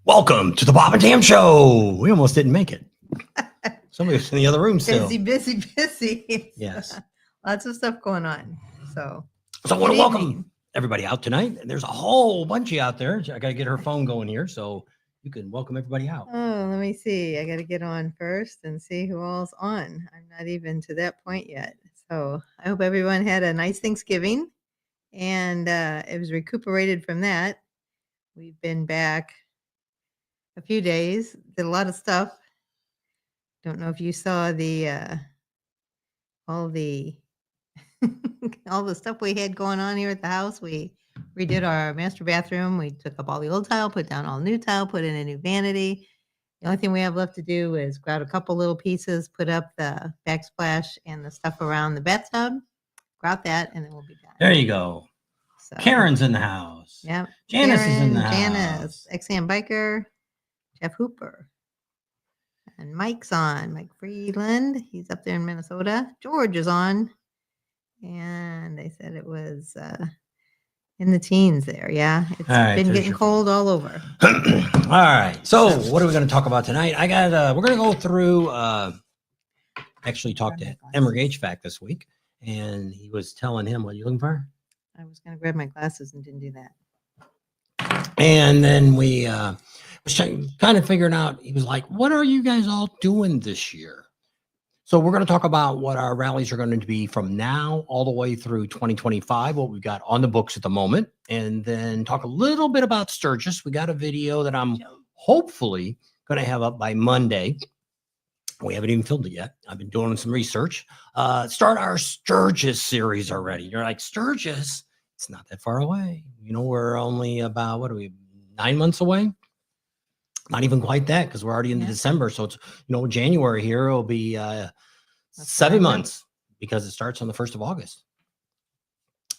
Welcome to the Bob and Tam Show. We almost didn't make it. Somebody was in the other room still. Busy. Yes. Lots of stuff going on. So I want to welcome everybody out tonight. There's a whole bunch of you out there. I got to get her phone going here so you can welcome everybody out. Oh, let me see. I got to get on first and see who all's on. I'm not even to that point yet. So I hope everyone had a nice Thanksgiving and it was recuperated from that. We've been back a few days, did a lot of stuff. Don't know if you saw the all the all the stuff we had going on here at the house. We redid our master bathroom. We took up all the old tile, put down all new tile, put in a new vanity. The only thing we have left to do is grab a couple little pieces, put up the backsplash and the stuff around the bathtub, grout that, and then we'll be done. There you go. So, Karen's in the house. Yep. Janice is in the house. Janice, XM Biker, Jeff Hooper. And Mike's on. Mike Freeland. He's up there in Minnesota. George is on. And they said it was in the teens there. Yeah. It's been getting cold all over. All right. So what are we going to talk about tonight? We're going to go through, actually talked to Emmerich HVAC this week. And he was telling him, what are you looking for? I was going to grab my glasses and didn't do that. And then we was kind of figuring out, he was like, what are you guys all doing this year? So we're going to talk about what our rallies are going to be from now all the way through 2025, what we've got on the books at the moment, and then talk a little bit about Sturgis. We got a video that I'm hopefully going to have up by Monday. We haven't even filmed it yet. I've been doing some research. Start our Sturgis series already. You're like, Sturgis? It's not that far away. You know, we're only about, 9 months away? Not even quite that, because we're already into December. So it's, January here will be 7 months because it starts on the 1st of August.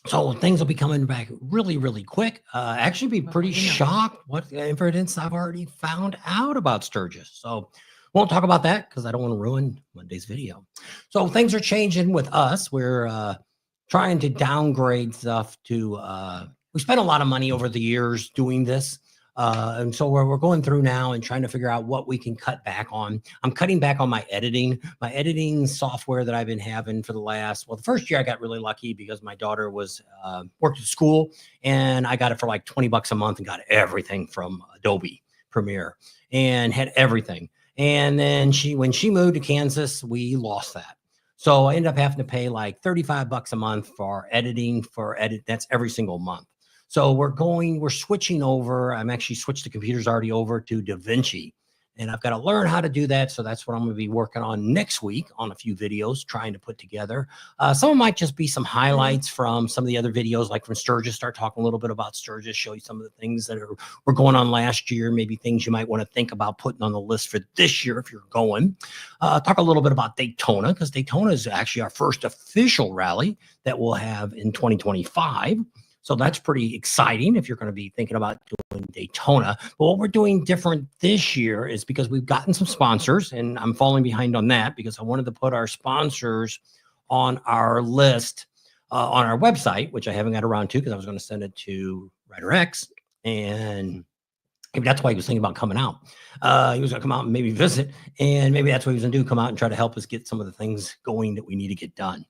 So things will be coming back really, really quick. Actually be pretty shocked what evidence I've already found out about Sturgis. So won't talk about that because I don't want to ruin Monday's video. So things are changing with us. We're trying to downgrade stuff to, we spent a lot of money over the years doing this. And so we're going through now and trying to figure out what we can cut back on. I'm cutting back on my editing software that I've been having for the first year I got really lucky because my daughter was, worked at school and I got it for like $20 a month and got everything from Adobe Premiere and had everything. And then when she moved to Kansas, we lost that. So I ended up having to pay like $35 a month for editing that's every single month. So we're switching over. I'm actually switched the computers already over to DaVinci, and I've got to learn how to do that. So that's what I'm going to be working on next week on a few videos, trying to put together. Some of them might just be some highlights from some of the other videos, like from Sturgis, start talking a little bit about Sturgis, show you some of the things that were going on last year, maybe things you might want to think about putting on the list for this year if you're going. Talk a little bit about Daytona, because Daytona is actually our first official rally that we'll have in 2025. So that's pretty exciting if you're going to be thinking about doing Daytona. But what we're doing different this year is because we've gotten some sponsors, and I'm falling behind on that because I wanted to put our sponsors on our list on our website, which I haven't got around to because I was going to send it to RiderX. And maybe that's why he was thinking about coming out. He was going to come out and maybe visit. And maybe that's what he was going to do, come out and try to help us get some of the things going that we need to get done.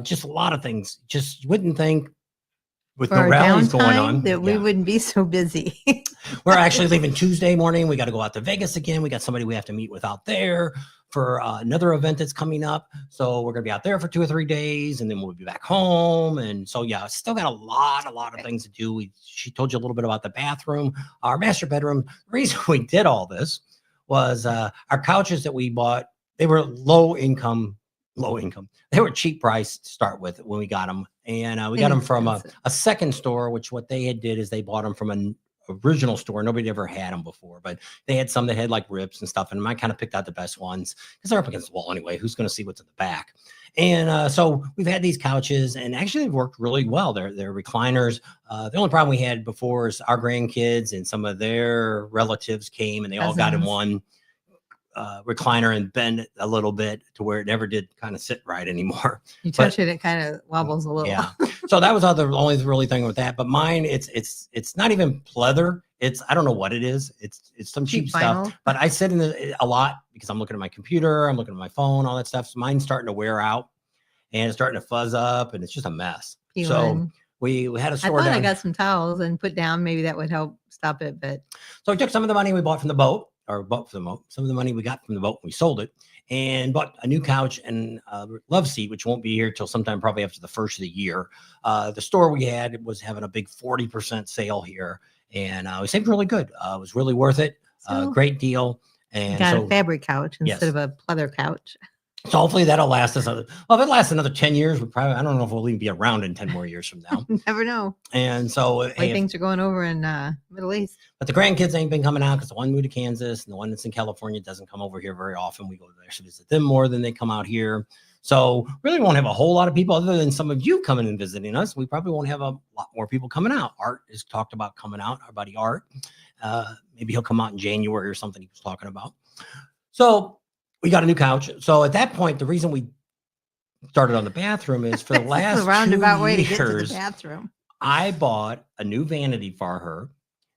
Just a lot of things. Just wouldn't think, with no rallies going on, that we wouldn't be so busy. We're actually leaving Tuesday morning. We got to go out to Vegas again. We got somebody we have to meet with out there for another event that's coming up. So we're going to be out there for 2 or 3 days, and then we'll be back home. And so, yeah, still got a lot of things to do. She told you a little bit about the bathroom, our master bedroom. The reason we did all this was our couches that we bought, they were low income. They were cheap price to start with when we got them. And we got them from a second store, which what they did is they bought them from an original store. Nobody ever had them before, but they had some that had like ribs and stuff. And I kind of picked out the best ones because they're up against the wall anyway. Who's going to see what's in the back? And so we've had these couches, and actually they've worked really well. They're recliners. The only problem we had before is our grandkids and some of their relatives came, and they all got in one recliner and bend it a little bit to where it never did kind of sit right anymore. You touch it, it kind of wobbles a little. Yeah. So that was the only really thing with that. But mine, it's not even pleather. I don't know what it is. It's some cheap Cheap stuff, vinyl. but I sit in a lot because I'm looking at my computer, I'm looking at my phone, all that stuff. So mine's starting to wear out and it's starting to fuzz up and it's just a mess. So Peeling. we had a I store thought I down. got some towels and put down. Maybe that would help stop it, but So we took some of the money we bought from the boat, or bought from the boat, some of the money we got from the boat, we sold it and bought a new couch and a love seat, which won't be here till sometime probably after the first of the year. The store we had was having a big 40% sale here, and we saved really good. It was really worth it. so Great deal. you And got so, a fabric couch instead yes. of a pleather couch. so hopefully that'll last us. Well, if it lasts another 10 years, we probably, I don't know if we'll even be around in 10 more years from now. Never know. And so, Way hey, things are going over in Middle East. but the grandkids ain't been coming out because the one moved to Kansas and the one that's in California doesn't come over here very often. We go there to visit them more than they come out here. So really won't have a whole lot of people other than some of you coming and visiting us. We probably won't have a lot more people coming out. Art has talked about coming out, our buddy Art. Maybe he'll come out in January or something he was talking about. So we got a new couch. So at that point, the reason we started on the bathroom is for the last roundabout 2 way to get to the years, bathroom. I bought a new vanity for her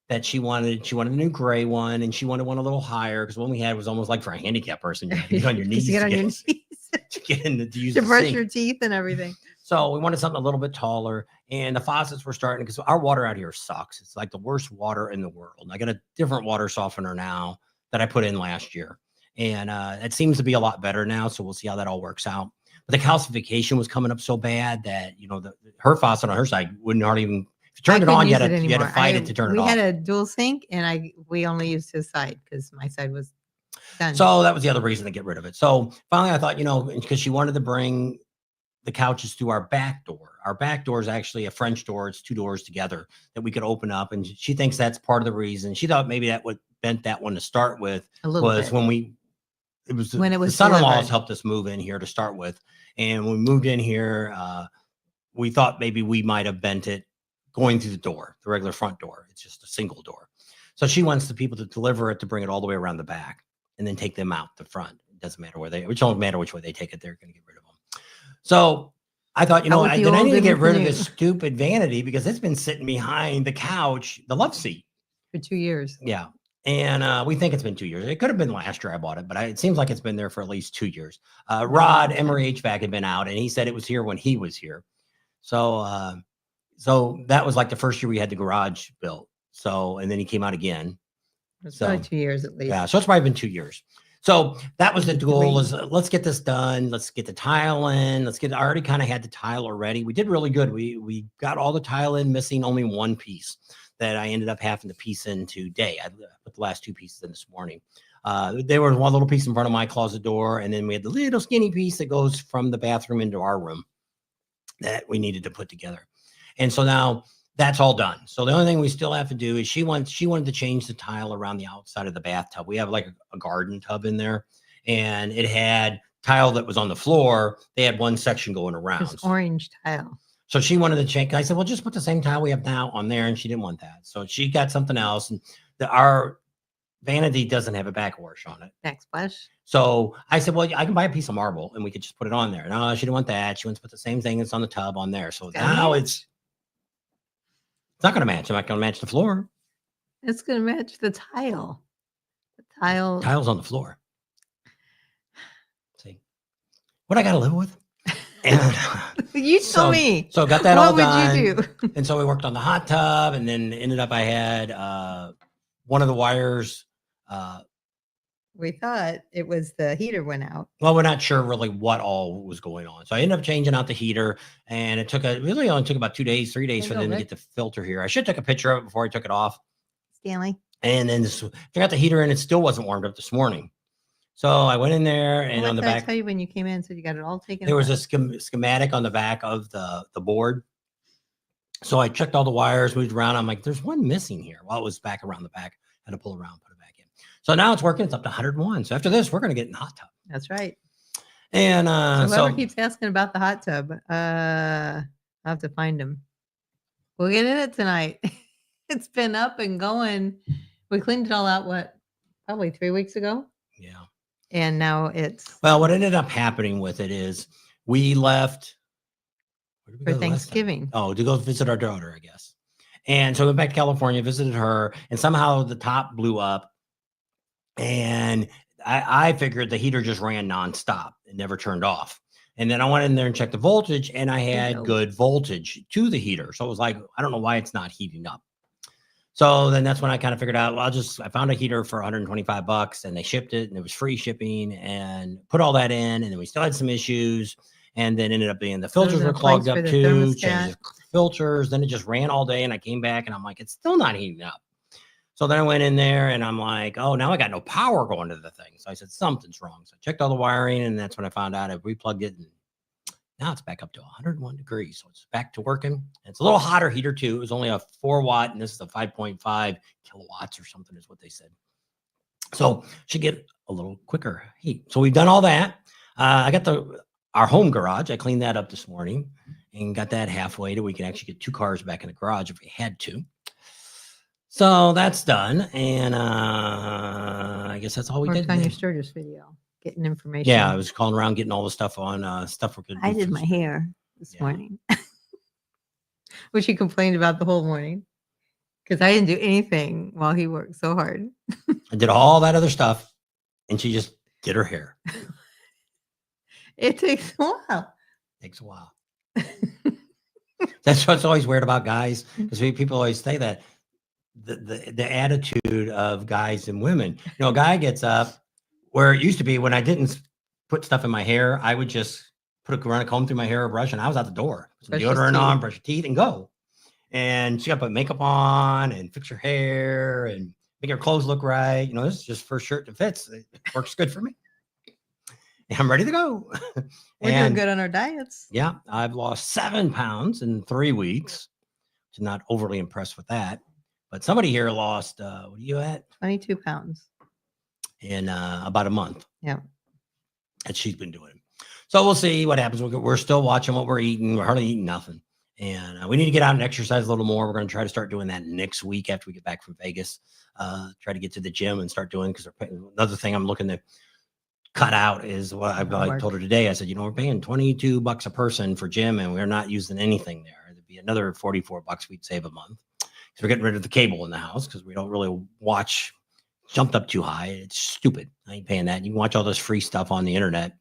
that she wanted. She wanted a new gray one and she wanted one a little higher because one we had was almost like for a handicapped person. You had to get on your knees Just get on your knees to get in to use to the brush sink. your teeth and everything. So we wanted something a little bit taller, and the faucets were starting because our water out here sucks. It's like the worst water in the world. I got a different water softener now that I put in last year, and it seems to be a lot better now. So we'll see how that all works out. But the calcification was coming up so bad that her faucet on her side wouldn't hardly even. If you turned it on, you had to fight it to turn it off. We had a dual sink, and we only used his side because my side was done. So that was the other reason to get rid of it. So finally, I thought, because she wanted to bring the couches through our back door. Our back door is actually a French door. It's 2 doors together that we could open up. And she thinks that's part of the reason. She thought maybe that would bent that one to start with was when the son-in-laws helped us move in here to start with. And when we moved in here, we thought maybe we might have bent it going through the door, the regular front door. It's just a single door. So she wants the people to deliver it to bring it all the way around the back and then take them out the front. It doesn't matter it don't matter which way they take it. They're going to get rid of them. So I thought, I need to get rid of this stupid vanity because it's been sitting behind the couch, the love seat. For 2 years. Yeah. And we think it's been 2 years. It could have been last year I bought it, but it seems like it's been there for at least 2 years. Rod, Emery HVAC had been out, and he said it was here when he was here. So that was like the first year we had the garage built. So, and then he came out again. It's probably 2 years at least. Yeah. So it's probably been 2 years. So that was the goal is let's get this done. Let's get the tile in. I already kind of had the tile already. We did really good. We got all the tile in, missing only one piece that I ended up having to piece in today. I put the last 2 pieces in this morning. There was one little piece in front of my closet door. And then we had the little skinny piece that goes from the bathroom into our room that we needed to put together. And so now that's all done. So the only thing we still have to do is she wanted to change the tile around the outside of the bathtub. We have like a garden tub in there, and it had tile that was on the floor. They had one section going around. It's orange tile. So she wanted to change. I said, well, just put the same tile we have now on there. And she didn't want that. So she got something else. And our vanity doesn't have a backwash on it. Backsplash. So I said, well, I can buy a piece of marble and we could just put it on there. No, she didn't want that. She wants to put the same thing that's on the tub on there. So now it's not going to match. I'm not going to match the floor. It's going to match the tile. The tile's on the floor. See what I got to live with. And you tell me. So got that all done. What would you do? And so we worked on the hot tub, and then ended up I had one of the wires. We thought it was the heater went out. Well, we're not sure really what all was going on. So I ended up changing out the heater, and it really only took about 2 days, 3 days for them to get the filter here. I should have took a picture of it before I took it off. Stanley. And then I got the heater in. It still wasn't warmed up this morning. So I went in there, and on the back. I tell you when you came in, so you got it all taken. There was a schematic on the back of the board. So I checked all the wires, moved around. I'm like, there's one missing here. Well, it was back around the back. I had to pull around, put it back in. So now it's working. It's up to 101. So after this, we're going to get in the hot tub. That's right. And whoever keeps asking about the hot tub, I'll have to find him. We'll get in it tonight. It's been up and going. We cleaned it all out, probably 3 weeks ago? Yeah. And now it's... Well, what ended up happening with it is we left... For Thanksgiving. To go visit our daughter, I guess. And so I went back to California, visited her, and somehow the top blew up. And I figured the heater just ran nonstop and never turned off. And then I went in there and checked the voltage, and I had No. good voltage to the heater. So it was like, I don't know why it's not heating up. So then that's when I kind of figured out, well, I found a heater for $125 and they shipped it and it was free shipping and put all that in. And then we still had some issues. And then ended up being the filters Those are were the clogged plugs for up the too, changed thermostat. the filters. Then it just ran all day. And I came back and I'm like, it's still not heating up. So then I went in there and I'm like, oh, now I got no power going to the thing. So I said, something's wrong. So I checked all the wiring and that's when I found out I replugged it. And now it's back up to 101 degrees. So it's back to working. And it's a little hotter heater too. It was only a 4 watt and this is a 5.5 kilowatts or something is what they said. So should get a little quicker heat. So we've done all that. I got our home garage. I cleaned that up this morning and got that halfway to we can actually get 2 cars back in the garage if we had to. So that's done. And I guess that's all we Worked did. on your Sturgis video, getting information. Yeah, I was calling around getting all the stuff on stuff we're gonna do I for did the my spring. hair this Yeah. morning. Which he complained about the whole morning because I didn't do anything while he worked so hard. I did all that other stuff and she just did her hair. It takes a while. Takes a while. That's what's always weird about guys because people always say that the attitude of guys and women. You know, a guy gets up where it used to be when I didn't put stuff in my hair, I would just run a comb through my hair or brush, and I was out the door. Put some Brush his deodorant on, teeth. brush your teeth, and go. And she got to put makeup on and fix her hair and make her clothes look right. You know, this is just first shirt that fits. It works good for me. And I'm ready to go. We're doing And good on our diets. yeah, I've lost 7 pounds in 3 weeks. I'm not overly impressed with that. But somebody here lost, what are you at? 22 pounds. In about a month. Yeah. And she's been doing it. So we'll see what happens. We're still watching what we're eating. We're hardly eating nothing. And we need to get out and exercise a little more. We're going to try to start doing that next week after we get back from Vegas. Try to get to the gym and start doing, because another thing I'm looking to cut out is what I told her today. I said, you know, we're paying $22 a person for gym and we're not using anything there. It'd be another $44 we'd save a month. So we're getting rid of the cable in the house because we don't really watch. Jumped up too high. It's stupid. I ain't paying that. You can watch all this free stuff on the internet.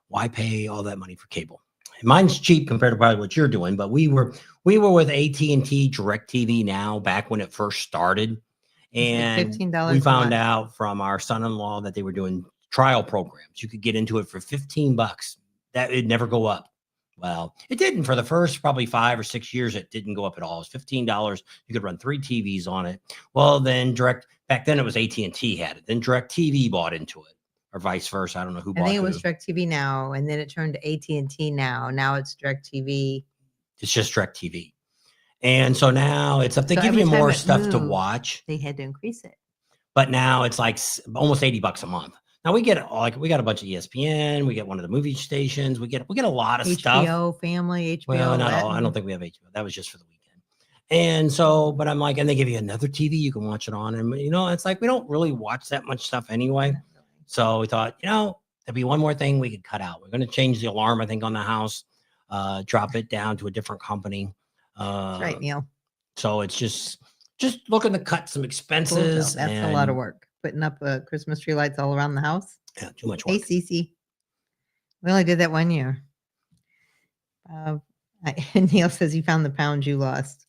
Why pay all that money for cable? And mine's cheap compared to probably what you're doing, but we were with AT&T DirecTV Now back when it first started. And $15 we a found month. out from our son-in-law that they were doing trial programs. You could get into it for $15. That it'd never go up. Well, it didn't for the first probably 5 or 6 years. It didn't go up at all. It was $15. You could run 3 TVs on it. Well, then back then it was AT&T had it. Then DirecTV bought into it, or vice versa. I don't know who I bought think it was who. DirecTV Now, and then it turned to AT&T Now. Now it's DirecTV. It's just DirecTV. And so now it's up. They So give every you time more it stuff to moved, watch, They had to increase it. but now it's like almost $80 a month. Now we got a bunch of ESPN. We get one of the movie stations. We get a lot of stuff. HBO Family, HBO. Well, not all. I Latin. don't think we have HBO. That was just for the weekend. And so, but I'm like, and they give you another TV you can watch it on. And, you know, it's like, we don't really watch that much stuff anyway. Not really. So we thought, you know, there'd be one more thing we could cut out. We're going to change the alarm, I think, on the house, drop it down to a different company. That's right, Neil. So it's just looking to cut some Cool, Joe. expenses. That's a lot of and- work. Putting up Christmas tree lights all around the house. Yeah, too much Hey, work. Cece. We only did that one year. Neil says he found the pounds you lost.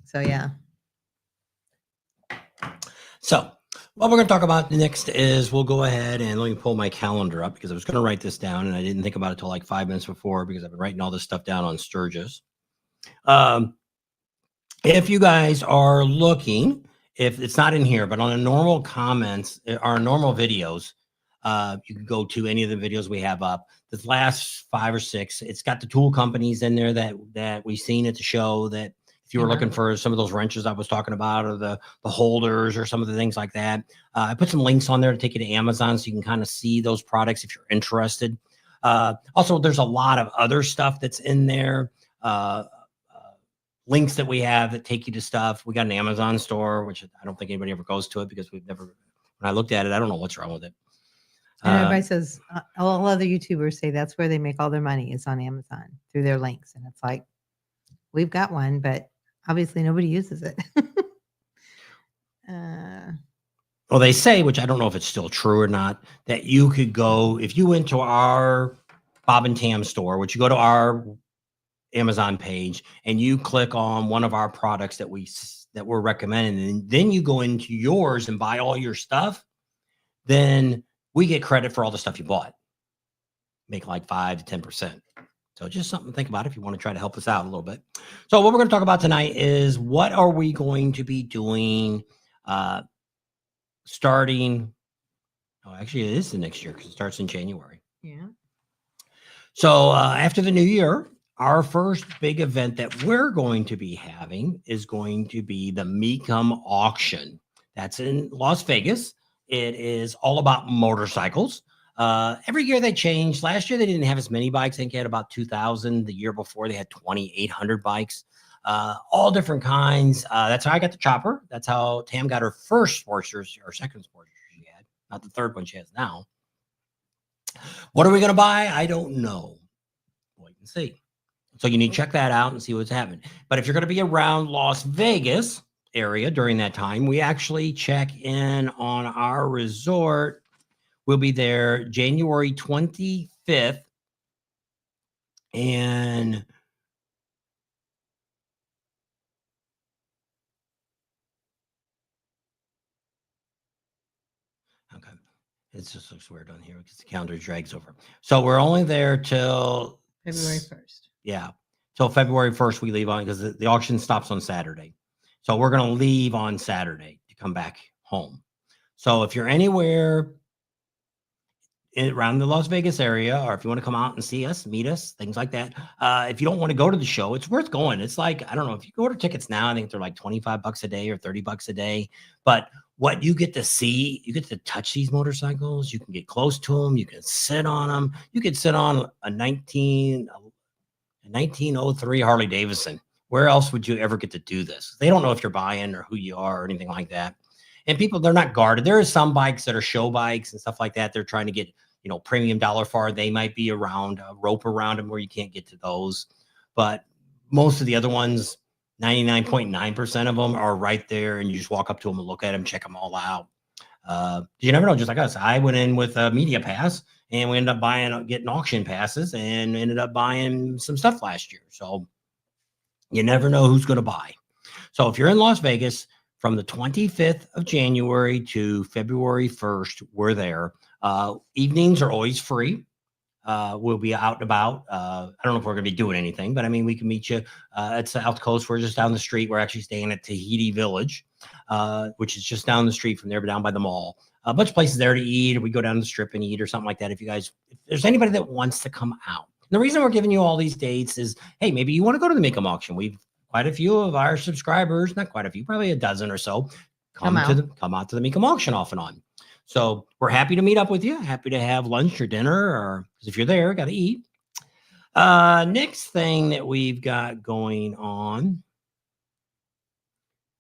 So yeah. So what we're going to talk about next is we'll go ahead and let me pull my calendar up because I was going to write this down and I didn't think about it till like 5 minutes before because I've been writing all this stuff down on Sturgis. If you guys are looking, if it's not in here, but on the normal comments, our normal videos, you can go to any of the videos we have up. The last 5 or 6, it's got the tool companies in there that we've seen at the show. That if you were looking for some of those wrenches I was talking about, or the holders, or some of the things like that, I put some links on there to take you to Amazon so you can kind of see those products if you're interested. Also, there's a lot of other stuff that's in there. Links that we have that take you to stuff. We got an Amazon store, which I don't think anybody ever goes to it because when I looked at it, I don't know what's wrong with it. And everybody says, all other YouTubers say that's where they make all their money is on Amazon through their links. And it's like, we've got one, but obviously nobody uses it. uh, Well, they say, which I don't know if it's still true or not, that you could go if you went to our Bob and Tam store, which you go to our Amazon page and you click on one of our products that we're recommending, and then you go into yours and buy all your stuff, then we get credit for all the stuff you bought. Make like 5 to 10%. So just something to think about if you want to try to help us out a little bit. So what we're going to talk about tonight is what are we going to be doing starting. Oh, actually, it is the next year because it starts in January. yeah. So after the new year, our first big event that we're going to be having is going to be the Mecum auction. That's in Las Vegas. It is all about motorcycles. Every year they change. Last year they didn't have as many bikes. I think they had about 2,000. The year before they had 2,800 bikes, all different kinds. That's how I got the chopper. That's how Tam got her first Sportster or second Sportster she had, not the third one she has now. What are we going to buy? I don't know. Wait and see. So you need to check that out and see what's happening. But if you're going to be around Las Vegas area during that time, we actually check in on our resort. We'll be there January 25th. And okay, it just looks weird on here because the calendar drags over. So we're only there till February 1st. Yeah. Till February 1st, we leave on because the auction stops on Saturday. So we're going to leave on Saturday to come back home. So if you're anywhere around the Las Vegas area, or if you want to come out and see us, meet us, things like that. If you don't want to go to the show, it's worth going. It's like, I don't know, if you order tickets now, I think they're like $25 a day or $30 a day. But what you get to see, you get to touch these motorcycles. You can get close to them. You can sit on them. You can sit on a 1903 Harley Davidson. Where else would you ever get to do this? They don't know if you're buying or who you are or anything like that. And people, they're not guarded. There are some bikes that are show bikes and stuff like that. They're trying to get, premium dollar for. They might be around a rope around them where you can't get to those. But most of the other ones, 99.9% of them are right there. And you just walk up to them and look at them, check them all out. You never know. Just like us, I went in with a media pass and we ended up getting auction passes and ended up buying some stuff last year. So you never know who's going to buy. So if you're in Las Vegas from the 25th of January to February 1st, we're there. Evenings are always free. We'll be out and about. I don't know if we're going to be doing anything, but I mean, we can meet you at South Coast. We're just down the street. We're actually staying at Tahiti Village, which is just down the street from there, but down by the mall. A bunch of places there to eat, or we go down the strip and eat or something like that. If there's anybody that wants to come out. And the reason we're giving you all these dates is, hey, maybe you want to go to the Mecum auction. We've quite a few of our subscribers, not quite a few, probably a dozen or so, come out to the Mecum auction off and on. So we're happy to meet up with you. Happy to have lunch or dinner, or if you're there, got to eat. Next thing that we've got going on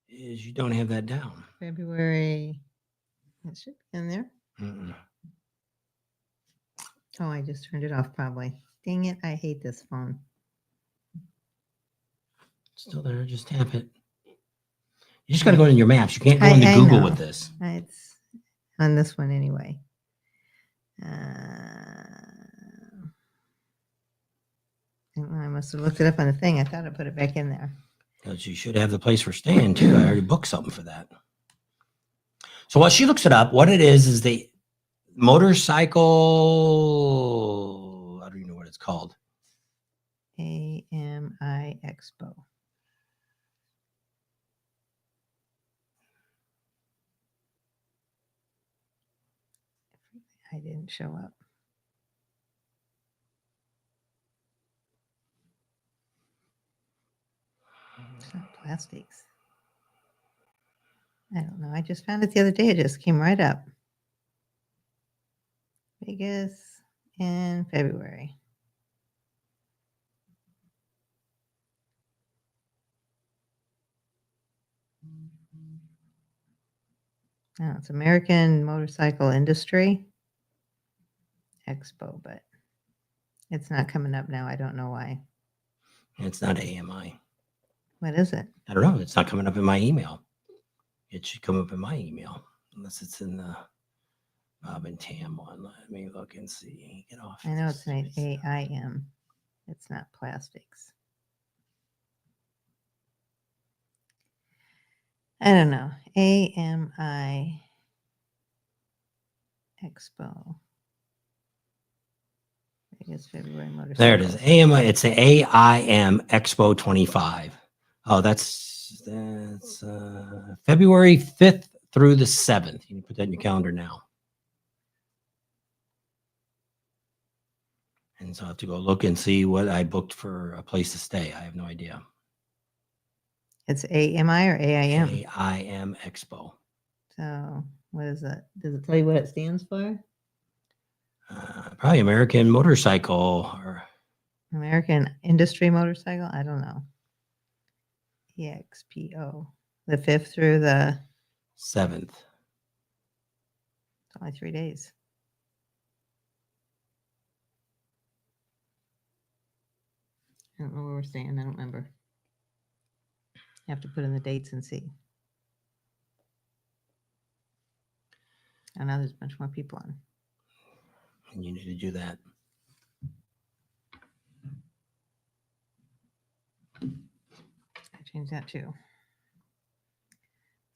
is you don't have that down. February. It should be in there. Mm-mm. Oh, I just turned it off probably. Dang it. I hate this phone. Still there. Just tap it. You just got to go in your maps. You can't go into Google know. with this. It's on this one anyway. I must have looked it up on the thing. I thought I put it back in there. Because you should have the place for staying too. I already booked something for that. So while she looks it up, what it is the motorcycle, I don't even know what it's called. AMI Expo. I didn't show up. It's not plastics. I don't know. I just found it the other day. It just came right up. Vegas in February. Oh, it's American Motorcycle Industry Expo, but it's not coming up now. I don't know why. It's not AMI. What is it? I don't know. It's not coming up in my email. It should come up in my email, unless it's in the Bob and Tam one. Let me look and see. Get off. I know it's this. an AIM. It's not plastics. I don't know. AMI Expo. Vegas February Motorcycle. There it is. AMI. It's the AIM Expo 25. Oh, that's February 5th through the 7th. You can put that in your calendar now. And so I have to go look and see what I booked for a place to stay. I have no idea. It's AMI or AIM? AIM Expo. So what is that? Does it tell you what it stands for? Probably American Motorcycle or American Industry Motorcycle? I don't know. EXPO. The 5th through the 7th. It's only 3 days. I don't know where we're staying. I don't remember. You have to put in the dates and see. I know there's a bunch more people on. And you need to do that. I changed that too.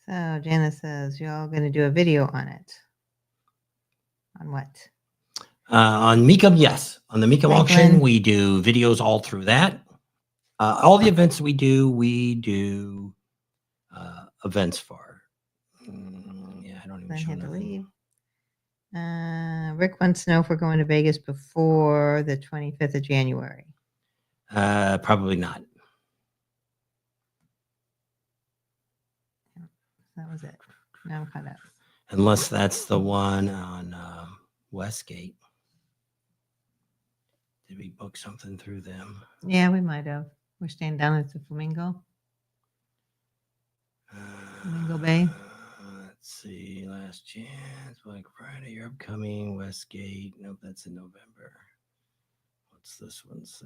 So Janice says, y'all going to do a video on it. On what? On Mecum, yes. On the Mecum auction, Franklin. we do videos all through that. All the events we do events for. Yeah, I don't even I show had to nothing. leave. Rick wants to know if we're going to Vegas before the 25th of January. Probably not. That was it. Now I'm caught up. Unless that's the one on Westgate. Did we book something through them? Yeah, we might have. We're staying down at the Flamingo. Flamingo Bay. Let's see. Last chance. Black Friday. You're upcoming. Westgate. Nope, that's in November. What's this one say?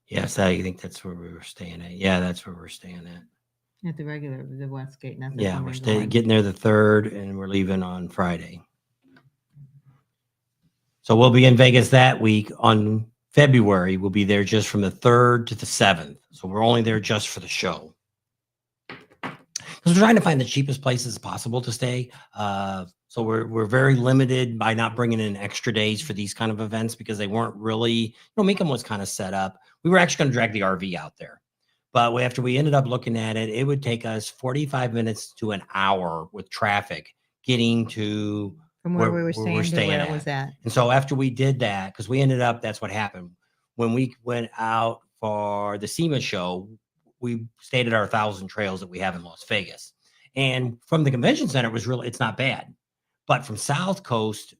Yes, I think that's where we were staying at. Yeah, that's where we're staying at. At the regular, the Westgate, not the Yeah, we're Flamingo one. getting there the 3rd, and we're leaving on Friday. So we'll be in Vegas that week. On February, we'll be there just from the 3rd to the 7th. So we're only there just for the show. Because we're trying to find the cheapest places possible to stay. So we're very limited by not bringing in extra days for these kind of events because they weren't really, Mecum was kind of set up. We were actually going to drag the RV out there. But after we ended up looking at it, it would take us 45 minutes to an hour with traffic getting to From where we where were we're staying to staying where at. it was at. And so after we did that, because we ended up, that's what happened. When we went out for the SEMA show, we stayed at our 1,000 Trails that we have in Las Vegas. And from the convention center, it's not bad. But from South Coast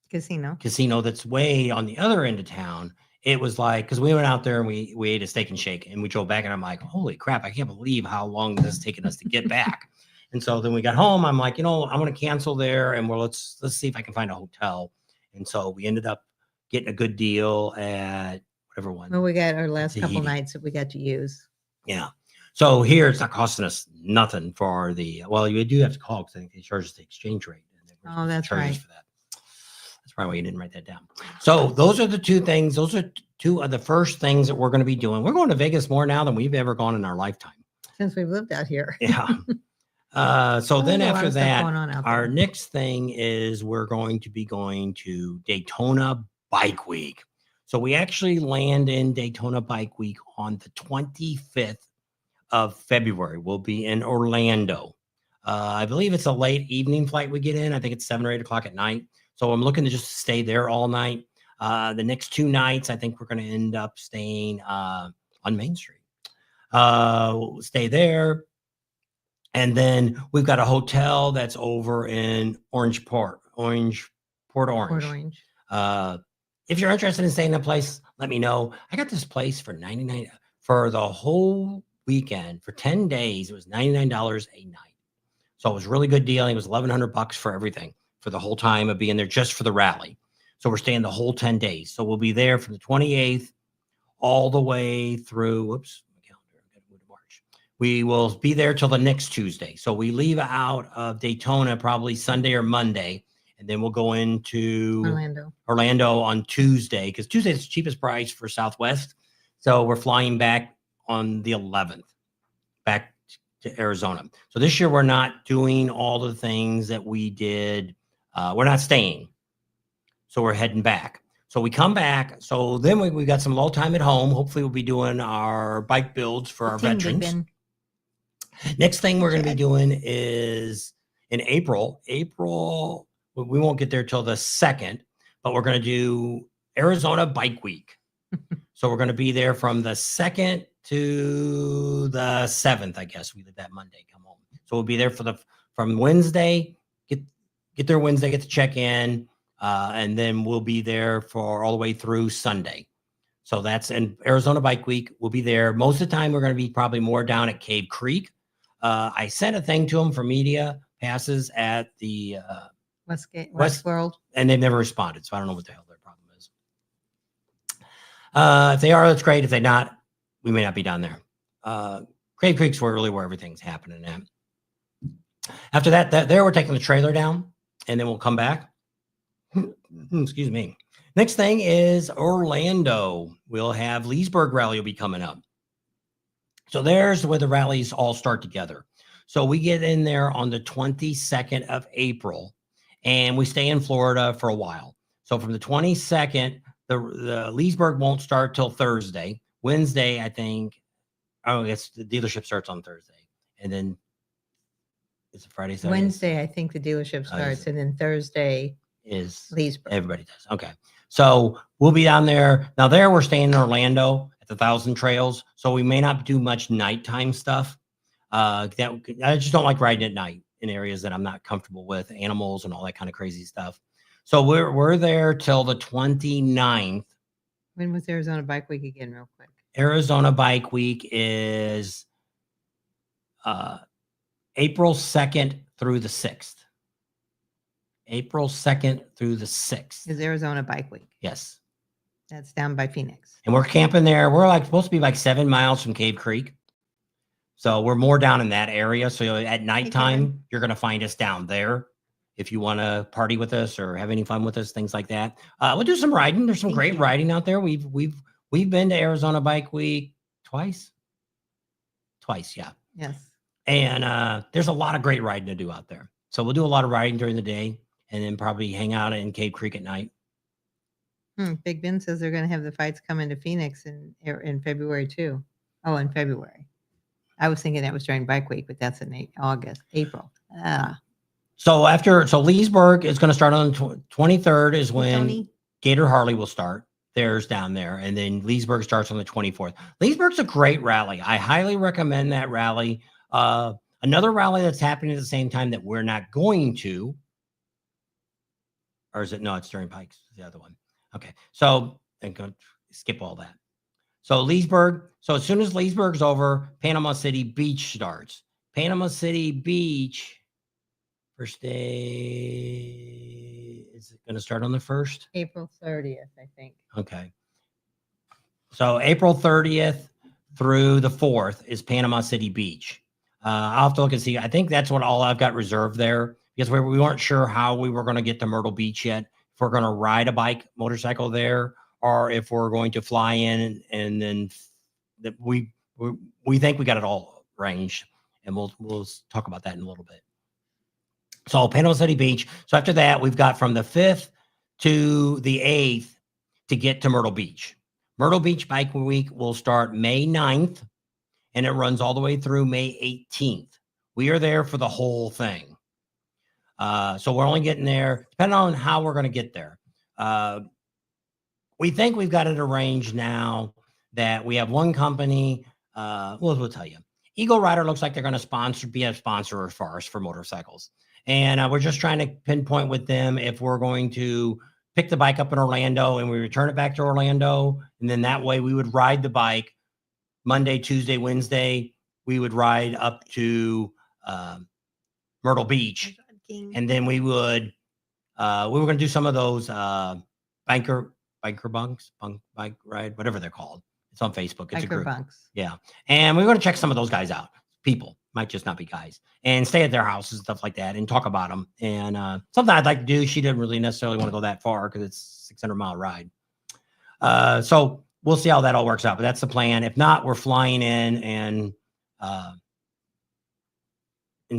Casino. that's way on the other end of town, it was like, because we went out there and we ate a steak and shake and we drove back and I'm like, holy crap, I can't believe how long this has taken us to get back. And so then we got home. I'm like, I'm going to cancel there and let's see if I can find a hotel. And so we ended up getting a good deal at whatever one. Well, we got our last couple Tahiti. nights that we got to use. Yeah. So here it's not costing us nothing for you do have to call because I think they charge us the exchange rate. And they were Oh, supposed to that's charge us right. for that. That's probably why you didn't write that down. So those are the two things. Those are two of the first things that we're going to be doing. We're going to Vegas more now than we've ever gone in our lifetime. Since we've lived out here. Yeah. So Well, then there's a lot after of stuff that, going on out our there. next thing is we're going to be going to Daytona Bike Week. So we actually land in Daytona Bike Week on the 25th of February. We'll be in Orlando. I believe it's a late evening flight we get in. I think it's 7 or 8 o'clock at night. So I'm looking to just stay there all night. The next 2 nights, I think we're going to end up staying on Main Street. We'll stay there. And then we've got a hotel that's over in Port Orange. Port Orange. If you're interested in staying in a place, let me know. I got this place for $99 for the whole weekend. For 10 days, it was $99 a night. So it was a really good deal. It was $1,100 for everything for the whole time of being there just for the rally. So we're staying the whole 10 days. So we'll be there from the 28th all the way through, whoops, my calendar, I gotta move to March. We will be there till the next Tuesday. So we leave out of Daytona probably Sunday or Monday, and then we'll go into Orlando on Tuesday, because Tuesday is the cheapest price for Southwest. So we're flying back on the 11th, back to Arizona. So this year we're not doing all the things that we did. We're not staying. So we're heading back. So we come back. So then we got some low time at home. Hopefully we'll be doing our bike builds for our veterans. Next thing we're going to be doing is in April. April, we won't get there till the 2nd, but we're going to do Arizona Bike Week. So we're going to be there from the 2nd to the 7th, I guess. We did that Monday, come home. So we'll be there from Wednesday, get there Wednesday, get to check in, and then we'll be there for all the way through Sunday. So that's in Arizona Bike Week. We'll be there. Most of the time, we're going to be probably more down at Cave Creek. I sent a thing to them for media passes at the West World, and they've never responded. So I don't know what the hell their problem is. If they are, that's great. If they're not, we may not be down there. Cave Creek's where everything's happening at. After that, there we're taking the trailer down, and then we'll come back. Excuse me. Next thing is Orlando. We'll have Leesburg Rally will be coming up. So there's where the rallies all start together. So we get in there on the 22nd of April, and we stay in Florida for a while. So from the 22nd, the Leesburg won't start till Thursday. Wednesday, I think. Oh, yes, the dealership starts on Thursday, and then it's a Friday. Saturday. Wednesday, I think the dealership starts, and then Thursday is Leesburg. Everybody does. Okay. So we'll be down there. Now there we're staying in Orlando at the Thousand Trails. So we may not do much nighttime stuff. I just don't like riding at night in areas that I'm not comfortable with, animals and all that kind of crazy stuff. So we're there till the 29th. When was Arizona Bike Week again, real quick? Arizona Bike Week is April 2nd through the 6th. April 2nd through the 6th. Is Arizona Bike Week. Yes. That's down by Phoenix. And we're camping there. We're supposed to be 7 miles from Cave Creek. So we're more down in that area. So at nighttime, you're going to find us down there. If you want to party with us or have any fun with us, things like that. We'll do some riding. There's some great riding out there. We've been to Arizona Bike Week twice. Yeah. Yes. And there's a lot of great riding to do out there. So we'll do a lot of riding during the day, and then probably hang out in Cave Creek at night. Big Ben says they're going to have the fights coming to Phoenix in February too. Oh, in February. I was thinking that was during Bike Week, but that's in April. So Leesburg is going to start on the 23rd is when Gator Harley will start. Theirs down there. And then Leesburg starts on the 24th. Leesburg's a great rally. I highly recommend that rally. Another rally that's happening at the same time that we're not going to, or is it? No, it's during Pikes, the other one. Okay. So then go skip all that. So Leesburg. So as soon as Leesburg's over, Panama City Beach starts. Panama City Beach. First day, is it going to start on the 1st? April 30th, I think. Okay. So April 30th through the 4th is Panama City Beach. I'll have to look and see. I think that's what all I've got reserved there, because we weren't sure how we were going to get to Myrtle Beach yet. If we're going to ride a motorcycle there, or if we're going to fly in, and then that we think we got it all arranged, and we'll talk about that in a little bit. So Panama City Beach. So after that, we've got from the 5th to the 8th to get to Myrtle Beach. Myrtle Beach Bike Week will start May 9th, and it runs all the way through May 18th. We are there for the whole thing. So we're only getting there, depending on how we're going to get there. We think we've got it arranged now that we have one company. We'll tell you. Eagle Rider looks like they're going to be a sponsor for us for motorcycles. And we're just trying to pinpoint with them if we're going to pick the bike up in Orlando and we return it back to Orlando. And then that way we would ride the bike Monday, Tuesday, Wednesday. We would ride up to Myrtle Beach. And then we were going to do some of those biker bunks, bike ride, whatever they're called. It's on Facebook. It's a Biker group. bunks. Yeah. And we're going to check some of those guys out. People might just not be guys, and stay at their houses and stuff like that and talk about them. And something I'd like to do. She didn't really necessarily want to go that far because it's a 600-mile ride. So we'll see how that all works out, but that's the plan. If not, we're flying in and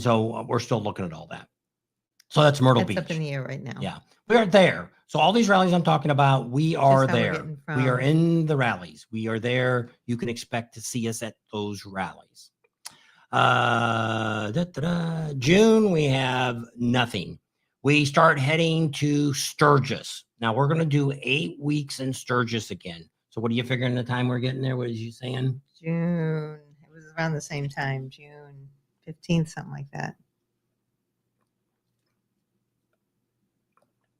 so we're still looking at all that. So that's Myrtle That's Beach. up in the air right now. Yeah, we are there. So all these rallies I'm talking about, we are how we're there. getting We are from- in the rallies. We are there. You can expect to see us at those rallies. June, we have nothing. We start heading to Sturgis. Now we're going to do 8 weeks in Sturgis again. So what are you figuring the time we're getting there? What is you saying? June. It was around the same time, June 15th, something like that.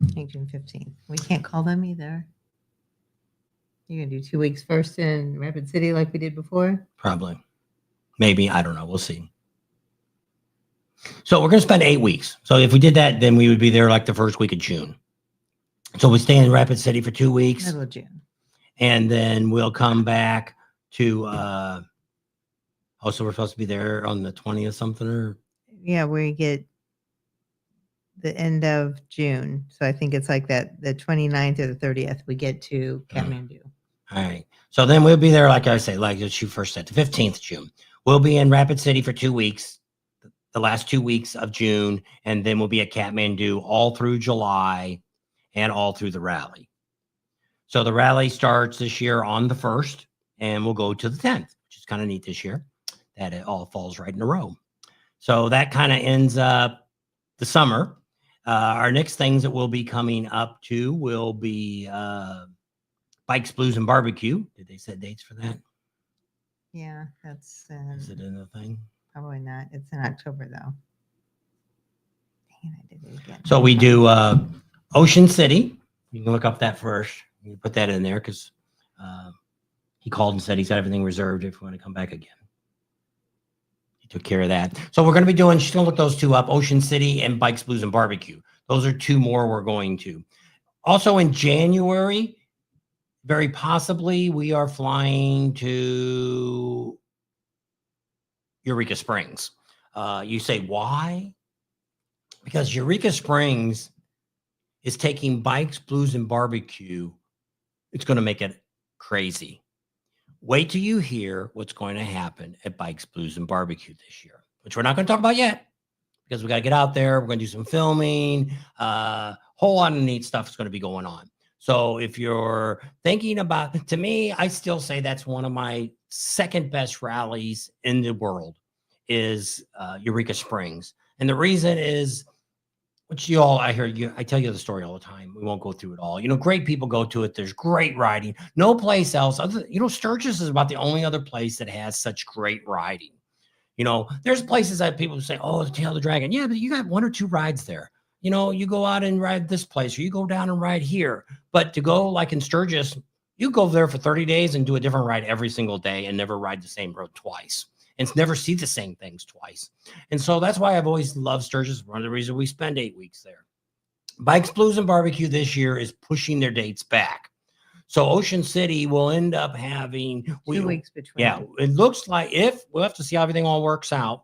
I think June 15th. We can't call them either. You're going to do 2 weeks first in Rapid City like we did before? Probably. Maybe. I don't know. We'll see. So we're going to spend 8 weeks. So if we did that, then we would be there like the first week of June. So we stay in Rapid City for 2 weeks. Middle of June. And then we'll come back to, so we're supposed to be there on the 20th something or? Yeah, we get the end of June. So I think it's like that, the 29th or the 30th, we get to Kathmandu. All right. So then we'll be there, like I say, like you first said, the 15th of June. We'll be in Rapid City for 2 weeks, the last 2 weeks of June, and then we'll be at Kathmandu all through July and all through the rally. So the rally starts this year on the 1st, and we'll go to the 10th, which is kind of neat this year, that it all falls right in a row. So that kind of ends up the summer. Our next things that we'll be coming up to will be Bikes, Blues, and Barbecue. Did they set dates for that? Yeah, that's Is it in the thing? probably not. It's in October though. Dang it, I did it again. So we do Ocean City. You can look up that first. You put that in there because he called and said he's got everything reserved if we want to come back again. He took care of that. So we're going to be doing, she's going to look those two up, Ocean City and Bikes, Blues, and Barbecue. Those are two more we're going to. Also in January, very possibly, we are flying to Eureka Springs. You say, why? Because Eureka Springs is taking Bikes, Blues, and Barbecue. It's going to make it crazy. Wait till you hear what's going to happen at Bikes, Blues, and Barbecue this year, which we're not going to talk about yet because we got to get out there. We're going to do some filming. Whole lot of neat stuff is going to be going on. So if you're thinking about, to me, I still say that's one of my second best rallies in the world is Eureka Springs. And the reason is, which you all, I tell you the story all the time. We won't go through it all. You know, great people go to it. There's great riding. No place else. Sturgis is about the only other place that has such great riding. You know, there's places that people say, oh, the Tail of the Dragon. Yeah, but you got 1 or 2 rides there. You know, you go out and ride this place or you go down and ride here. But to go like in Sturgis, you go there for 30 days and do a different ride every single day and never ride the same road twice. And never see the same things twice. And so that's why I've always loved Sturgis. One of the reasons we spend 8 weeks there. Bikes, Blues, and Barbecue this year is pushing their dates back. So Ocean City will end up having 2 weeks between. Yeah, it looks like we'll have to see how everything all works out.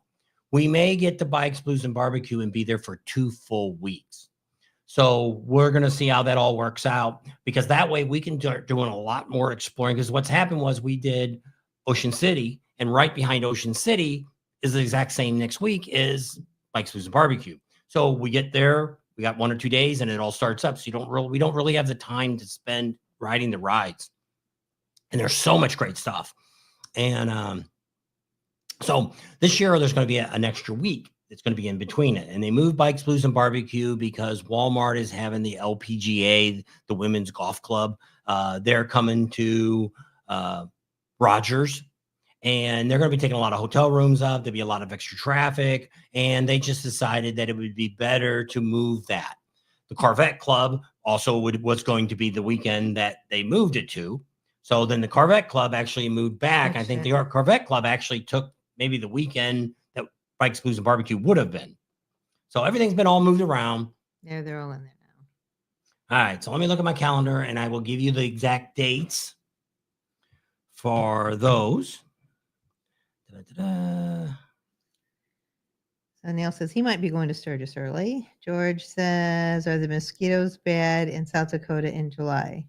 We may get to Bikes, Blues, and Barbecue and be there for 2 full weeks. So we're going to see how that all works out because that way we can start doing a lot more exploring. Because what's happened was we did Ocean City, and right behind Ocean City is the exact same next week is Bikes, Blues, and Barbecue. So we get there, we got 1 or 2 days, and it all starts up. So we don't really have the time to spend riding the rides. And there's so much great stuff. And so this year there's going to be an extra week. It's going to be in between it. And they moved Bikes, Blues, and Barbecue because Walmart is having the LPGA, the Women's Golf Club. They're coming to Rogers. And they're going to be taking a lot of hotel rooms up. There'll be a lot of extra traffic. And they just decided that it would be better to move that. The Corvette Club also was going to be the weekend that they moved it to. So then the Corvette Club actually moved back. I think the Corvette Club actually took maybe the weekend that Bikes, Blues, and Barbecue would have been. So everything's been all moved around. Yeah, they're all in there All right. So let me look at my calendar and I will give you the exact dates for those. Da-da-da-da. So Neil says he might be going to Sturgis early. George says, are the mosquitoes bad in South Dakota in July?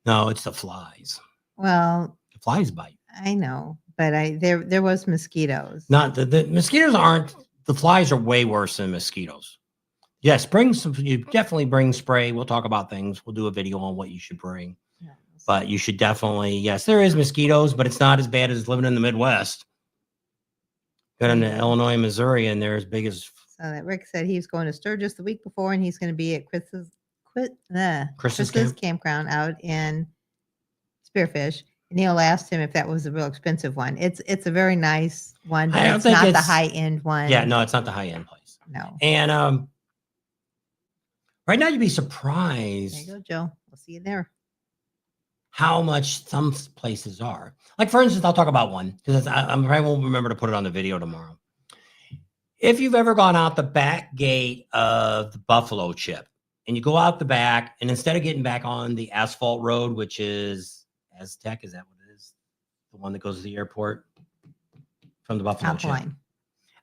No, it's the flies. Well, The flies bite. I know, but there was mosquitoes. Not the mosquitoes aren't, the flies are way worse than mosquitoes. Yes, bring some, you definitely bring spray. We'll talk about things. We'll do a video on what you should bring. Yeah, But you should definitely, yes, there is mosquitoes, but it's not as bad as living in the Midwest. Go into Illinois, Missouri, and they're as big as So that Rick said he was going to Sturgis the week before, and he's going to be at Chris's Chris's campground out in Spearfish. And Neil asked him if that was a real expensive one. It's a very nice one, but it's not the high end one. Yeah, no, it's not the high end place. No. And right now, you'd be surprised. There you go, Joe. We'll see you there. How much some places are. Like, for instance, I'll talk about one because I won't remember to put it on the video tomorrow. If you've ever gone out the back gate of the Buffalo Chip and you go out the back, and instead of getting back on the asphalt road, which is Aztec, is that what it is? The one that goes to the airport from the Buffalo Chip?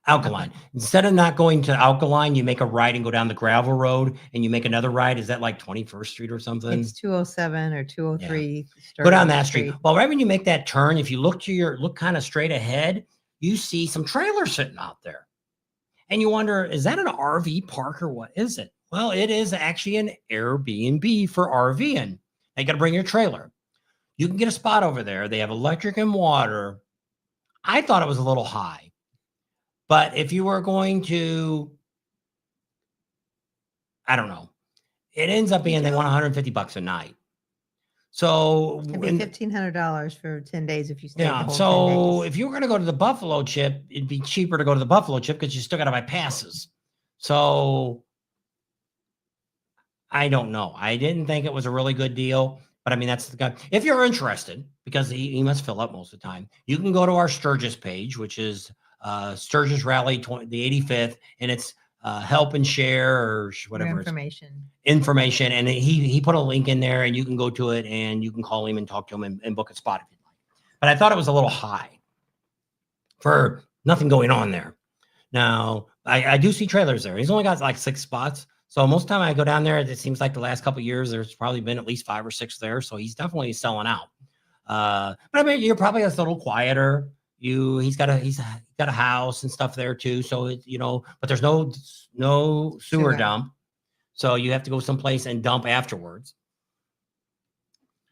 Alkaline. Instead of not going to Alkaline, you make a right and go down the gravel road, and you make another right. Is that like 21st Street or something? It's 207 or 203. Yeah. Go down that street. Well, right when you make that turn, if you look kind of straight ahead, you see some trailers sitting out there. And you wonder, is that an RV park or what is it? Well, it is actually an Airbnb for RVing. You got to bring your trailer. You can get a spot over there. They have electric and water. I thought it was a little high. But if you were going to, I don't know, it ends up being they want $150 a night. So it'd be $1,500 for 10 days if you stay. Yeah. So if you were going to go to the Buffalo Chip, it'd be cheaper to go to the Buffalo Chip because you still got to buy passes. So I don't know. I didn't think it was a really good deal, but I mean, that's the guy. If you're interested, because he must fill up most of the time, you can go to our Sturgis page, which is Sturgis Rally the 85th, and it's help and share or whatever information. And he put a link in there, and you can go to it and you can call him and talk to him and book a spot if you'd like. But I thought it was a little high for nothing going on there. Now I do see trailers there. He's only got like 6 spots. So most of the time I go down there, it seems like the last couple of years, there's probably been at least 5 or 6 there. So he's definitely selling out. But I mean, you're probably a little quieter. He's got a house and stuff there too. So it's, but there's no sewer dump. So you have to go someplace and dump afterwards.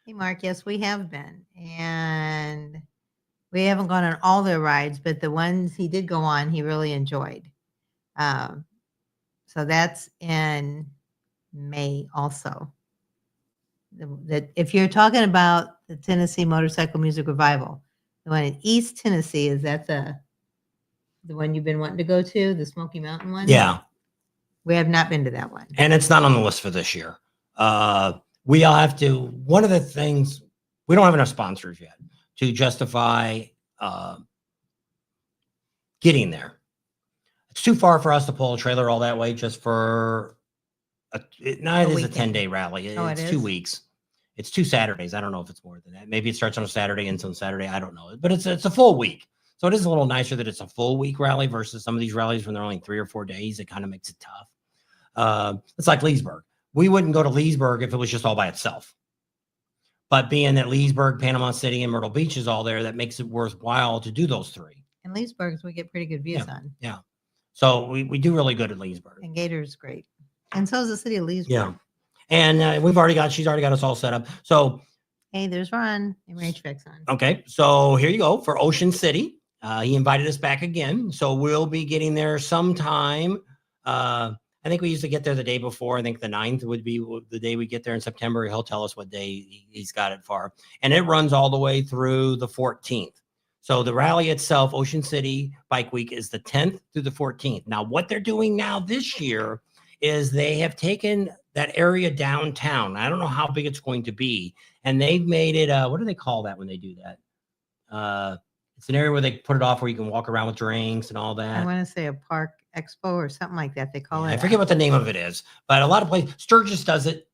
Hey, Mark. Yes, we have been. And we haven't gone on all their rides, but the ones he did go on, he really enjoyed. So that's in May also. If you're talking about the Tennessee Motorcycle Music Revival, the one in East Tennessee, is that the one you've been wanting to go to, the Smoky Mountain one? Yeah. We have not been to that one. And it's not on the list for this year. We all have to, one of the things, we don't have enough sponsors yet to justify getting there. It's too far for us to pull a trailer all that way just for, it is a 10-day rally. It's 2 weeks. It's 2 Saturdays. I don't know if it's more than that. Maybe it starts on a Saturday and ends on Saturday. I don't know. But it's a full week. So it is a little nicer that it's a full week rally versus some of these rallies when they're only 3 or 4 days. It kind of makes it tough. It's like Leesburg. We wouldn't go to Leesburg if it was just all by itself. But being that Leesburg, Panama City, and Myrtle Beach is all there, that makes it worthwhile to do those 3. And Leesburg's we get pretty good views on. Yeah. So we do really good at Leesburg. And Gator's great. And so is the city of Leesburg. Yeah. And she's already got us all set up. So, hey, there's Ron. And HVAC's on. Okay. So here you go for Ocean City. He invited us back again. So we'll be getting there sometime. I think we used to get there the day before. I think the 9th would be the day we get there in September. He'll tell us what day he's got it for. And it runs all the way through the 14th. So the rally itself, Ocean City Bike Week, is the 10th through the 14th. Now, what they're doing now this year is they have taken that area downtown. I don't know how big it's going to be. And they've made it, what do they call that when they do that? It's an area where they put it off where you can walk around with drinks and all that. I want to say a park expo or something like that. They call it. I forget what the name of it is, but a lot of places, Sturgis does it.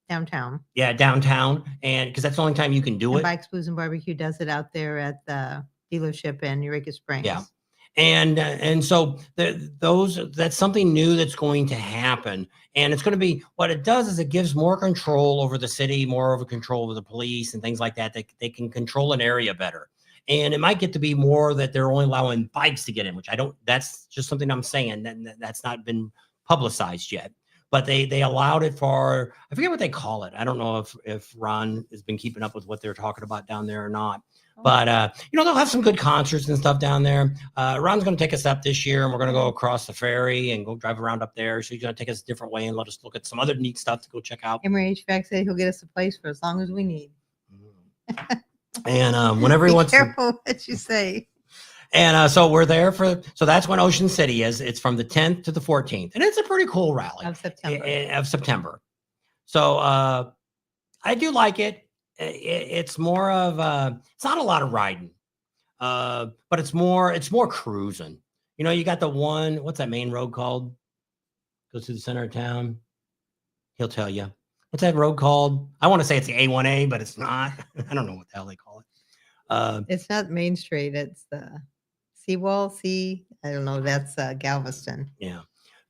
downtown. Yeah, downtown, and because that's the only time you can do And it. Bikes, Blues, and Barbecue does it out there at the dealership in Eureka Springs. Yeah. And so that's something new that's going to happen, and it's going to be what it does is it gives more control over the city, more of a control over the police and things like that. They can control an area better, and it might get to be more that they're only allowing bikes to get in, which I don't. That's just something I'm saying that's not been publicized yet. But they allowed it for, I forget what they call it. I don't know if Ron has been keeping up with what they're talking about down there or not. But they'll have some good concerts and stuff down there. Ron's going to take us up this year, and we're going to go across the ferry and go drive around up there. So he's going to take us a different way and let us look at some other neat stuff to go check out. Emery HVAC said he'll get us a place for as long as we need. And whenever he Be wants careful what you say. And so we're there so that's when Ocean City is. It's from the 10th to the 14th. And it's a pretty cool rally Of September. So I do like it. It's more of it's not a lot of riding, but it's more cruising. You got the one, what's that main road called? Goes through the center of town. He'll tell you. What's that road called? I want to say it's the A1A, but it's not. I don't know what the hell they call it. It's not Main Street. It's the Seawall. I don't know. That's Galveston. Yeah.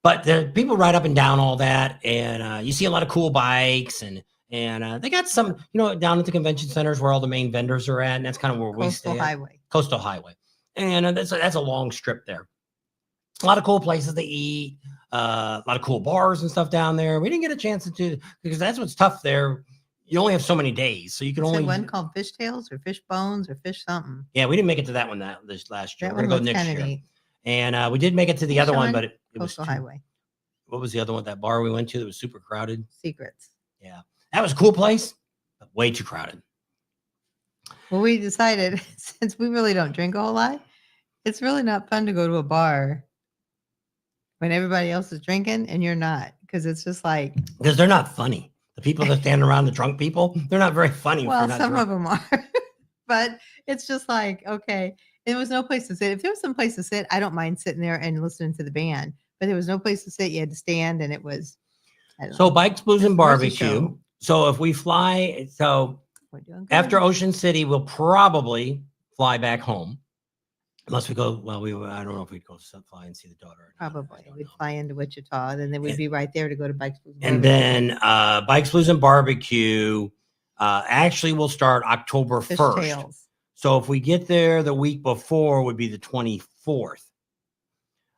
But the people ride up and down all that, and you see a lot of cool bikes, and they got some, down at the convention centers where all the main vendors are at, and that's kind of where we stay. Coastal Highway, and that's a long strip there. A lot of cool places to eat, a lot of cool bars and stuff down there. We didn't get a chance to do because that's what's tough there. You only have so many days, so you can only one called Fish Tails or Fish Bones or Fish something. Yeah, we didn't make it to that one this last year. We're gonna go next year. Neat. And we did make it to the other one, but it was Coastal Highway. What was the other one? That bar we went to that was super crowded. Secrets. Yeah, that was a cool place, but way too crowded. Well, we decided since we really don't drink a whole lot, it's really not fun to go to a bar when everybody else is drinking and you're not, because it's just like because they're not funny. The people that stand around the drunk people, they're not very funny. Well, some of them are, but it's just like, okay, there was no place to sit. If there was some place to sit, I don't mind sitting there and listening to the band, but there was no place to sit. You had to stand, and it was. So Bikes, Blues, and Barbecue. So if we fly, after Ocean City, we'll probably fly back home. Unless we go, I don't know if we'd go fly and see the daughter. Probably. We'd fly into Wichita, and then we'd be right there to go to Bikes, Blues, and then Bikes, Blues, and Barbecue actually will start October 1st. So if we get there the week before would be the 24th.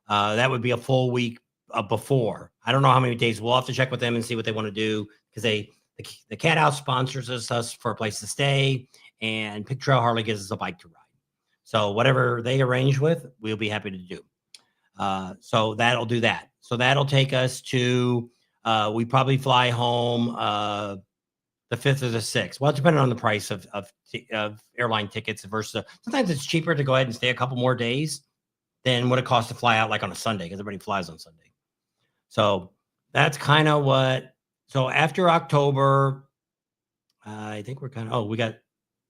That would be a full week before. I don't know how many days. We'll have to check with them and see what they want to do because the Cat House sponsors us for a place to stay, and Pig Trail Harley gives us a bike to ride. So whatever they arrange with, we'll be happy to do. So that'll do that. So that'll take us to, we probably fly home the 5th or the 6th. Well, depending on the price of airline tickets versus, sometimes it's cheaper to go ahead and stay a couple more days than what it costs to fly out like on a Sunday because everybody flies on Sunday. So that's kind of so after October, I think we're we got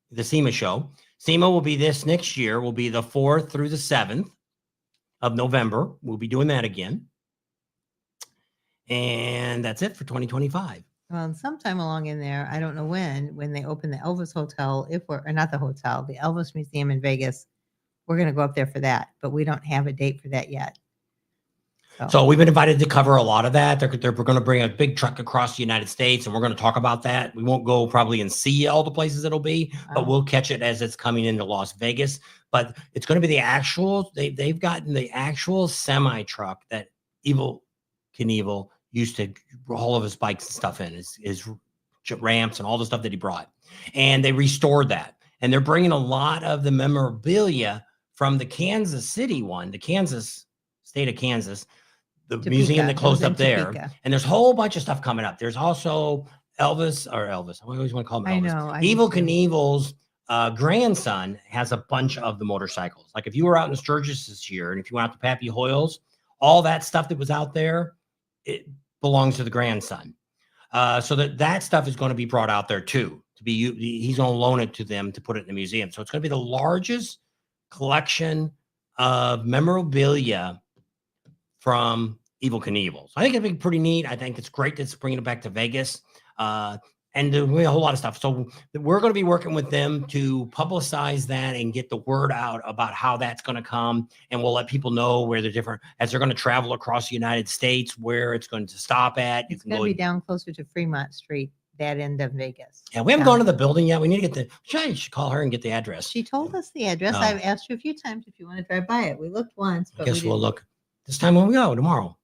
the SEMA show. SEMA will be this next year, will be the 4th through the 7th of November. We'll be doing that again. And that's it for 2025. Well, sometime along in there, I don't know when they open the Elvis Hotel, or not the hotel, the Elvis Museum in Vegas, we're going to go up there for that, but we don't have a date for that yet. So we've been invited to cover a lot of that. They're going to bring a big truck across the United States, and we're going to talk about that. We won't go probably and see all the places it'll be, but we'll catch it as it's coming into Las Vegas. But it's going to be the actual, they've gotten the actual semi truck that Evel Knievel used to haul of his bikes and stuff in, his ramps and all the stuff that he brought. And they restored that. And they're bringing a lot of the memorabilia from the Kansas City one, the state of Kansas, the Topeka. Museum that closed up there. Topeka. And there's a whole bunch of stuff coming up. There's also Elvis. I always want to call him Elvis. I know. Evel Knievel's grandson has a bunch of the motorcycles. Like if you were out in Sturgis this year, and if you went out to Pappy Hoyle's, all that stuff that was out there, it belongs to the grandson. So that stuff is going to be brought out there too. He's going to loan it to them to put it in the museum. So it's going to be the largest collection of memorabilia from Evel Knievel. So I think it'd be pretty neat. I think it's great that it's bringing it back to Vegas. And there'll be a whole lot of stuff. So we're going to be working with them to publicize that and get the word out about how that's going to come. And we'll let people know where they're different as they're going to travel across the United States, where it's going to stop at. It's going to be down closer to Fremont Street, that end of Vegas. Yeah, we haven't gone to the building yet. We need to get I should call her and get the address. She told us the address. No. I've asked you a few times if you want to drive by it. We looked once, I but guess we'll look this time when we go tomorrow,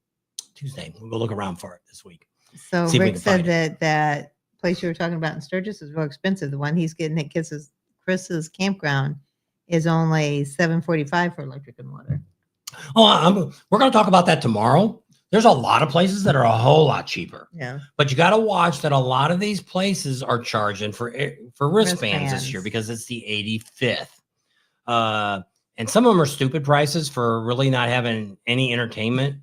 Tuesday. We'll go look around for it this week. So See if we Rick can said find that place you were talking about in Sturgis is real expensive. The one he's getting at Chris's campground is only $745 for electric and water. Oh, we're going to talk about that tomorrow. There's a lot of places that are a whole lot cheaper. Yeah. But you got to watch that a lot of these places are charging for wristbands this year because it's the 85th. And some of them are stupid prices for really not having any entertainment.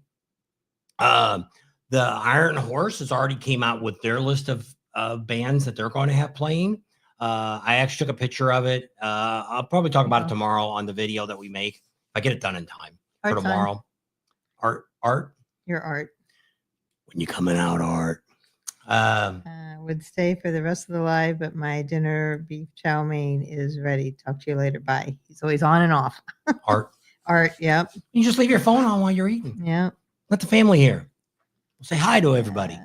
The Iron Horse has already came out with their list of bands that they're going to have playing. I actually took a picture of it. I'll probably talk about it tomorrow on the video that we make. If I get it done in time for tomorrow. Art. Your Art. When you coming out, Art? Would stay for the rest of the live, but my dinner beef chow mein is ready. Talk to you later. Bye. He's always on and off. Art. Art. Yep. You just leave your phone on while you're eating. Yeah. Let the family hear. Say hi to everybody.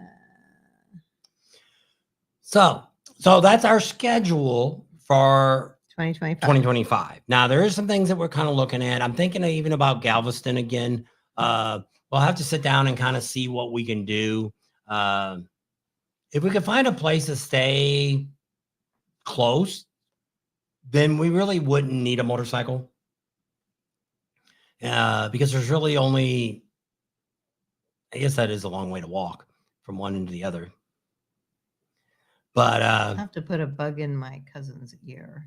So that's our schedule for 2025. Now, there is some things that we're kind of looking at. I'm thinking even about Galveston again. We'll have to sit down and kind of see what we can do. If we can find a place to stay close, then we really wouldn't need a motorcycle. Because there's really only, I guess that is a long way to walk from one end to the other. But I have to put a bug in my cousin's ear.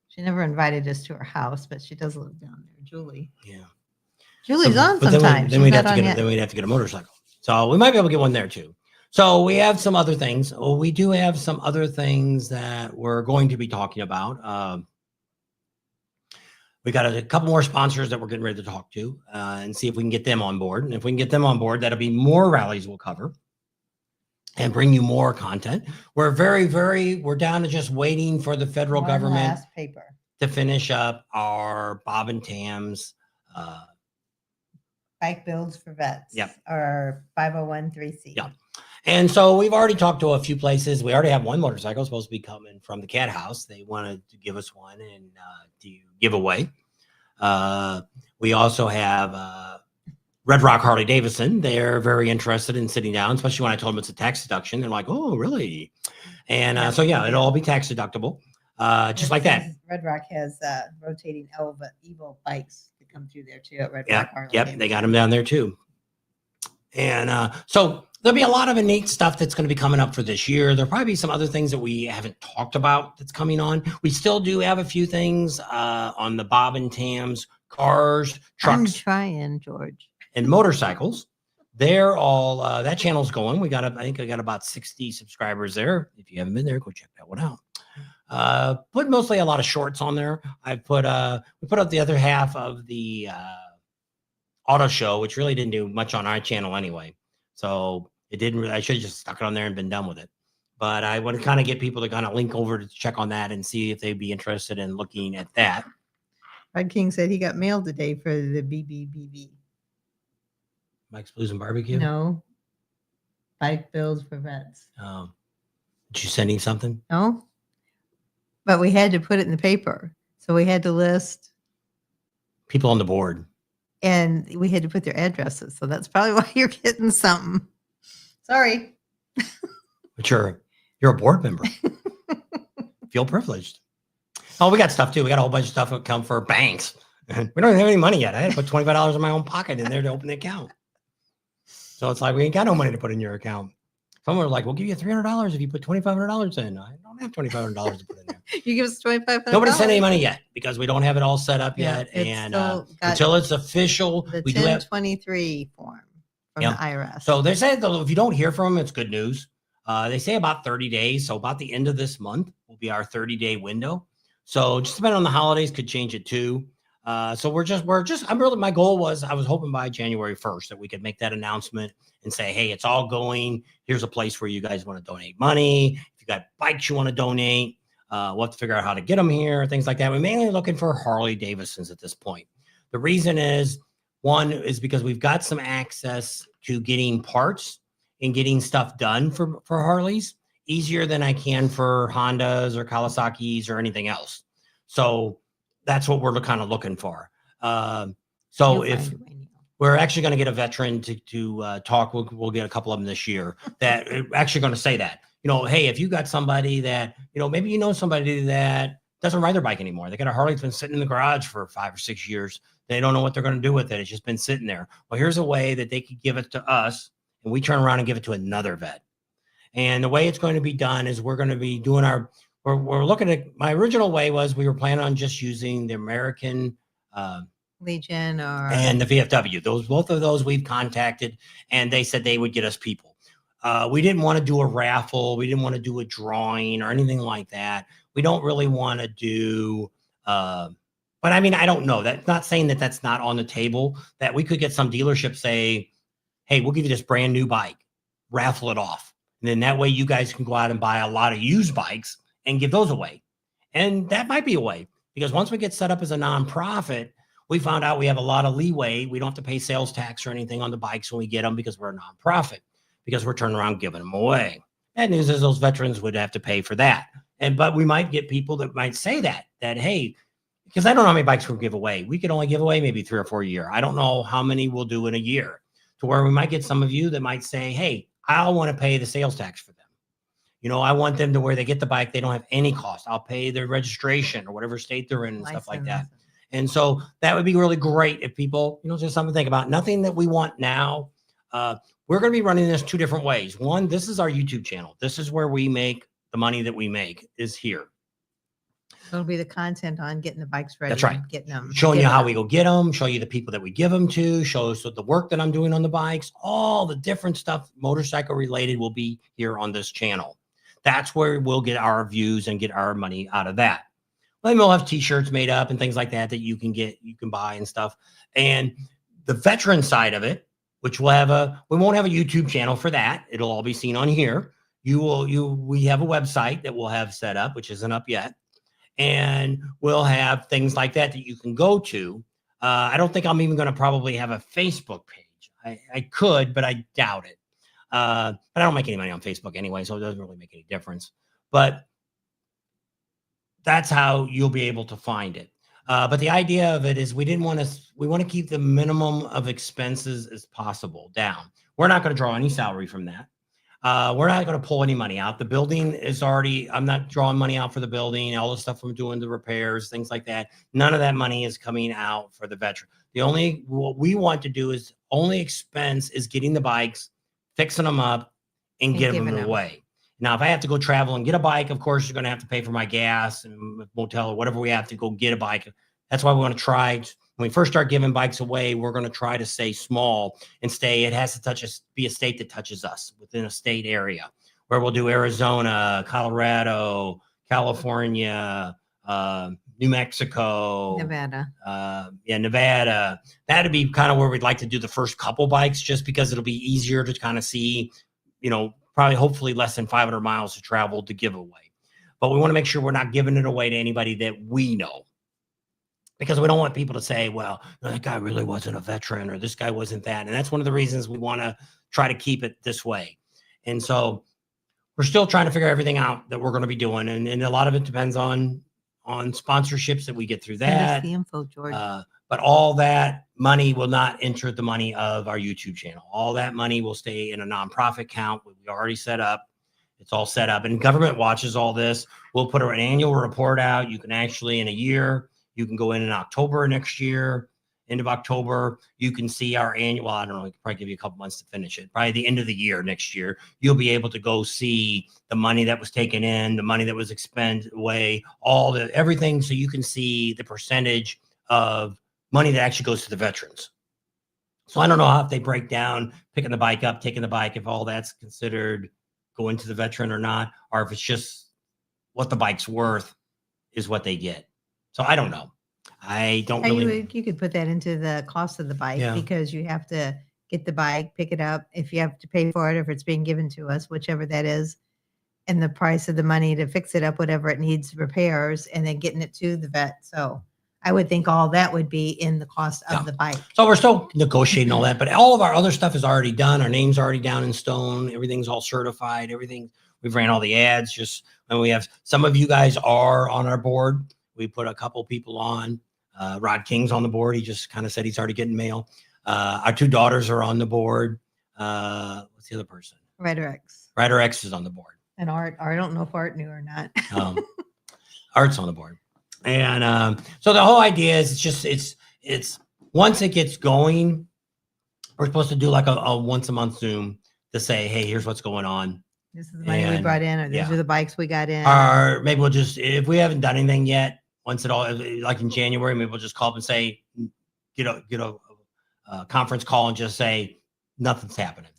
She never invited us to her house, but she does live down there. Julie. Yeah. Julie's on sometimes. Then we'd have to get a motorcycle. So we might be able to get one there too. So we have some other things. We do have some other things that we're going to be talking about. We got a couple more sponsors that we're getting ready to talk to and see if we can get them on board. And if we can get them on board, that'll be more rallies we'll cover and bring you more content. We're we're down to just waiting for the federal government last paper to finish up our Bob and Tam's bike builds for vets. Yep. Or 501(c)(3). Yep. And so we've already talked to a few places. We already have one motorcycle supposed to be coming from the Cat House. They wanted to give us one and to give away. We also have Red Rock Harley Davidson. They're very interested in sitting down, especially when I told them it's a tax deduction. They're like, oh, really? And so, yeah, it'll all be tax deductible, just like that. Red Rock has rotating Evo bikes that come through there too at Red Rock Harley. Yep, they got them down there too. And so there'll be a lot of neat stuff that's going to be coming up for this year. There'll probably be some other things that we haven't talked about that's coming on. We still do have a few things on the Bob and Tam's cars, trucks. I'm trying, George. And motorcycles. They're all that channel's going. I think I got about 60 subscribers there. If you haven't been there, go check that one out. Put mostly a lot of shorts on there. We put up the other half of the auto show, which really didn't do much on our channel anyway. So it didn't really, I should have just stuck it on there and been done with it. But I want to kind of get people to kind of link over to check on that and see if they'd be interested in looking at that. Red King said he got mail today for the BBBB. Mike's Blues and Barbecue? No. Bike builds for vets. Did you send him something? No. But we had to put it in the paper. So we had to list people on the board. And we had to put their addresses. So that's probably why you're getting something. Sorry. But you're a board member. Feel privileged. Oh, we got stuff too. We got a whole bunch of stuff that come for banks. We don't even have any money yet. I had to put $25 in my own pocket in there to open the account. So it's like, we ain't got no money to put in your account. Someone was like, we'll give you $300 if you put $2,500 in. I don't have $2,500 to put in there. You give us $2,500. Nobody sent any money yet because we don't have it all set up yet. And until it's official, the we 1023 form from the IRS. So they said if you don't hear from them, it's good news. They say about 30 days. So about the end of this month will be our 30-day window. So just depending on the holidays, could change it too. So my goal was, I was hoping by January 1st that we could make that announcement and say, hey, it's all going. Here's a place where you guys want to donate money. If you got bikes you want to donate, we'll have to figure out how to get them here, things like that. We're mainly looking for Harley Davidsons at this point. The reason is, one is because we've got some access to getting parts and getting stuff done for Harleys easier than I can for Hondas or Kawasaki's or anything else. So that's what we're kind of looking for. So if we're actually going to get a veteran to talk, we'll get a couple of them this year that are actually going to say that, hey, if you got somebody that, maybe somebody that doesn't ride their bike anymore. They got a Harley that's been sitting in the garage for 5 or 6 years. They don't know what they're going to do with it. It's just been sitting there. Well, here's a way that they could give it to us, and we turn around and give it to another vet. And the way it's going to be done is we're going to be doing we're looking at, my original way was we were planning on just using the American Legion and the VFW. Both of those we've contacted, and they said they would get us people. We didn't want to do a raffle. We didn't want to do a drawing or anything like that. We don't really want to do, but I mean, I don't know. That's not saying that that's not on the table, that we could get some dealership say, hey, we'll give you this brand new bike, raffle it off. And then that way you guys can go out and buy a lot of used bikes and give those away. And that might be a way, because once we get set up as a nonprofit, we found out we have a lot of leeway. We don't have to pay sales tax or anything on the bikes when we get them, because we're a nonprofit, because we're turning around giving them away. Bad news is those veterans would have to pay for that. But we might get people that might say that, hey, because I don't know how many bikes we'll give away. We could only give away maybe 3 or 4 a year. I don't know how many we'll do in a year, to where we might get some of you that might say, hey, I want to pay the sales tax for them. I want them to where they get the bike, they don't have any cost. I'll pay their registration or whatever state they're in and stuff like that. And so that would be really great if people, just something to think about. Nothing that we want now. We're going to be running this 2 different ways. One, this is our YouTube channel. This is where we make the money that we make, is here. It'll be the content on getting the bikes ready. That's right. Getting them. Showing you how we go get them, show you the people that we give them to, show us the work that I'm doing on the bikes, all the different stuff motorcycle related will be here on this channel. That's where we'll get our views and get our money out of that. Then we'll have t-shirts made up and things like that you can buy and stuff. And the veteran side of it, which we won't have a YouTube channel for that. It'll all be seen on here. We have a website that we'll have set up, which isn't up yet. And we'll have things like that you can go to. I don't think I'm even going to probably have a Facebook page. I could, but I doubt it. But I don't make any money on Facebook anyway, so it doesn't really make any difference. But that's how you'll be able to find it. But the idea of it is we want to keep the minimum of expenses as possible down. We're not going to draw any salary from that. We're not going to pull any money out. The building is I'm not drawing money out for the building, all the stuff I'm doing, the repairs, things like that. None of that money is coming out for the veteran. What we want to do is only expense is getting the bikes, fixing them up, and giving them away. Now, if I have to go travel and get a bike, of course, you're going to have to pay for my gas and motel or whatever we have to go get a bike. That's why we want to try. When we first start giving bikes away, we're going to try to stay small and it has to be a state that touches us within a state area, where we'll do Arizona, Colorado, California, New Mexico, Nevada. Nevada. That'd be kind of where we'd like to do the first couple bikes, just because it'll be easier to kind of see, probably hopefully less than 500 miles to travel to give away. But we want to make sure we're not giving it away to anybody that we know, because we don't want people to say, well, no, that guy really wasn't a veteran, or this guy wasn't that. And that's one of the reasons we want to try to keep it this way. And so we're still trying to figure everything out that we're going to be doing. And a lot of it depends on sponsorships that we get through that. The info, George. But all that money will not enter the money of our YouTube channel. All that money will stay in a nonprofit account we already set up. It's all set up, and government watches all this. We'll put an annual report out. You can actually, in a year, you can go in October next year, end of October, you can see our annual, I don't know, I could probably give you a couple months to finish it. Probably the end of the year next year, you'll be able to go see the money that was taken in, the money that was expended away, everything. So you can see the percentage of money that actually goes to the veterans. So I don't know how, if they break down picking the bike up, taking the bike, if all that's considered going to the veteran or not, or if it's just what the bike's worth is what they get. So I don't know. I don't Yeah, really. you could put that into the cost of the bike Yeah. because you have to get the bike, pick it up. If you have to pay for it, if it's being given to us, whichever that is, and the price of the money to fix it up, whatever it needs repairs, and then getting it to the vet. So I would think all that would be in the cost Yeah. of the bike. So we're still negotiating all that, but all of our other stuff is already done. Our name's already down in stone. Everything's all certified. Everything. We've ran all the ads. Just when we have some of you guys are on our board. We put a couple people on. Rod King's on the board. He just kind of said he's already getting mail. Our 2 daughters are on the board. What's the other person? Ryder X. Ryder X is on the board. And Art, or I don't know if Art knew or not. Art's on the board. And so the whole idea is it's once it gets going, we're supposed to do like a once a month Zoom to say, hey, here's what's going on. This is the money we And, brought in, or these yeah. are the bikes we got in. Or maybe we'll just, if we haven't done anything yet, once it all, like in January, maybe we'll just call up and say, get a conference call and just say, nothing's happening.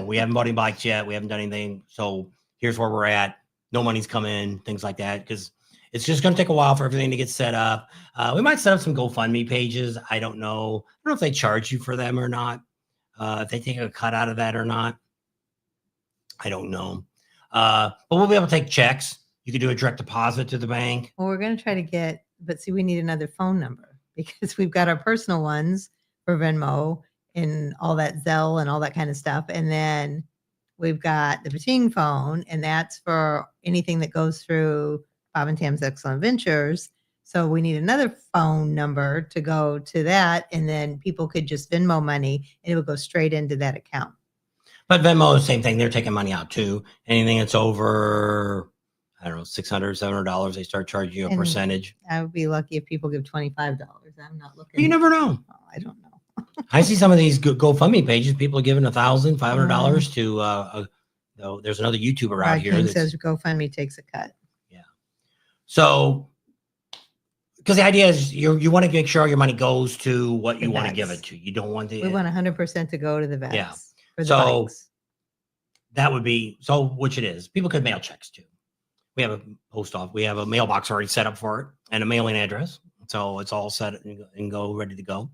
We haven't bought any bikes yet. We haven't done anything. So here's where we're at. No money's come in, things like that. Because it's just going to take a while for everything to get set up. We might set up some GoFundMe pages. I don't know. I don't know if they charge you for them or not. If they take a cut out of that or not. I don't know. But we'll be able to take checks. You could do a direct deposit to the bank. Well, we're going to try to get, but see, we need another phone number because we've got our personal ones for Venmo and all that Zelle and all that kind of stuff. And then we've got the Bating phone, and that's for anything that goes through Bob and Tam's Excellent Ventures. So we need another phone number to go to that. And then people could just Venmo money and it would go straight into that account. But Venmo, same thing. They're taking money out too. Anything that's over, I don't know, $600, $700, they start charging you a And percentage. I would be lucky if people give $25. I'm not looking. You never know. Oh, I don't know. I see some of these GoFundMe pages. People are giving $1,000, $500 to. There's another YouTuber out Rod here King that says GoFundMe takes a cut. Yeah. So, because the idea is you want to make sure your money goes to what you The want to give vets. it to. You don't want We to. want 100% to go to the vets. Yeah. For the So, bikes. That would be which it is. People could mail checks too. We have a post office. We have a mailbox already set up for it and a mailing address. So it's all set and go ready to go.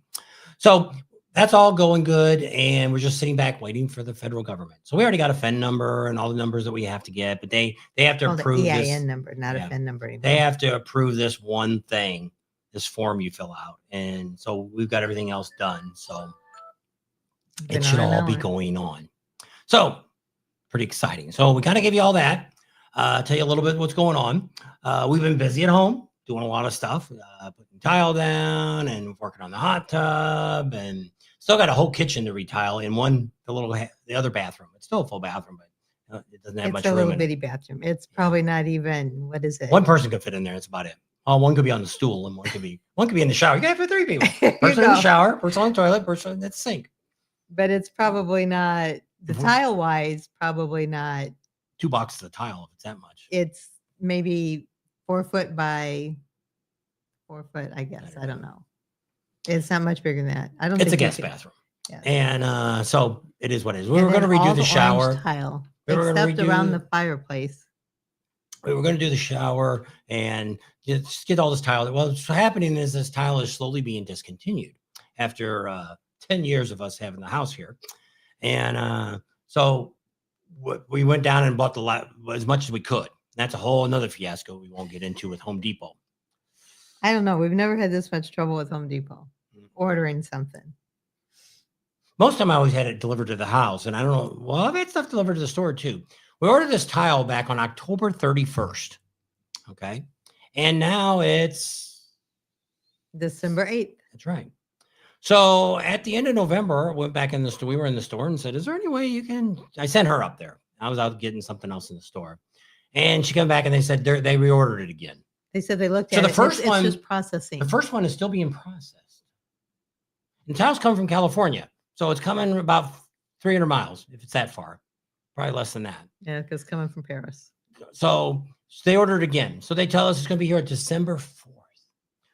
So that's all going good. And we're just sitting back waiting for the federal government. So we already got a FEN number and all the numbers that we have to get, but they have to Called approve the EIN this. number, not Yeah. a FIN number anymore. They have to approve this one thing, this form you fill out. And so we've got everything else done. So Been it should on an all be hour. going on. So pretty exciting. So we kind of give you all that. Tell you a little bit what's going on. We've been busy at home doing a lot of stuff, putting tile down and working on the hot tub, and still got a whole kitchen to retile in the other bathroom. It's still a full bathroom, but it doesn't have It's much a room little in it. bitty bathroom. It's probably not even, what is it? One person could fit in there. That's about it. Oh, one could be on the stool and one could be in the shower. You got to have 3 people. There you Person in the go. shower, person on the toilet, person at the sink. But it's probably not, the Mhm. tile wise, probably not. 2 boxes of tile if it's that much. It's maybe 4 foot by 4 foot, I guess. I don't know. It's not much bigger than that. I don't It's a think you guest could- bathroom. Yeah. And so it is what it is. We And were going to then all redo the orange shower. tile, We were gonna except around redo- the fireplace. We were going to do the shower and just get all this tile. Well, what's happening is this tile is slowly being discontinued after 10 years of us having the house here. And so we went down and bought as much as we could. That's a whole another fiasco we won't get into with Home Depot. I don't know. We've never had this much trouble with Home Depot ordering something. Most of the time I always had it delivered to the house, and I don't know. Well, I've had stuff delivered to the store too. We ordered this tile back on October 31st. Okay. And now it's December 8th. That's right. So at the end of November, I went back in the store. We were in the store and said, is there any way you can? I sent her up there. I was out getting something else in the store. And she came back and they said they reordered it again. They said they looked So at the it. first It's one- just processing. The first one is still being processed. And tiles come from California. So it's coming about 300 miles, if it's that far. Probably less than that. Yeah, because coming from Paris. So they ordered again. So they tell us it's going to be here December 4th.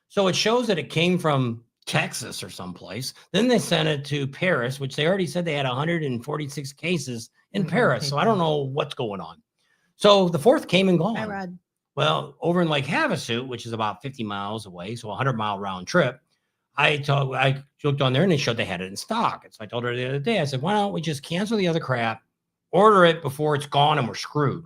So it shows that it came from Texas or someplace. Then they sent it to Paris, which they already said they had 146 cases in Mhm, Paris. So I don't know what's going on. So the 4th came and Hi, gone. Rod. Well, over in Lake Havasu, which is about 50 miles away, so a 100-mile round trip, I looked on there and they showed they had it in stock. And so I told her the other day, I said, why don't we just cancel the other crap, order it before it's gone and we're screwed.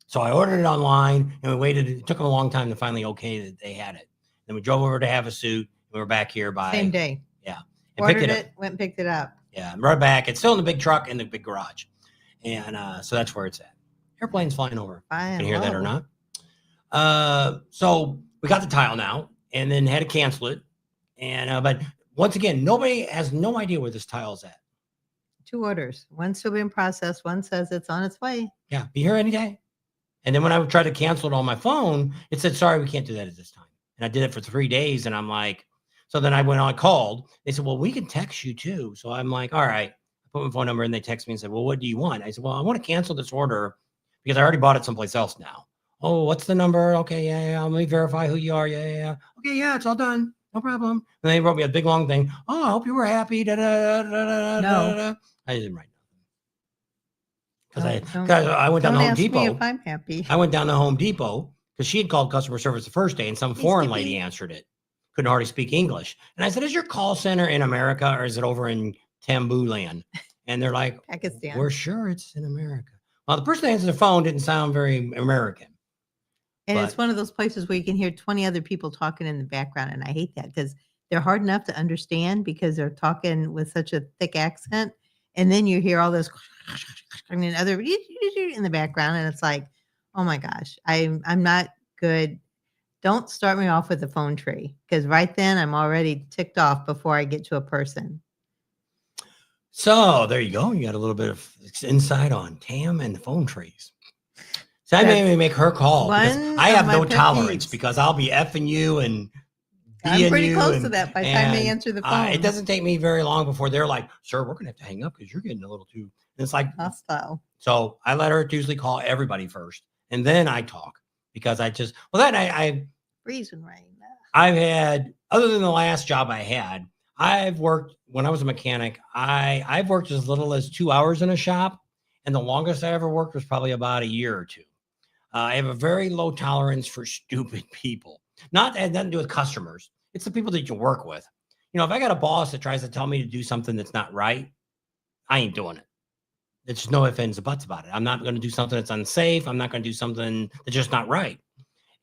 So I ordered it online and we waited. It took them a long time to finally okay that they had it. Then we drove over to Havasu and we were back here by Same day. Yeah. And Ordered picked it up. it, went and picked it up. Yeah. I'm right back. It's still in the big truck in the big garage. And so that's where it's at. Airplanes flying over. You can hear that or not. So we got the tile now and then had to cancel it. And but once again, nobody has no idea where this tile is at. 2 orders. One's still being processed. One says it's on its way. Yeah, be here any day. And then when I would try to cancel it on my phone, it said, sorry, we can't do that at this time. And I did it for 3 days. And I'm like, so then I went on, called. They said, well, we can text you too. So I'm like, all right. I put my phone number and they text me and said, well, what do you want? I said, well, I want to cancel this order because I already bought it someplace else now. Oh, what's the number? Okay, yeah. Let me verify who you are. Yeah. Okay, yeah, it's all done. No problem. And they wrote me a big long thing. Oh, I hope you were happy. No. I didn't write nothing. Because I went down to Home Depot. Me if I'm happy. I went down to Home Depot because she had called customer service the first day and some foreign lady answered it. Couldn't hardly speak English. And I said, is your call center in America or is it over in Tambu land? And they're like, Pakistan. We're sure it's in America. Well, the person that answered the phone didn't sound very American. And it's one of those places where you can hear 20 other people talking in the background. And I hate that because they're hard enough to understand because they're talking with such a thick accent. And then you hear all this and then other in the background. And it's like, oh my gosh, I'm not good. Don't start me off with the phone tree because right then I'm already ticked off before I get to a person. So there you go. You got a little bit of insight on Tam and the phone trees. So I made me make her call. I have no tolerance because I'll be effing you and I'm pretty close to that by the time they answer the phone. It doesn't take me very long before they're like, sir, we're going to have to hang up because you're getting a little too. And it's like hostile. So I let her usually call everybody first and then I talk because I freeze and rain. I've had, other than the last job I had, I've worked when I was a mechanic. I've worked as little as 2 hours in a shop. And the longest I ever worked was probably about a year or two. I have a very low tolerance for stupid people. Not that had nothing to do with customers. It's the people that you work with. You know, if I got a boss that tries to tell me to do something that's not right, I ain't doing it. There's no ifs, ands, or buts about it. I'm not going to do something that's unsafe. I'm not going to do something that's just not right.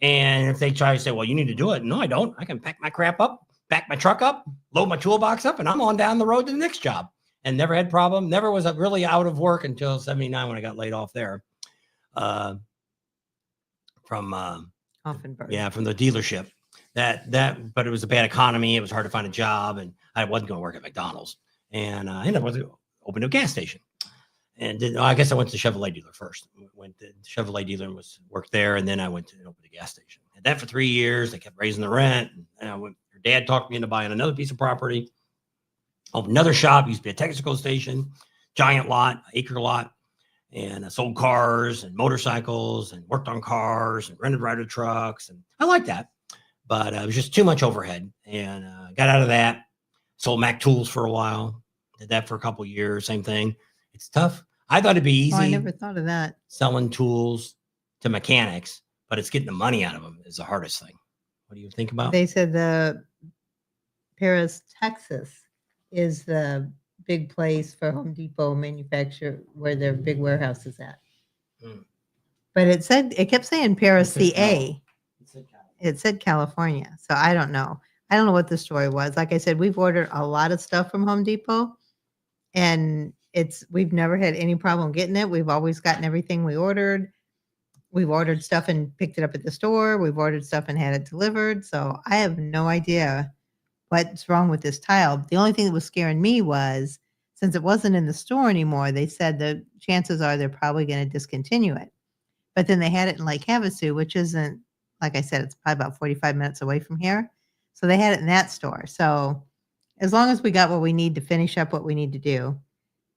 And if they try to say, well, you need to do it. No, I don't. I can pack my crap up, back my truck up, load my toolbox up, and I'm on down the road to the next job. And never had problem. Never was really out of work until 79 when I got laid off there. From Offenburg. Yeah, from the dealership. But it was a bad economy. It was hard to find a job, and I wasn't going to work at McDonald's. And I ended up opening a gas station. And I guess I went to the Chevrolet dealer first. Went to the Chevrolet dealer and worked there, and then I went to open a gas station. And that for 3 years, they kept raising the rent. And her dad talked me into buying another piece of property. Opened another shop. Used to be a technical station, giant lot, acre lot. And I sold cars and motorcycles and worked on cars and rented rider trucks. And I liked that, but it was just too much overhead. And got out of that, sold Mac tools for a while, did that for a couple of years. Same thing. It's tough. I thought it'd be easy. Oh, I never thought of that. Selling tools to mechanics, but it's getting the money out of them is the hardest thing. What do you think about? They said the Paris, Texas is the big place for Home Depot manufacture where their big warehouse is at. But it kept saying Paris, CA. It said California. So I don't know. I don't know what the story was. Like I said, we've ordered a lot of stuff from Home Depot and we've never had any problem getting it. We've always gotten everything we ordered. We've ordered stuff and picked it up at the store. We've ordered stuff and had it delivered. So I have no idea what's wrong with this tile. The only thing that was scaring me was since it wasn't in the store anymore, they said the chances are they're probably going to discontinue it. But then they had it in Lake Havasu, which isn't, like I said, it's probably about 45 minutes away from here. So they had it in that store. So as long as we got what we need to finish up what we need to do,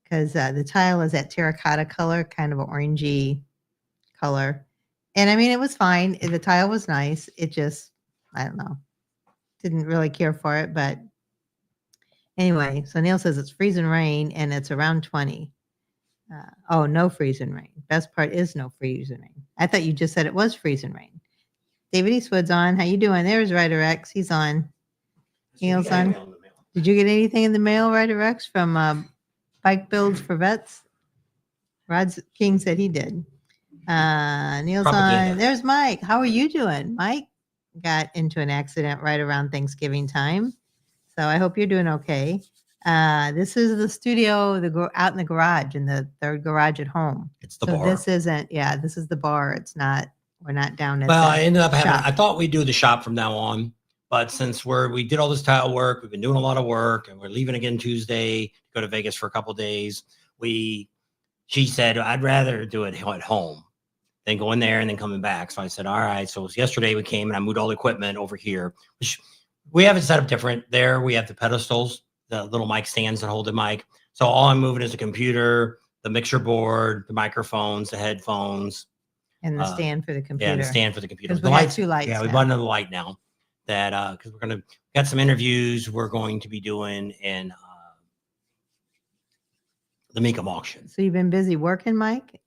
because the tile is that terracotta color, kind of an orangey color. And I mean, it was fine. The tile was nice. It just, I don't know, didn't really care for it. But anyway, so Neil says it's freezing rain and it's around 20. Oh, no freeze and rain. Best part is no freeze and rain. I thought you just said it was freeze and rain. David Eastwood's on. How you doing? There's Ryder X. He's on. Neil's on. Did you get anything in the mail, Ryder X, from Bike Builds for Vets? Rod King said he did. Neil's Propaganda. on. There's Mike. How are you doing? Mike got into an accident right around Thanksgiving time. So I hope you're doing okay. This is the studio, out in the garage, in the third garage at home. It's the So bar. this isn't, this is the bar. It's not, we're not down at Well, the I ended up having, shop. I thought we'd do the shop from now on, but since we did all this tile work, we've been doing a lot of work, and we're leaving again Tuesday to go to Vegas for a couple of days. She said, I'd rather do it at home than going there and then coming back. So I said, all right. So it was yesterday we came and I moved all the equipment over here, which we have it set up different. There we have the pedestals, the little mic stands that hold the mic. So all I'm moving is the computer, the mixer board, the microphones, the headphones. And the stand for the computer. Yeah, the stand for the computer. Because The we got lights, 2 lights yeah, we now. bought another light now. That because we're got some interviews we're going to be doing in the Mecum auction. So you've been busy working, Mike?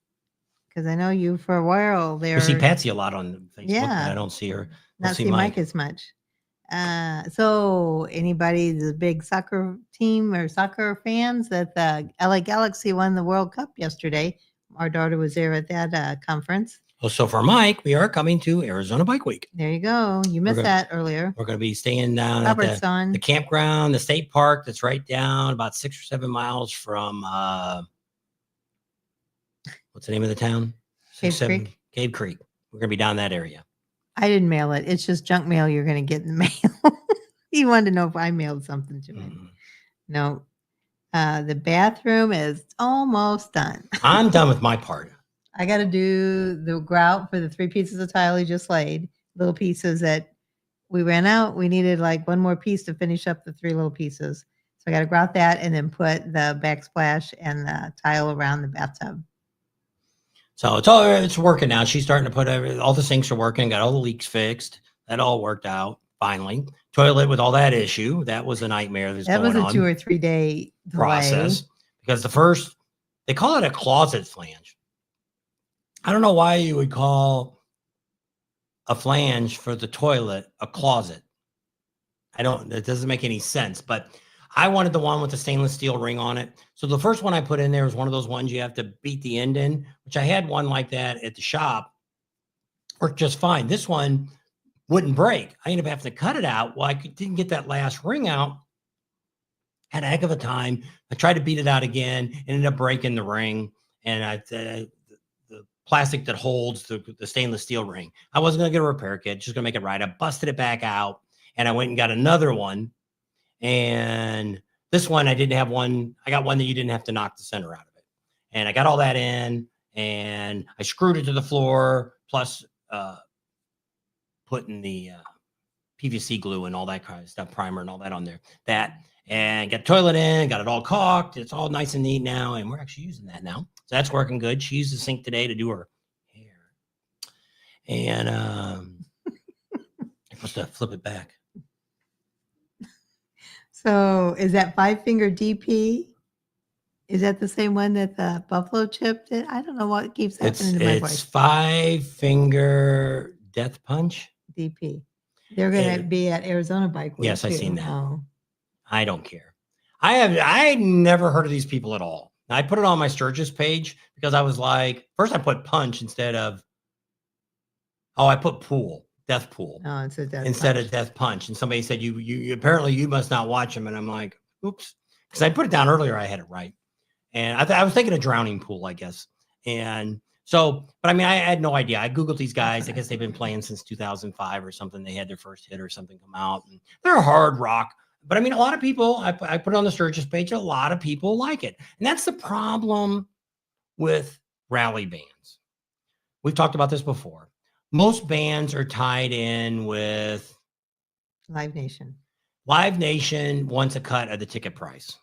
Because I know you for a while there. We see Patsy a lot on Facebook, Yeah. but I don't see her. Not see Mike as much. So anybody, the big soccer team or soccer fans, that the LA Galaxy won the World Cup yesterday. Our daughter was there at that conference. Oh, so for Mike, we are coming to Arizona Bike Week. There you go. You missed that earlier. We're going to be staying down Robert's on. the campground, the state park that's right down about 6 or 7 miles from what's the name of the town? Cave Creek. Cave Creek. We're going to be down that area. I didn't mail it. It's just junk mail you're going to get in the mail. He wanted to know if I mailed something to him. No. The bathroom is almost done. I'm done with my part. I got to do the grout for the 3 pieces of tile he just laid. Little pieces that we ran out. We needed like one more piece to finish up the 3 little pieces. So I got to grout that and then put the backsplash and the tile around the bathtub. So it's working now. She's starting to put all the sinks are working, got all the leaks fixed. That all worked out finally. Toilet with all that issue. That was a nightmare. That was a 2 or 3 day process because they call it a closet flange. I don't know why you would call a flange for the toilet a closet. It doesn't make any sense, but I wanted the one with the stainless steel ring on it. So the first one I put in there was one of those ones you have to beat the end in, which I had one like that at the shop. Worked just fine. This one wouldn't break. I ended up having to cut it out. Well, I didn't get that last ring out. Had a heck of a time. I tried to beat it out again, ended up breaking the ring. And the plastic that holds the stainless steel ring. I wasn't going to get a repair kit, just going to make it right. I busted it back out and I went and got another one. And this one, I didn't have one. I got one that you didn't have to knock the center out of it. And I got all that in and I screwed it to the floor, plus putting the PVC glue and all that kind of stuff, primer and all that on there. And got the toilet in, got it all caulked. It's all nice and neat now. And we're actually using that now. So that's working good. She used the sink today to do her hair. And I'm supposed to flip it back. So is that 5-finger DP? Is that the same one that the Buffalo Chip did? I don't know what keeps happening to my It's voice. 5-finger death punch. DP. They're going to be at Arizona Bike Week. Yes, I've too. seen that. Oh. I don't care. I never heard of these people at all. I put it on my Sturgis page because I was like, first I put punch instead of, I put pool, death pool. Oh, it's a death instead punch. of death punch. And somebody said, you apparently you must not watch them. And I'm like, oops. Because I put it down earlier. I had it right. And I was thinking of drowning pool, I guess. And so, but I mean, I had no idea. I Googled these guys. I guess they've been playing since 2005 or something. They had their first hit or something come out. And they're hard rock. But I mean, a lot of people, I put it on the Sturgis page, a lot of people like it. And that's the problem with rally bands. We've talked about this before. Most bands are tied in with Live Nation. Live Nation wants a cut of the ticket price.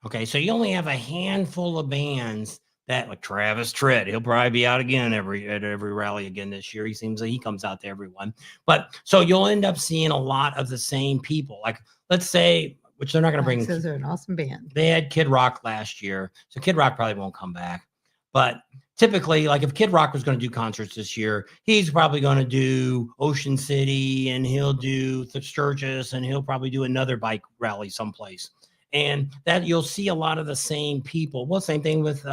Okay, so you only have a handful of bands that, like Travis Tritt, he'll probably be out again at every rally again this year. He seems like he comes out to everyone. But so you'll end up seeing a lot of the same people. Like, let's say, which they're not going to bring. Says they're an awesome band. They had Kid Rock last year, so Kid Rock probably won't come back. But typically, like if Kid Rock was going to do concerts this year, he's probably going to do Ocean City and he'll do the Sturgis and he'll probably do another bike rally someplace. And that you'll see a lot of the same people. Well, same thing with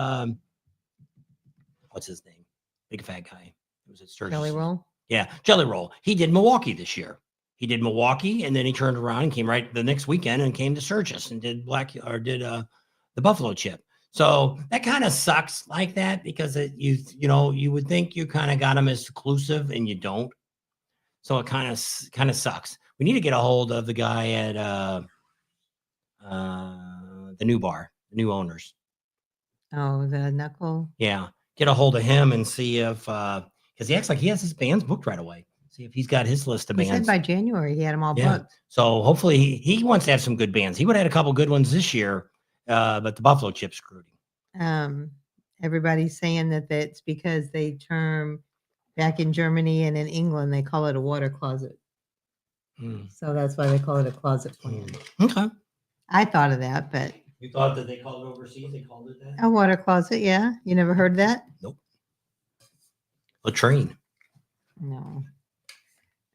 what's his name? Big fat guy. It was at Sturgis. Jelly Roll. Yeah, Jelly Roll. He did Milwaukee this year. He did Milwaukee, and then he turned around and came right the next weekend and came to Sturgis and did the Buffalo Chip. So that kind of sucks like that because you would think you kind of got them as exclusive and you don't. So it kind of sucks. We need to get a hold of the guy at the new bar, the new owners. Oh, the Knuckle. Yeah, get a hold of him and see if because he acts like he has his bands booked right away. See if he's got his list of He bands. said by January he had them all booked. So hopefully he wants to have some good bands. He would have had a couple good ones this year, but the Buffalo Chip screwed him. Everybody's saying that that's because they term back in Germany and in England they call it a water closet. So that's why they call it a closet plan. Okay. I thought of that, but You thought that they called it overseas? They called it that? a water closet, yeah. You never heard that? Nope. Latrine. No.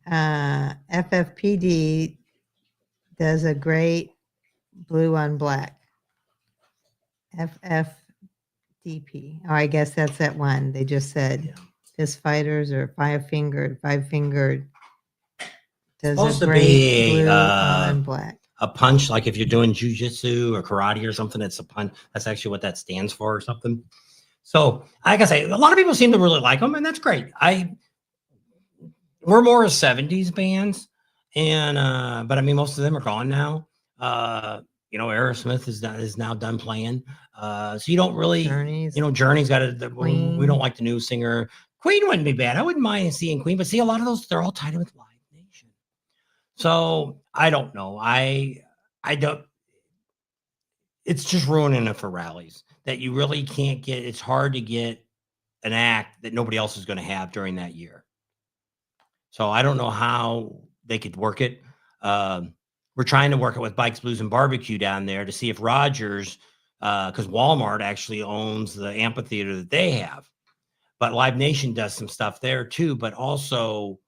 FFPD does a great blue on black. FFDP. Oh, I guess that's that one. They just said Yeah. fist fighters or five fingered. Does Supposed a to great be, blue on black. A punch, like if you're doing jujitsu or karate or something, it's a punch. That's actually what that stands for or something. So, like I say, a lot of people seem to really like them, and that's great. We're more of 70s bands, and but I mean, most of them are gone now. Aerosmith is now done playing. So you don't really, Journeys. Journey's got we Queen. don't like the new singer. Queen wouldn't be bad. I wouldn't mind seeing Queen, but see, a lot of those they're all tied in with Live Nation. So I don't know. I don't. It's just ruining it for rallies that you really can't get. It's hard to get an act that nobody else is going to have during that year. So I don't know how they could work it. We're trying to work it with Bikes, Blues, and Barbecue down there to see if Rogers, because Walmart actually owns the amphitheater that they have. But Live Nation does some stuff there too, but also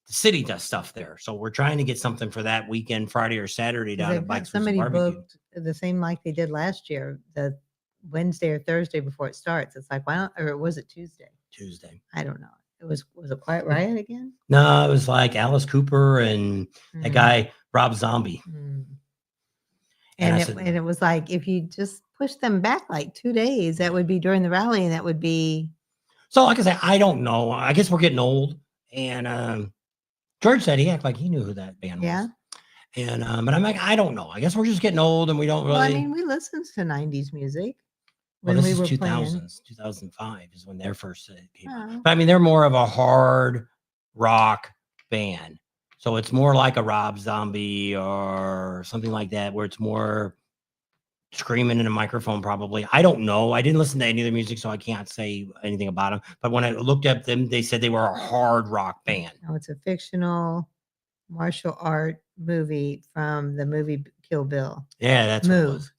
the city does stuff there. So we're trying to get something for that weekend, Friday or Saturday down They've at got Bikes, Blues, and somebody Barbecue. booked the same like they did last year, the Wednesday or Thursday before it starts. It's like, why not? Or was it Tuesday? Tuesday. I don't know. Was it Quiet Riot again? No, it was like Alice Cooper and that guy, Rob Zombie. Mm. And And it was like, if you just push them back like 2 days, that would be during the rally, and that would be. So, like I say, I don't know. I guess we're getting old. And George said he acted like he knew who that band was. And but I'm like, I don't know. I guess we're just getting old and we don't really. Well, I mean, we listened to 90s music Well, when this we is were 2000s, playing. 2005 is when their first came out. Oh. But I mean, they're more of a hard rock band. So it's more like a Rob Zombie or something like that, where it's more screaming in a microphone, probably. I don't know. I didn't listen to any of their music, so I can't say anything about them. But when I looked at them, they said they were a hard rock band. No, it's a fictional martial art movie from the movie Kill Bill. Yeah, that's what it was.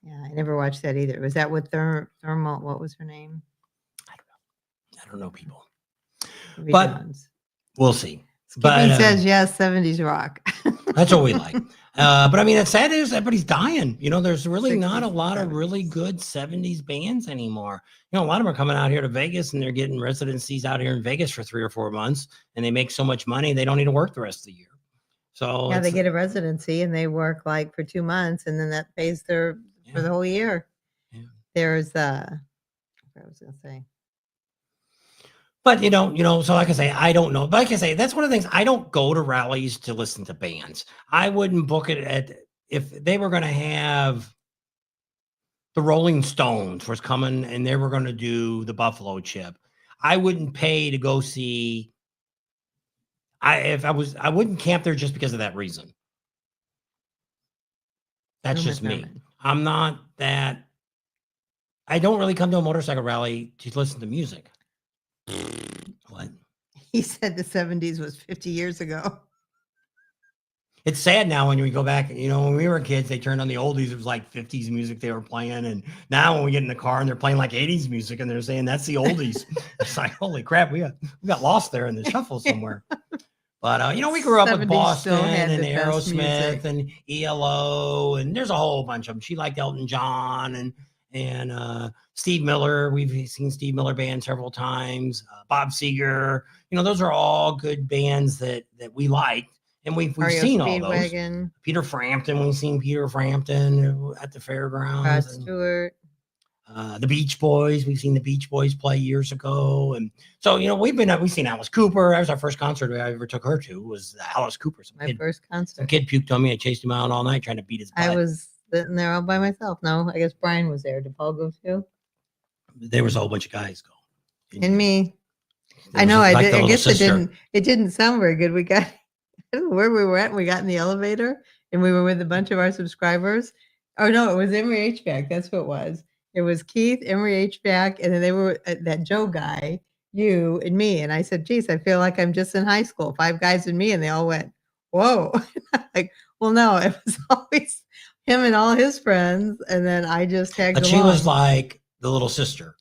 Yeah, I never watched that either. Was that with Thermal? What was her name? I don't know people. Ruby But Jones. we'll see. Skippy But says yes, 70s rock. that's what we like. But I mean, it's sad is everybody's dying. There's really not a 60s, lot of really 70s. good 70s bands anymore. A lot of them are coming out here to Vegas and they're getting residencies out here in Vegas for 3 or 4 months, and they make so much money they don't need to work the rest of the year. So Yeah, they get a residency and they work like for 2 months, and then that pays for the whole year. Yeah. There's what I was gonna say. But so like I say, I don't know. But like I say, that's one of the things. I don't go to rallies to listen to bands. I wouldn't book it if they were going to have the Rolling Stones was coming and they were going to do the Buffalo Chip. I wouldn't pay to go see. I wouldn't camp there just because of that reason. That's Uma just me. Thurman. I'm not that. I don't really come to a motorcycle rally to listen to music. What? He said the 70s was 50 years ago. It's sad now when we go back, when we were kids, they turned on the oldies. It was like 50s music they were playing. And now when we get in the car and they're playing like 80s music and they're saying that's the oldies, it's like, holy crap, we got lost there in the shuffle somewhere. But, we grew up with 70s Boston still had and the best Aerosmith music. and ELO, and there's a whole bunch of them. She liked Elton John and Steve Miller. We've seen Steve Miller band several times. Bob Seger. Those are all good bands that we liked, and we've seen all those. Speedwagon, Peter Frampton. We've seen Peter Frampton at the Rod fairgrounds. Stewart. The Beach Boys. We've seen the Beach Boys play years ago, and so we've seen Alice Cooper. That was our first concert I ever took her to. Was Alice Cooper. My first concert. Some kid puked on me. I chased him out all night trying to beat his butt. I was sitting there all by myself. No, I guess Brian was there. Did Paul go too? There was a whole bunch of guys go. And me. I know. I did. I guess it didn't sound very good. We got, I don't know where we were at. We got in the elevator and we were with a bunch of our subscribers. Oh no, it was Emory HVAC. That's what it was. It was Keith, Emory HVAC, and then they were that Joe guy, you and me. And I said, geez, I feel like I'm just in high school. 5 guys and me. And they all went, whoa. Like, well, no, it was always him and all his friends. And then I just tagged along. But she was like the little sister.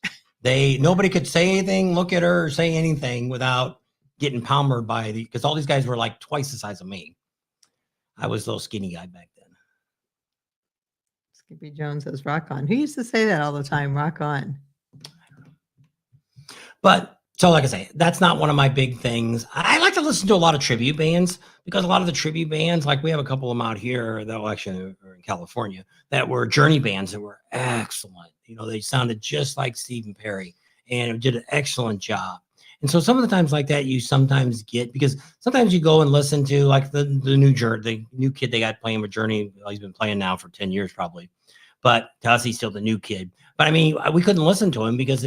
Nobody could say anything, look at her, or say anything without getting palmered because all these guys were like twice the size of me. I was a little skinny guy back then. Skippy Jones says rock on. Who used to say that all the time? Rock on. But so like I say, that's not one of my big things. I like to listen to a lot of tribute bands because a lot of the tribute bands, like we have a couple of them out here that actually are in California that were Journey bands that were excellent. They sounded just like Stephen Perry and did an excellent job. And so some of the times like that, you sometimes get, because sometimes you go and listen to like the new kid they got playing with Journey. He's been playing now for 10 years probably. But to us, he's still the new kid. But I mean, we couldn't listen to him because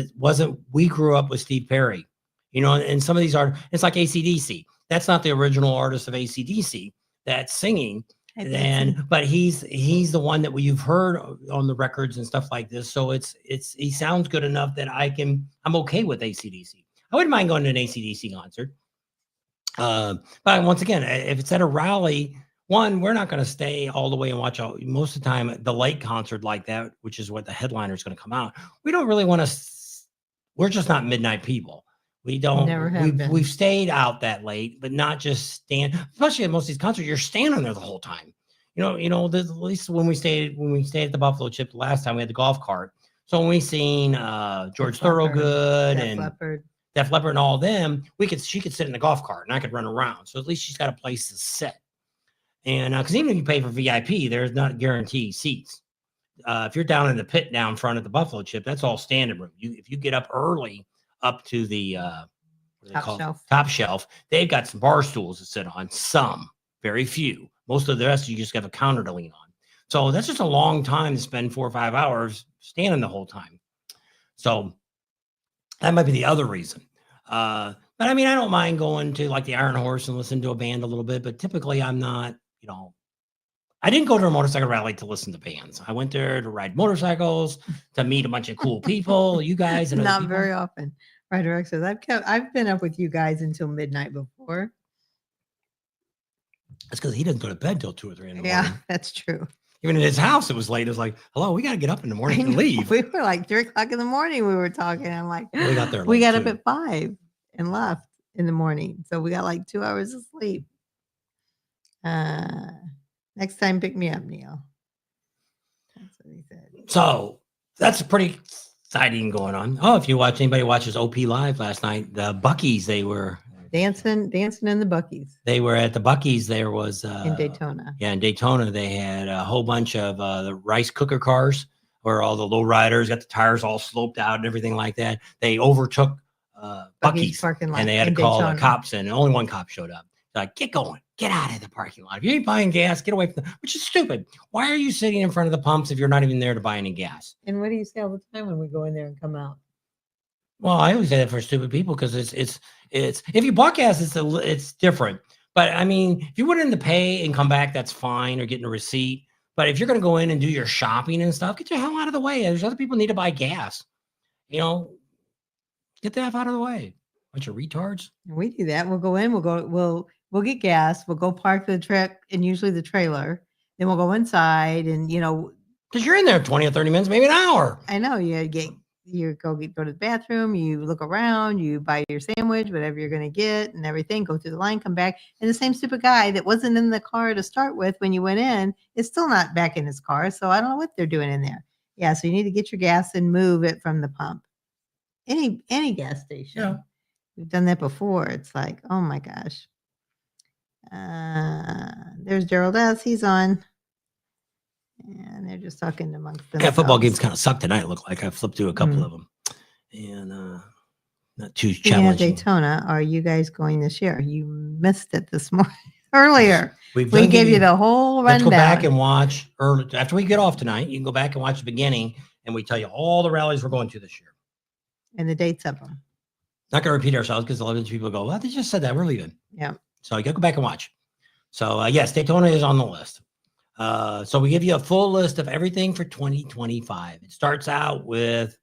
we grew up with Steve Perry, and some of these are, it's like AC/DC. That's not the original artist of AC/DC that's singing. But he's the one that you've heard on the records and stuff like this. So he sounds good enough that I'm okay with AC/DC. I wouldn't mind going to an AC/DC concert. But once again, if it's at a rally, we're not going to stay all the way and watch most of the time the late concert like that, which is what the headliner is going to come out. We don't really want to. We're just not midnight people. We don't. Never have been. We've stayed out that late, but not just stand. Especially at most of these concerts, you're standing there the whole time. At least when we stayed at the Buffalo Chip the last time, we had the golf cart. So when we seen George Thorogood and Def Leppard and all them, she could sit in the golf cart and I could run around. So at least she's got a place to sit. And because even if you pay for VIP, there's not guaranteed seats. If you're down in the pit down front at the Buffalo Chip, that's all standing room. If you get up early, up to the top shelf, they've got some bar stools to sit on. Some, very few. Most of the rest, you just have a counter to lean on. So that's just a long time to spend 4 or 5 hours standing the whole time. So that might be the other reason. But I mean, I don't mind going to like the Iron Horse and listen to a band a little bit, but typically I'm not, I didn't go to a motorcycle rally to listen to bands. I went there to ride motorcycles, to meet a bunch of cool people, you guys. And not very often. Ryder X says, I've been up with you guys until midnight before. That's because he doesn't go to bed till 2 or 3 in the morning. Yeah, that's true. Even in his house, it was late. It was like, hello, we got to get up in the morning and leave. We were like 3 o'clock in the morning. We were talking. I'm like, we got there. We got up at 5 and left in the morning. So we got like 2 hours of sleep. Next time, pick me up, Neil. That's what he said. So that's pretty exciting going on. Oh, if anybody watches OP Live last night, the Buc-ee's, they were dancing in the Buc-ee's. They were at the Buc-ee's. There was in Daytona. Yeah, in Daytona, they had a whole bunch of the rice cooker cars where all the low riders got the tires all sloped out and everything like that. They overtook Buc-ee's parking lot, and they had to call the cops in, and only one cop showed up. Like, get going. Get out of the parking lot. If you ain't buying gas, get away from which is stupid. Why are you sitting in front of the pumps if you're not even there to buy any gas? And what do you say all the time when we go in there and come out? Well, I always say that for stupid people because it's if you bought gas, it's different. But I mean, if you went in to pay and come back, that's fine, or getting a receipt. But if you're going to go in and do your shopping and stuff, get your hell out of the way. There's other people need to buy gas. Get the F out of the way. Bunch of retards. We do that. We'll go in. We'll we'll get gas, we'll go park the truck and usually the trailer. Then we'll go inside and, Because you're in there 20 or 30 minutes, maybe an hour. I know you go to the bathroom, you look around, you buy your sandwich, whatever you're going to get and everything, go through the line, come back. And the same stupid guy that wasn't in the car to start with when you went in is still not back in his car. So I don't know what they're doing in there. Yeah. So you need to get your gas and move it from the pump. Any gas station. Yeah. We've done that before. It's like, oh my gosh. There's Gerald S. He's on. And they're just talking amongst themselves. Yeah, football games kind of suck tonight. It looked like I flipped through a couple of them, and not too Speaking of challenging. Daytona, are you guys going this year? You missed it this morning earlier. We We gave you the whole Let's rundown. go back and watch early after we get off tonight. You can go back and watch the beginning, and we tell you all the rallies we're going to this year. and the dates of them. Not going to repeat ourselves because a lot of people go, "Well, they just said that. We're leaving." Yeah. So you got to go back and watch. So yes, Daytona is on the list. So we give you a full list of everything for 2025. It starts out with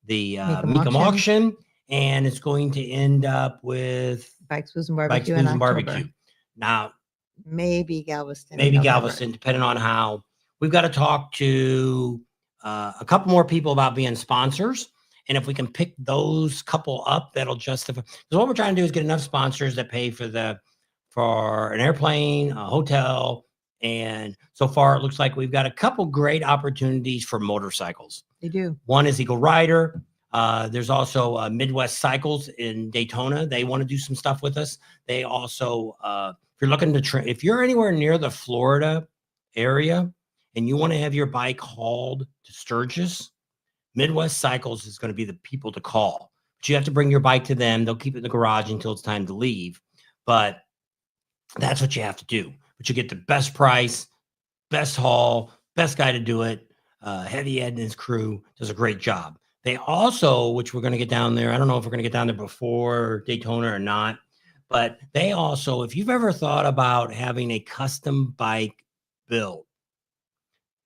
the Mecum auction, and it's going to end up with Bikes, Booze, and Bikes, Barbecue Booze, in and October. Barbecue. Now, Maybe Galveston. in maybe November. Galveston, depending on how. We've got to talk to a couple more people about being sponsors. And if we can pick those couple up, that'll justify. Because what we're trying to do is get enough sponsors that pay for an airplane, a hotel. And so far, it looks like we've got a couple great opportunities for motorcycles. They do. One is Eagle Rider. There's also Midwest Cycles in Daytona. They want to do some stuff with us. They also, if you're looking to if you're anywhere near the Florida area and you want to have your bike hauled to Sturgis, Midwest Cycles is going to be the people to call. But you have to bring your bike to them. They'll keep it in the garage until it's time to leave. But that's what you have to do. But you get the best price, best haul, best guy to do it. Heavy Ed and his crew does a great job. They also, which we're going to get down there, I don't know if we're going to get down there before Daytona or not, but they also, if you've ever thought about having a custom bike built,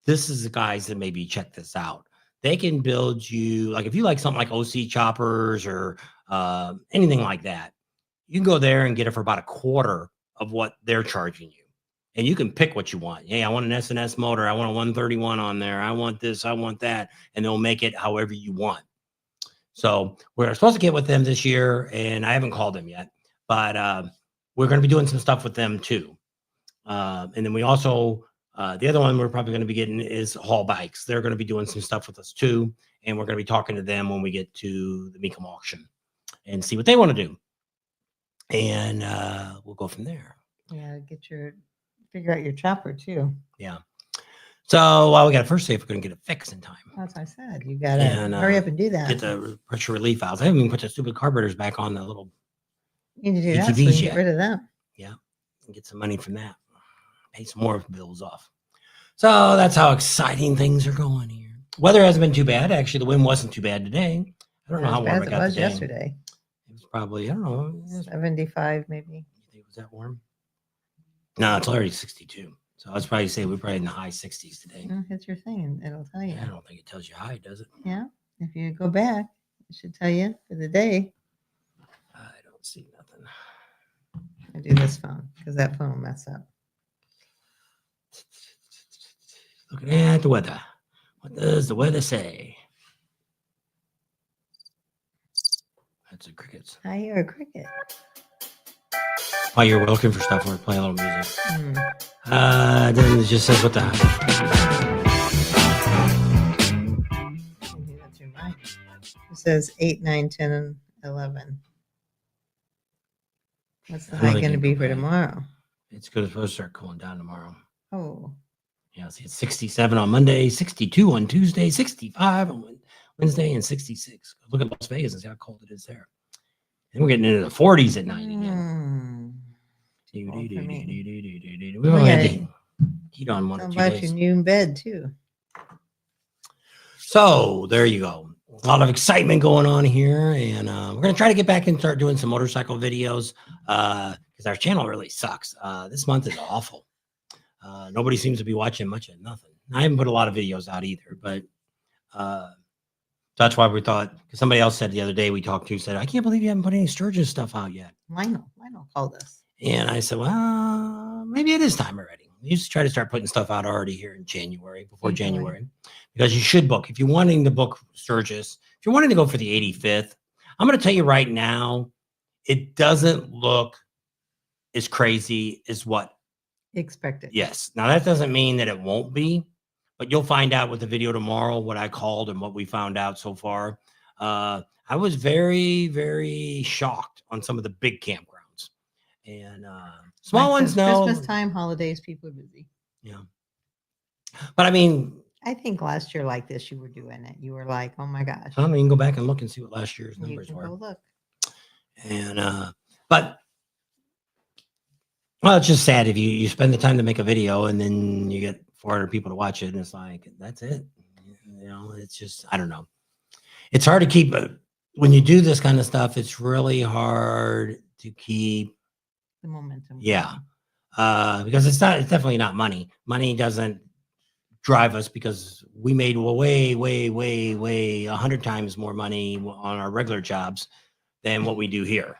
this is the guys that maybe check this out. They can build you, like if you like something like OC choppers or anything like that, you can go there and get it for about a quarter of what they're charging you. And you can pick what you want. Hey, I want an S&S motor. I want a 131 on there. I want this. I want that. And they'll make it however you want. So we're supposed to get with them this year, and I haven't called them yet. But we're going to be doing some stuff with them too. And then we also, the other one we're probably going to be getting is Hall Bikes. They're going to be doing some stuff with us too. And we're going to be talking to them when we get to the Mecum auction and see what they want to do. And we'll go from there. Yeah, figure out your chopper too. Yeah. So we got to first see if we're going to get it fixed in time. That's what I said. You got to hurry up and do that. Get the pressure relief valves. I haven't even put the stupid carburetors back on the little. You need to do that so we can get rid of them. Yeah. And get some money from that. Pay some more bills off. So that's how exciting things are going here. Weather hasn't been too bad. Actually, the wind wasn't too bad today. I don't know how warm it got today. Yesterday. It was probably, I don't know. 75 maybe. You think it was that warm? No, it's already 62. So I was probably say we're probably in the high 60s today. Hit your thing and it'll tell you. I don't think it tells you high, does it? Yeah. If you go back, it should tell you for the day. I don't see nothing. I do this phone because that phone will mess up. Looking at the weather. What does the weather say? That's the crickets. I hear a cricket. While you're looking for stuff, we're playing a little music. Then it just says what the. It says 8, 9, 10, and 11. What's the high going to be for tomorrow? It's going to start cooling down tomorrow. Oh. Yeah, see, it's 67 on Monday, 62 on Tuesday, 65 on Wednesday, and 66. Look at Las Vegas and see how cold it is there. And we're getting into the 40s at night again. We only had to heat on 1 or 2 days. About your new bed too. So there you go. A lot of excitement going on here, and we're gonna try to get back and start doing some motorcycle videos because our channel really sucks. This month is awful. Nobody seems to be watching much of nothing. I haven't put a lot of videos out either, but that's why we thought. Because somebody else said the other day we talked to said, "I can't believe you haven't put any Sturgis stuff out yet." Lionel called us. And I said, well, maybe it is time already. We used to try to start putting stuff out already here in January, before Usually. January, because you should book. If you're wanting to book Sturgis, if you're wanting to go for the 85th, I'm going to tell you right now, it doesn't look as crazy as what. Expected. Yes. Now, that doesn't mean that it won't be, but you'll find out with the video tomorrow what I called and what we found out so far. I was very, very shocked on some of the big campgrounds. And small Like ones, those no. Christmas time, holidays, people are busy. Yeah. But I mean, I think last year like this, you were doing it. You were like, oh my gosh. I mean, you can go back and look and see what last year's You numbers can were. go look. And but well, it's just sad if you spend the time to make a video and then you get 400 people to watch it and it's like, that's it. You know, it's just, I don't know. It's hard to keep when you do this kind of stuff. It's really hard to keep The momentum. Yeah. Because it's definitely not money. Money doesn't drive us, because we made way 100 times more money on our regular jobs than what we do here.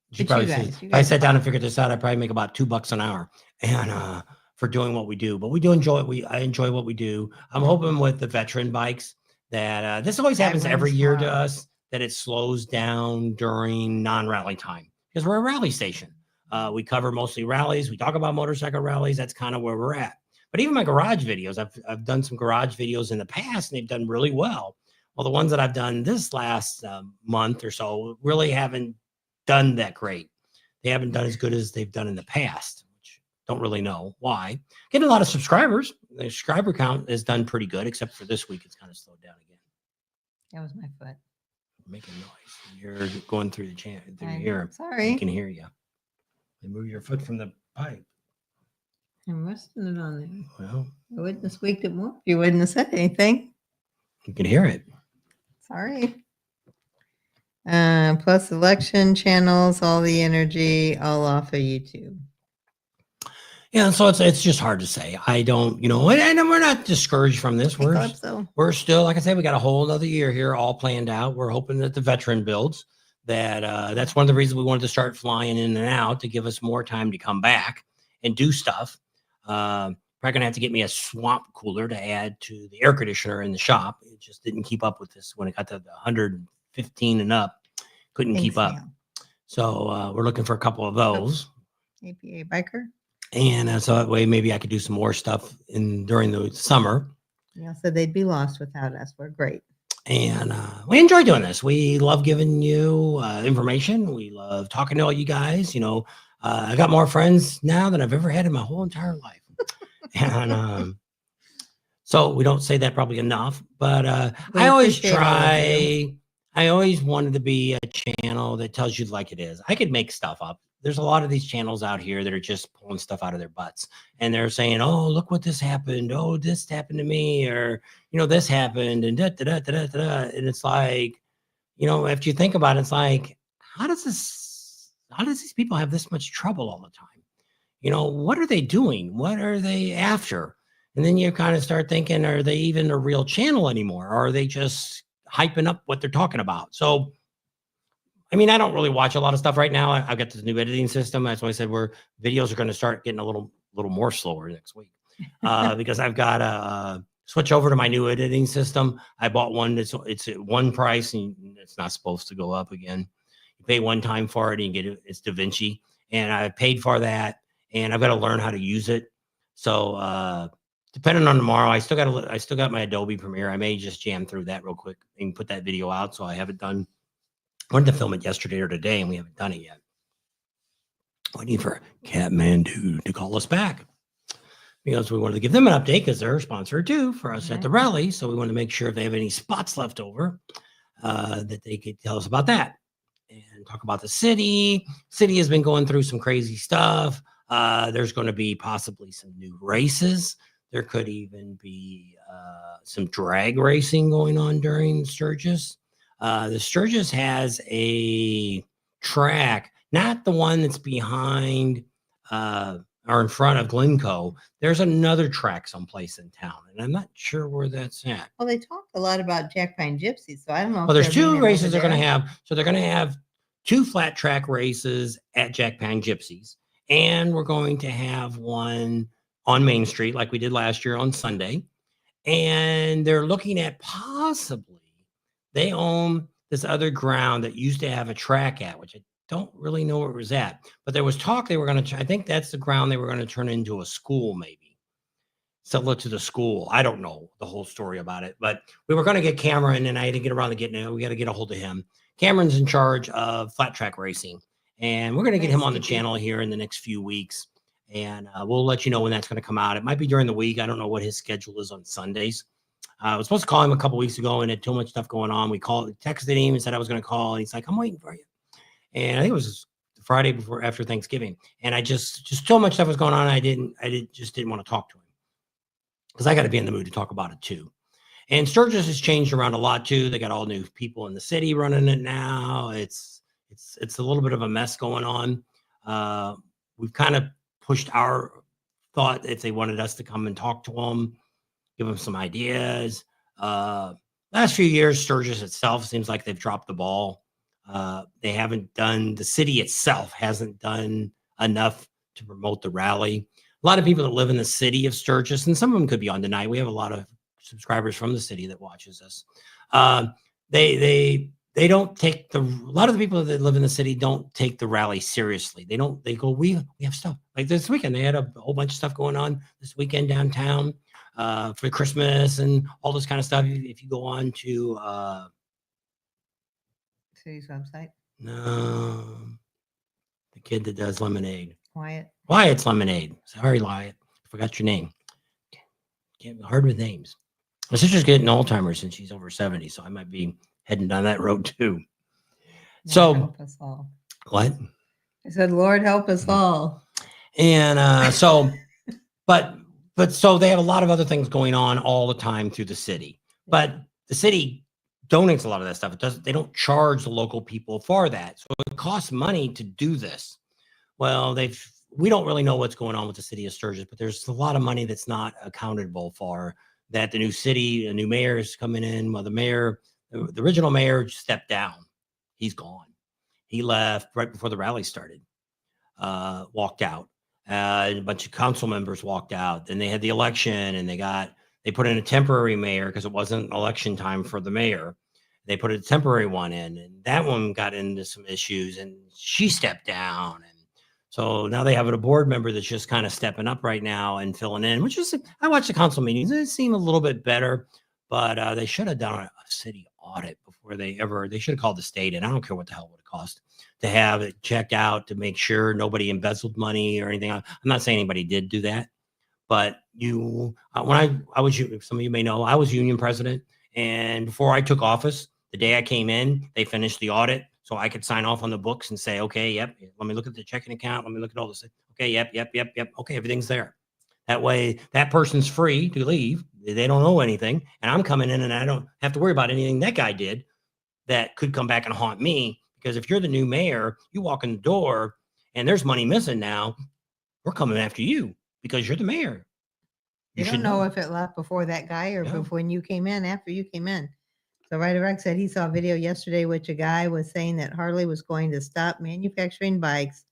You But probably you see, guys- you if I guys sat down are and figured this out, I probably make about $2 an hour, and for doing what we do. But we do enjoy it. I enjoy what we do. I'm hoping with the veteran bikes that this always That happens every runs year to slow. us, that it slows down during non-rally time, because we're a rally station. We cover mostly rallies. We talk about motorcycle rallies. That's kind of where we're at. But even my garage videos, I've done some garage videos in the past, and they've done really well. Well, the ones that I've done this last month or so really haven't done that great. They haven't done as good as they've done in the past, which don't really know why. Getting a lot of subscribers. The subscriber count has done pretty good, except for this week. It's kind of slowed down again. That was my foot. Making noise. You're going through the channel. Through I'm here. sorry. I can hear you. And move your foot from the pipe. I'm resting it on there. Well, I wouldn't have squeaked it more if you wouldn't have said anything. you can hear it. Sorry. Plus election channels, all the energy, all off of YouTube. Yeah, so it's just hard to say. I don't, and we're not discouraged from this. I thought so. We're still, like I said, we got a whole another year here all planned out. We're hoping that the veteran builds. That's one of the reasons we wanted to start flying in and out, to give us more time to come back and do stuff. Probably gonna have to get me a swamp cooler to add to the air conditioner in the shop. It just didn't keep up with this when it got to the 115 and up. Couldn't keep up. Sam. So we're looking for a couple of those. APA biker. And so that way, maybe I could do some more stuff during the summer. Y'all said they'd be lost without us. We're great. And we enjoy doing this. We love giving you information. We love talking to all you guys. I got more friends now than I've ever had in my whole entire life. And so we don't say that probably enough, but We I always appreciate all of you. try. I always wanted to be a channel that tells you like it is. I could make stuff up. There's a lot of these channels out here that are just pulling stuff out of their butts, and they're saying, "Oh, look what this happened. Oh, this happened to me," or this happened, and da da da da da da. And it's like, after you think about it, it's like, how does these people have this much trouble all the time? What are they doing? What are they after? And then you kind of start thinking, are they even a real channel anymore? Or are they just hyping up what they're talking about? So, I mean, I don't really watch a lot of stuff right now. I've got this new editing system. That's why I said videos are going to start getting a little more slower next week, because I've got to switch over to my new editing system. I bought one it's at one price, and it's not supposed to go up again. You pay one time for it and you get it. It's DaVinci, and I paid for that, and I've got to learn how to use it. So depending on tomorrow, I still got my Adobe Premiere. I may just jam through that real quick and put that video out. So I have it done. I wanted to film it yesterday or today, and we haven't done it yet. Waiting for Kathmandu to call us back, because we wanted to give them an update, because they're a sponsor too for us at the rally. So we want to make sure if they have any spots left over, that they could tell us about that and talk about the city. City has been going through some crazy stuff. There's going to be possibly some new races. There could even be some drag racing going on during Sturgis. The Sturgis has a track, not the one that's behind or in front of Glencoe. There's another track someplace in town, and I'm not sure where that's at. Well, they talked a lot about Jack Pine Gypsies, so I don't know. Well, there's two races they're going to have. So they're going to have 2 flat track races at Jack Pine Gypsies. And we're going to have one on Main Street like we did last year on Sunday. And they're looking at possibly they own this other ground that used to have a track at, which I don't really know where it was at. But there was talk they were going to, I think that's the ground they were going to turn into a school, maybe similar to the school. I don't know the whole story about it, but we were going to get Cameron, and I didn't get around to getting it. We got to get a hold of him. Cameron's in charge of flat track racing, and we're going to get him on the channel here in the next few weeks. And we'll let you know when that's going to come out. It might be during the week. I don't know what his schedule is on Sundays. I was supposed to call him a couple weeks ago and had too much stuff going on. We texted him and said I was going to call, and he's like, "I'm waiting for you." And I think it was Friday after Thanksgiving, and I just so much stuff was going on. I just didn't want to talk to him because I got to be in the mood to talk about it too. And Sturgis has changed around a lot too. They got all new people in the city running it now. It's a little bit of a mess going on. We've kind of pushed our thought if they wanted us to come and talk to them, give them some ideas. Last few years, Sturgis itself seems like they've dropped the ball. The city itself hasn't done enough to promote the rally. A lot of people that live in the city of Sturgis, and some of them could be on tonight. We have a lot of subscribers from the city that watches us. They don't take a lot of the people that live in the city don't take the rally seriously. They go, we have stuff like this weekend. They had a whole bunch of stuff going on this weekend downtown for Christmas and all this kind of stuff. If you go on to city's website. No, the kid that does lemonade. Wyatt's Lemonade. Sorry, Wyatt. I forgot your name. Hard with names. My sister's getting Alzheimer's and she's over 70, so I might be heading down that road too. Lord help us all. What? I said, Lord help us all. And so they have a lot of other things going on all the time through the city. But the city donates a lot of that stuff. They don't charge the local people for that. So it costs money to do this. Well, we don't really know what's going on with the city of Sturgis, but there's a lot of money that's not accountable for that. The new mayor is coming in. Well, the original mayor stepped down. He's gone. He left right before the rally started, walked out. A bunch of council members walked out. Then they had the election and they put in a temporary mayor because it wasn't election time for the mayor. They put a temporary one in, and that one got into some issues and she stepped down. And so now they have a board member that's just kind of stepping up right now and filling in, which is, I watched the council meetings. It seemed a little bit better, but they should have done a city audit before they should have called the state. And I don't care what the hell it would have cost to have it checked out to make sure nobody embezzled money or anything. I'm not saying anybody did do that, but when I was, some of you may know, I was union president. And before I took office, the day I came in, they finished the audit. So I could sign off on the books and say, okay, yep, let me look at the checking account. Let me look at all this. Okay, yep. Okay, everything's there. That way, that person's free to leave. They don't know anything. And I'm coming in and I don't have to worry about anything that guy did that could come back and haunt me. Because if you're the new mayor, you walk in the door and there's money missing now, we're coming after you because you're the mayor. You don't know if it left before that guy or before when you came in, after you came in. So Ryder Rex said he saw a video yesterday which a guy was saying that Harley was going to stop manufacturing bikes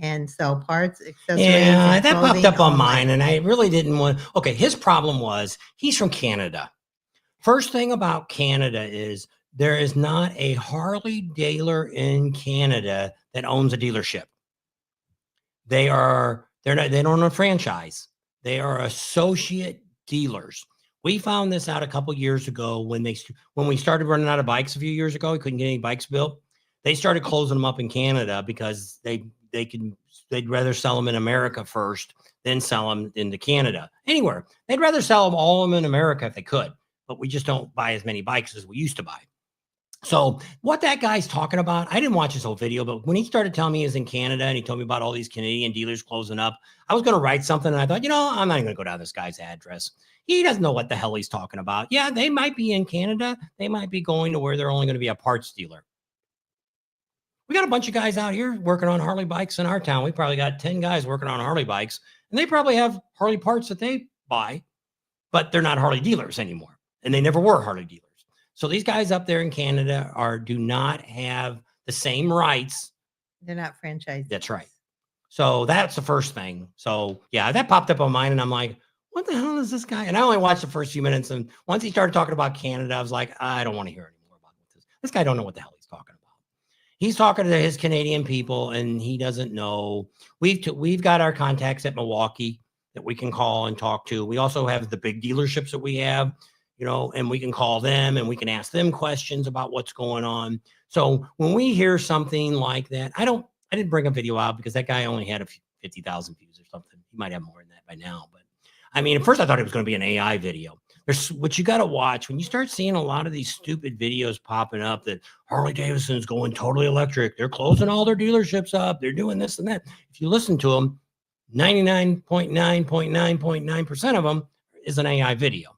and sell parts, accessories. Yeah, that popped up on mine, and I really didn't want. Okay, his problem was he's from Canada. First thing about Canada is there is not a Harley dealer in Canada that owns a dealership. They don't own a franchise. They are associate dealers. We found this out a couple years ago when we started running out of bikes a few years ago. We couldn't get any bikes built. They started closing them up in Canada because they'd rather sell them in America first, then sell them into Canada. Anywhere. They'd rather sell them all of them in America if they could, but we just don't buy as many bikes as we used to buy. So what that guy's talking about, I didn't watch his whole video, but when he started telling me he was in Canada and he told me about all these Canadian dealers closing up, I was going to write something. And I thought, I'm not even going to go down this guy's address. He doesn't know what the hell he's talking about. Yeah, they might be in Canada. They might be going to where they're only going to be a parts dealer. We got a bunch of guys out here working on Harley bikes in our town. We probably got 10 guys working on Harley bikes, and they probably have Harley parts that they buy, but they're not Harley dealers anymore. And they never were Harley dealers. So these guys up there in Canada do not have the the same rights. They're not franchises. That's right. So that's the first thing. So yeah, that popped up on mine, and I'm like, what the hell is this guy? And I only watched the first few minutes, and once he started talking about Canada, I was like, I don't want to hear anymore about this. This guy don't know what the hell he's talking about. He's talking to his Canadian people, and he doesn't know. We've got our contacts at Milwaukee that we can call and talk to. We also have the big dealerships that we have, and we can call them and we can ask them questions about what's going on. So when we hear something like that, I didn't bring a video out because that guy only had 50,000 views or something. He might have more than that by now. But I mean, at first I thought it was going to be an AI video. There's what you got to watch when you start seeing a lot of these stupid videos popping up that Harley Davidson's going totally electric. They're closing all their dealerships up. They're doing this and that. If you listen to them, 99.9.9.9% of them is an AI video.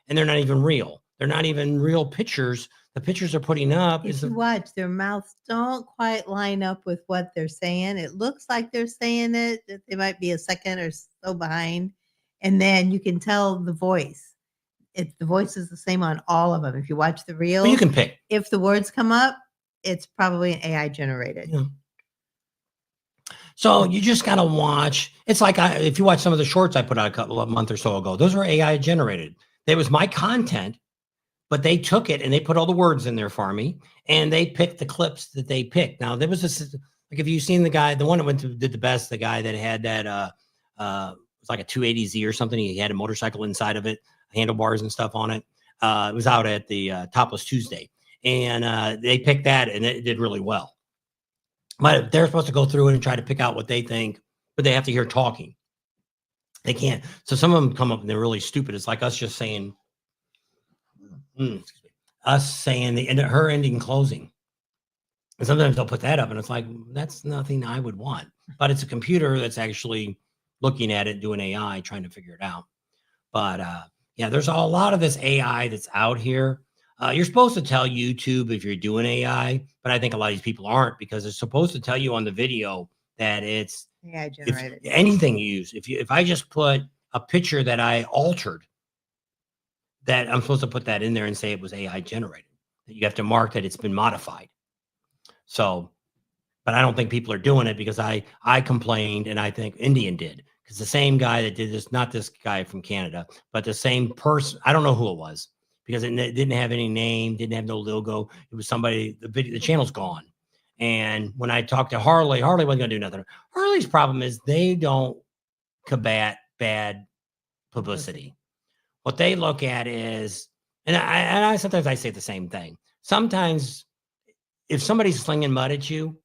And they're not even real. They're not even real pictures. The pictures they're putting up If you watch, their mouths don't quite line up with what they're saying. It looks like they're saying it, that they might be a second or so behind. And then you can tell the voice. The voice is the same on all of them. If you watch the reel, you can pick. If the words come up, it's probably an AI generated. Yeah. So you just got to watch. It's like if you watch some of the shorts I put out a month or so ago, those were AI generated. It was my content, but they took it and they put all the words in there for me, and they picked the clips that they picked. Now there was this, like, if you've seen the guy, the one that did the best, the guy that had that, it was like a 280Z or something. He had a motorcycle inside of it, handlebars and stuff on it. It was out at the Topless Tuesday, and they picked that, and it did really well. But they're supposed to go through it and try to pick out what they think, but they have to hear talking. They can't. So some of them come up and they're really stupid. It's like us just saying, us saying her ending closing. And sometimes they'll put that up and it's like, that's nothing I would want. But it's a computer that's actually looking at it, doing AI, trying to figure it out. But yeah, there's a lot of this AI that's out here. You're supposed to tell YouTube if you're doing AI, but I think a lot of these people aren't, because it's supposed to tell you on the video that it's AI generated. Anything you use. If I just put a picture that I altered, that I'm supposed to put that in there and say it was AI generated. That you have to mark that it's been modified. So, but I don't think people are doing it, because I complained, and I think Indian did, because the same guy that did this, not this guy from Canada, but the same person, I don't know who it was, because it didn't have any name, didn't have no logo. It was somebody, the channel's gone. And when I talked to Harley wasn't going to do nothing. Harley's problem is they don't combat bad publicity. What they look at is, and I sometimes I say the same thing. Sometimes if somebody's slinging mud at you,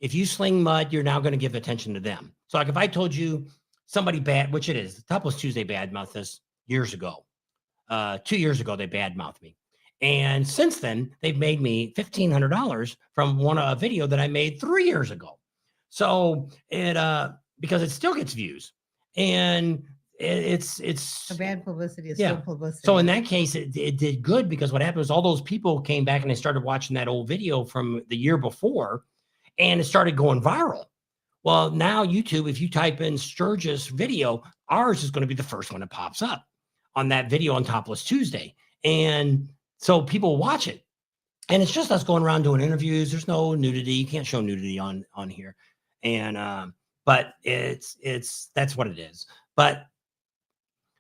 if you sling mud, you're now going to give attention to them. So like if I told you somebody bad, which it is, the Topless Tuesday badmouthed us years ago. 2 years ago, they badmouthed me. And since then, they've made me $1,500 from a video that I made 3 years ago. So because it still gets views, and it's so bad publicity is still publicity. So in that case, it did good, because what happened was all those people came back and they started watching that old video from the year before, and it started going viral. Well, now YouTube, if you type in Sturgis video, ours is going to be the first one that pops up on that video on Topless Tuesday. And so people watch it, and it's just us going around doing interviews. There's no nudity. You can't show nudity on here. And, but that's what it is. But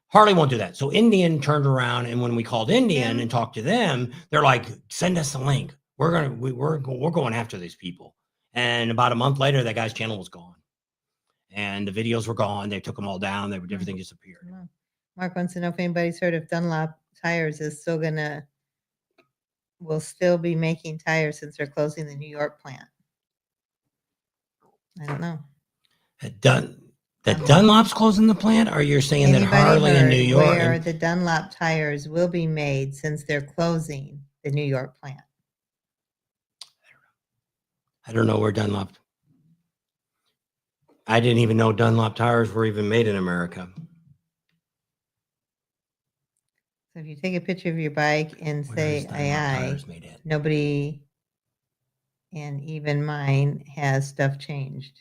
Harley won't do that. So Indian turned around, and when we called Indian and talked to them, they're like, send us the link. We're going after these people. And about a month later, that guy's channel was gone, and the videos were gone. They took them all down. Everything disappeared. Mark wants to know if anybody's heard of Dunlop Tires will still be making tires since they're closing the New York plant. I don't know. Dunlop's closing the plant, or you're saying that Harley in New York? Where the Dunlop tires will be made since they're closing the New York plant. I don't know where Dunlop. I didn't even know Dunlop tires were even made in America. So if you take a picture of your bike and say AI, nobody, and even mine, has stuff changed.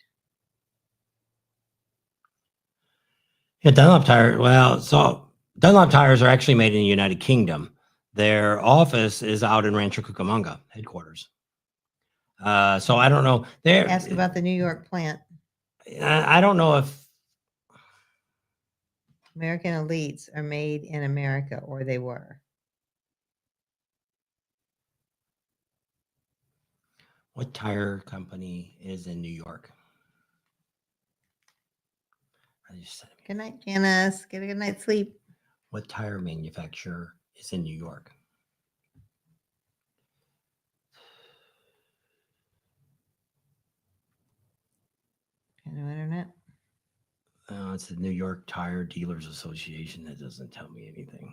Yeah, Dunlop tires. Well, so Dunlop tires are actually made in the United Kingdom. Their office is out in Rancho Cucamonga, headquarters. So I don't know. Ask about the New York plant. I don't know if American Elites are made in America, or they were. what tire company is in New York. I just said, Good night, Janice. Get a good night's sleep. what tire manufacturer is in New York? No internet. It's the New York Tire Dealers Association. That doesn't tell me anything.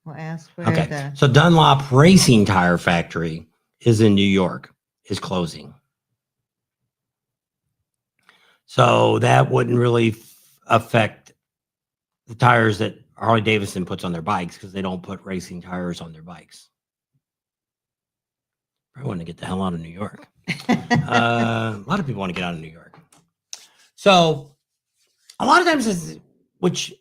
We'll ask where Okay, the so Dunlop Racing Tire Factory is in New York, is closing. So that wouldn't really affect the tires that Harley Davidson puts on their bikes, because they don't put racing tires on their bikes. I want to get the hell out of New York. A lot of people want to get out of New York. So a lot of times, which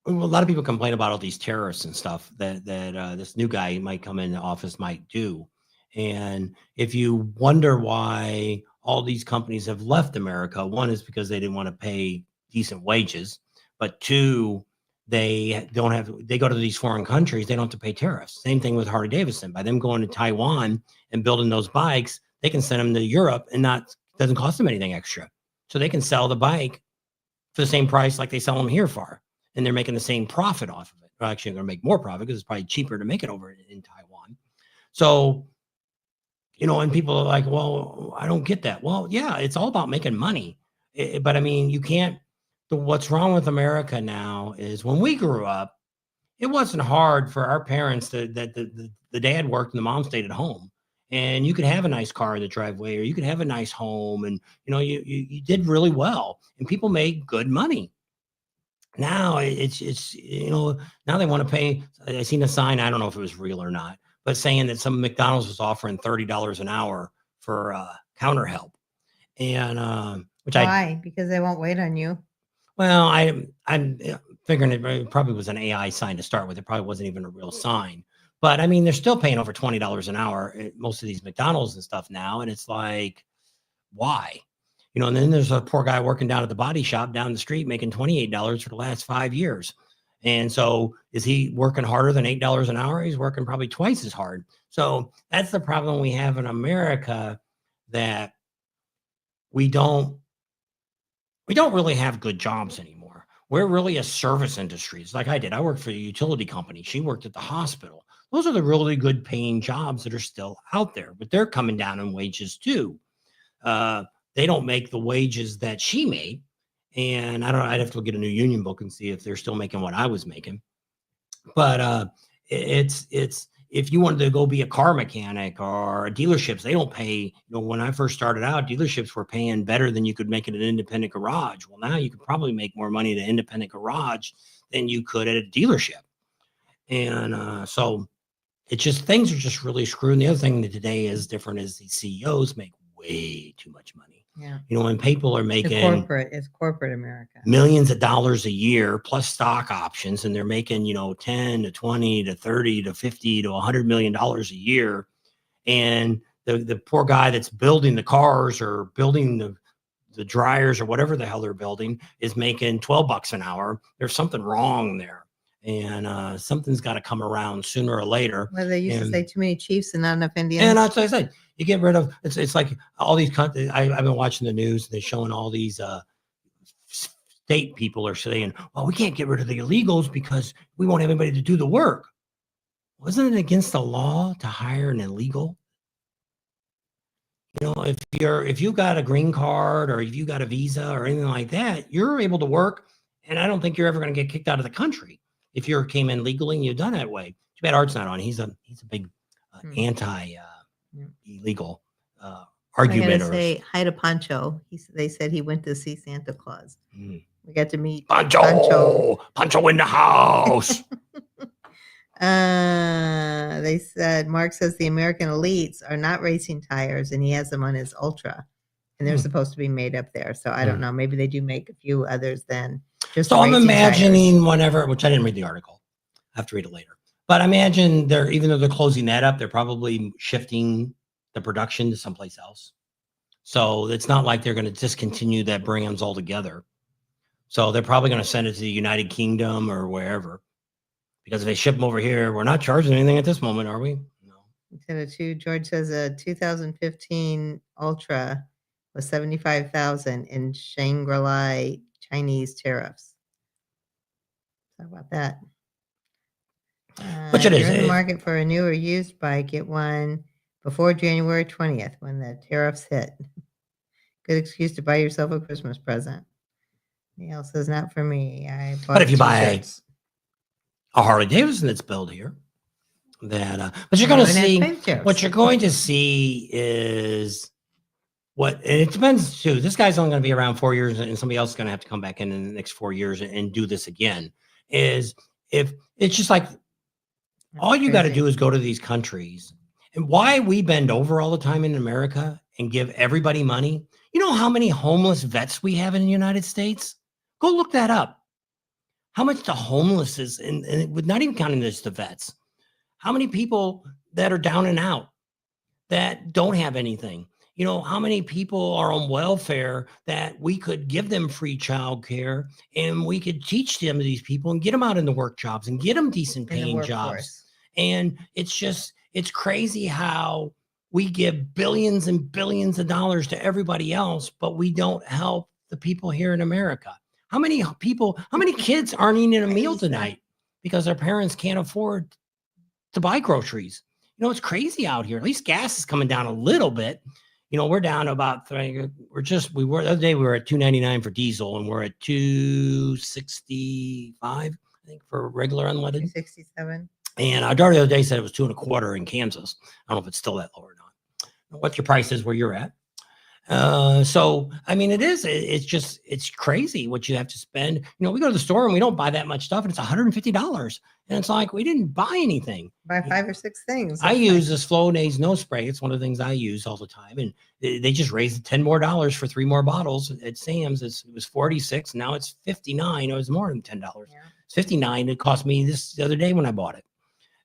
a lot of people complain about all these terrorists and stuff that this new guy might come in the office might do. And if you wonder why all these companies have left America, one is because they didn't want to pay decent wages, but two, they don't have, they go to these foreign countries, they don't have to pay tariffs. Same thing with Harley Davidson. By them going to Taiwan and building those bikes, they can send them to Europe and doesn't cost them anything extra. So they can sell the bike for the same price like they sell them here for, and they're making the same profit off of it. Well, actually, they're going to make more profit because it's probably cheaper to make it over in Taiwan. So, and people are like, well, I don't get that. Well, yeah, it's all about making money. But I mean, you can't, what's wrong with America now is when we grew up, it wasn't hard for our parents that the dad worked and the mom stayed at home. And you could have a nice car in the driveway, or you could have a nice home, and you did really well, and people made good money. Now it's now they want to pay. I seen a sign, I don't know if it was real or not, but saying that some McDonald's was offering $30 an hour for counter help, and why? Because they won't wait on you. Well, I'm figuring it probably was an AI sign to start with. It probably wasn't even a real sign. But I mean, they're still paying over $20 an hour at most of these McDonald's and stuff now. And it's like, why? And then there's a poor guy working down at the body shop down the street making $28 for the last 5 years. And so is he working harder than $8 an hour? He's working probably twice as hard. So that's the problem we have in America, that we don't really have good jobs anymore. We're really a service industry. It's like I did. I worked for a utility company. She worked at the hospital. Those are the really good paying jobs that are still out there, but they're coming down in wages too. They don't make the wages that she made. And I'd have to get a new union book and see if they're still making what I was making. But it's if you wanted to go be a car mechanic or dealerships, they don't pay. When I first started out, dealerships were paying better than you could make at an independent garage. Well, now you could probably make more money at an independent garage than you could at a dealership. And so it's just, things are just really screwed. And the other thing that today is different is the CEOs make way too much money. Yeah. When people are making it's corporate America, millions of dollars a year plus stock options, and they're making 10 to 20 to 30 to 50 to $100 million a year, and the poor guy that's building the cars or building the dryers or whatever the hell they're building is making $12 an hour. There's something wrong there, and something's got to come around sooner or later. Well, they used to say too many chiefs and not enough Indians. And that's what I said. You get rid of, it's like all these countries. I've been watching the news, and they're showing all these state people are saying, well, we can't get rid of the illegals because we won't have anybody to do the work. Wasn't it against the law to hire an illegal? If you got a green card or if you got a visa or anything like that, you're able to work. And I don't think you're ever going to get kicked out of the country if you came in legally and you've done that way. Too bad Art's not on. He's a big anti illegal argument. I gotta say hi to Pancho. They said he went to see Santa Claus. We got to meet Pancho in the house. They said Mark says the American Elites are not racing tires, and he has them on his Ultra, and they're supposed to be made up there. So I don't know. Maybe they do make a few others than just. So I'm imagining tires. whenever, which I didn't read the article. I have to read it later. But I imagine even though they're closing that up, they're probably shifting the production to someplace else. So it's not like they're going to discontinue that brands altogether. So they're probably going to send it to the United Kingdom or wherever. Because if they ship them over here, we're not charging anything at this moment, are we? No. George says a 2015 Ultra was 75,000 in Shangri-La Chinese tariffs. How about that? Which it If is. you're in the market for a new or used bike, get one before January 20th when the tariffs hit. Good excuse to buy yourself a Christmas present. Neil says, not for me. I bought But if you buy t-shirts. a Harley Davidson that's built here, that but you're going to see what you're going to see is what, and it depends too. This guy's only going to be around 4 years, and somebody else is going to have to come back in the next 4 years and do this again. Is if it's just like all you got to do is go to these countries, and why we bend over all the time in America and give everybody money. You know how many homeless vets we have in the United States? Go look that up. How much the homeless is, and with not even counting this, the vets. How many people that are down and out that don't have anything? You know, how many people are on welfare that we could give them free childcare and we could teach them to these people and get them out in the work jobs and get them decent paying jobs. And it's crazy how we give billions and billions of dollars to everybody else, but we don't help the people here in America. How many kids aren't eating a meal tonight because their parents can't afford to buy groceries? You know, it's crazy out here. At least gas is coming down a little bit. You know, we're down about the other day we were at $2.99 for diesel, and we're at $2.65, I think, for regular unleaded. 267. And our daughter the other day said it was $2.25 in Kansas. I don't know if it's still that low or not. What your price is where you're at. So I mean, it's crazy what you have to spend. You know, we go to the store and we don't buy that much stuff, and it's $150. And it's like we didn't buy anything. Buy 5 or 6 things. I use this Flonase nose spray. It's one of the things I use all the time. And they just raised $10 more for 3 more bottles at Sam's. It was $46. Now it's $59. It was more than $10. Yeah. It's $59. It cost me this the other day when I bought it.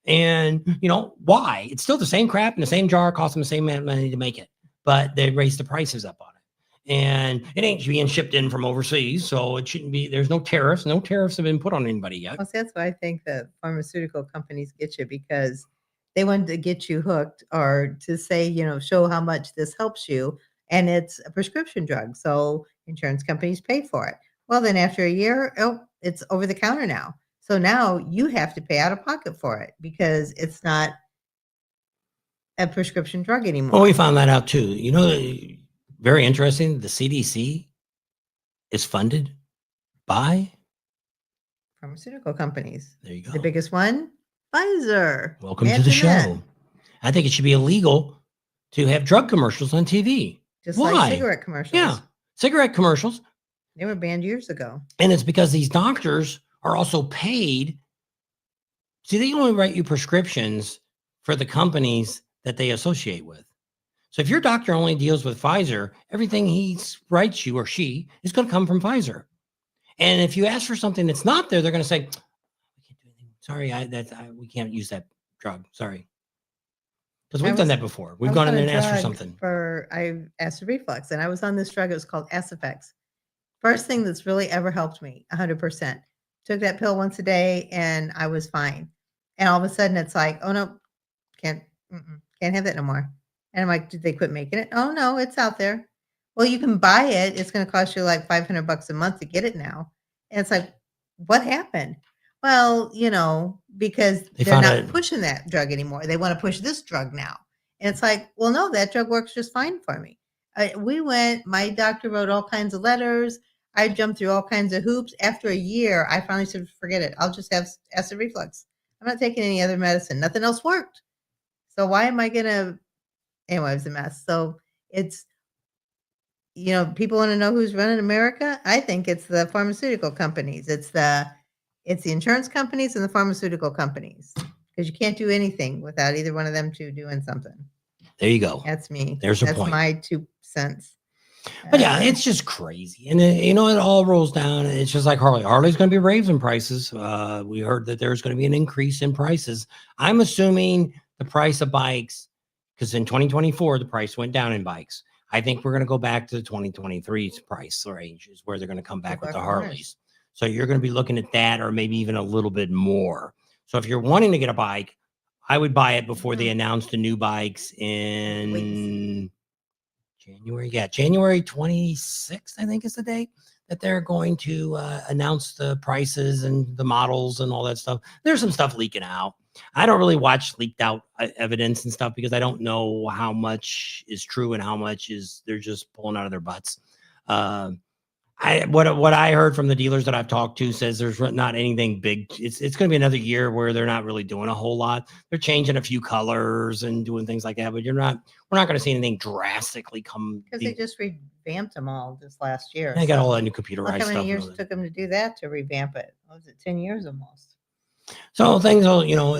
And you know why? It's still the same crap in the same jar, cost them the same amount of money to make it, but they raised the prices up on it. And it ain't being shipped in from overseas, so it shouldn't be. There's no tariffs. No tariffs have been put on anybody yet. Well, see, that's why I think the pharmaceutical companies get you, because they want to get you hooked, or to say, you know, show how much this helps you, and it's a prescription drug, so insurance companies pay for it. Well, then after a year, it's over the counter now. So now you have to pay out of pocket for it because it's not a prescription drug anymore. Well, we found that out too. You know, very interesting. The CDC is funded by pharmaceutical companies. There you go. The biggest one, Pfizer. Welcome to the show. I think it should be illegal to have drug commercials on TV. Just like cigarette commercials. Yeah, cigarette commercials. They were banned years ago. And it's because these doctors are also paid. See, they only write you prescriptions for the companies that they associate with. So if your doctor only deals with Pfizer, everything he writes you or she is going to come from Pfizer. And if you ask for something that's not there, they're going to say, "We can't do anything. Sorry, we can't use that drug. Sorry." Because we've done that before. We've gone in there and asked for something. I acid reflux, and I was on this drug. It was called Asifex. First thing that's really ever helped me, 100%. Took that pill once a day and I was fine. And all of a sudden it's like, oh no, can't have that no more. And I'm like, did they quit making it? Oh no, it's out there. Well, you can buy it. It's going to cost you like $500 a month to get it now. And it's like, what happened? Well, you know, because they're not pushing that drug anymore. They want to push this drug now. And it's like, well, no, that drug works just fine for me. My doctor wrote all kinds of letters. I jumped through all kinds of hoops. After a year, I finally said, forget it. I'll just have acid reflux. I'm not taking any other medicine. Nothing else worked. So why am I going to? Anyway, it was a mess. So it's, you know, people want to know who's running America. I think it's the pharmaceutical companies. It's the insurance companies and the pharmaceutical companies, because you can't do anything without either one of them two doing something. There you go. That's me. There's a point. That's my 2 cents. But yeah, it's just crazy. And it all rolls down. It's just like Harley. Harley's going to be raising prices. We heard that there's going to be an increase in prices. I'm assuming the price of bikes, because in 2024, the price went down in bikes. I think we're going to go back to the 2023's price range is where they're going to come back with the Harleys. So you're going to be looking at that or maybe even a little bit more. So if you're wanting to get a bike, I would buy it before they announced the new bikes in January. Yeah, January 26th, I think is the date that they're going to announce the prices and the models and all that stuff. There's some stuff leaking out. I don't really watch leaked out evidence and stuff because I don't know how much is true and how much is they're just pulling out of their butts. What I heard from the dealers that I've talked to says there's not anything big. It's going to be another year where they're not really doing a whole lot. They're changing a few colors and doing things like that, but we're not going to see anything drastically come. Because they just revamped them all this last year. They got all that new computerized Look how stuff. many years it took them to do that, to revamp it? What was it, 10 years almost? So things,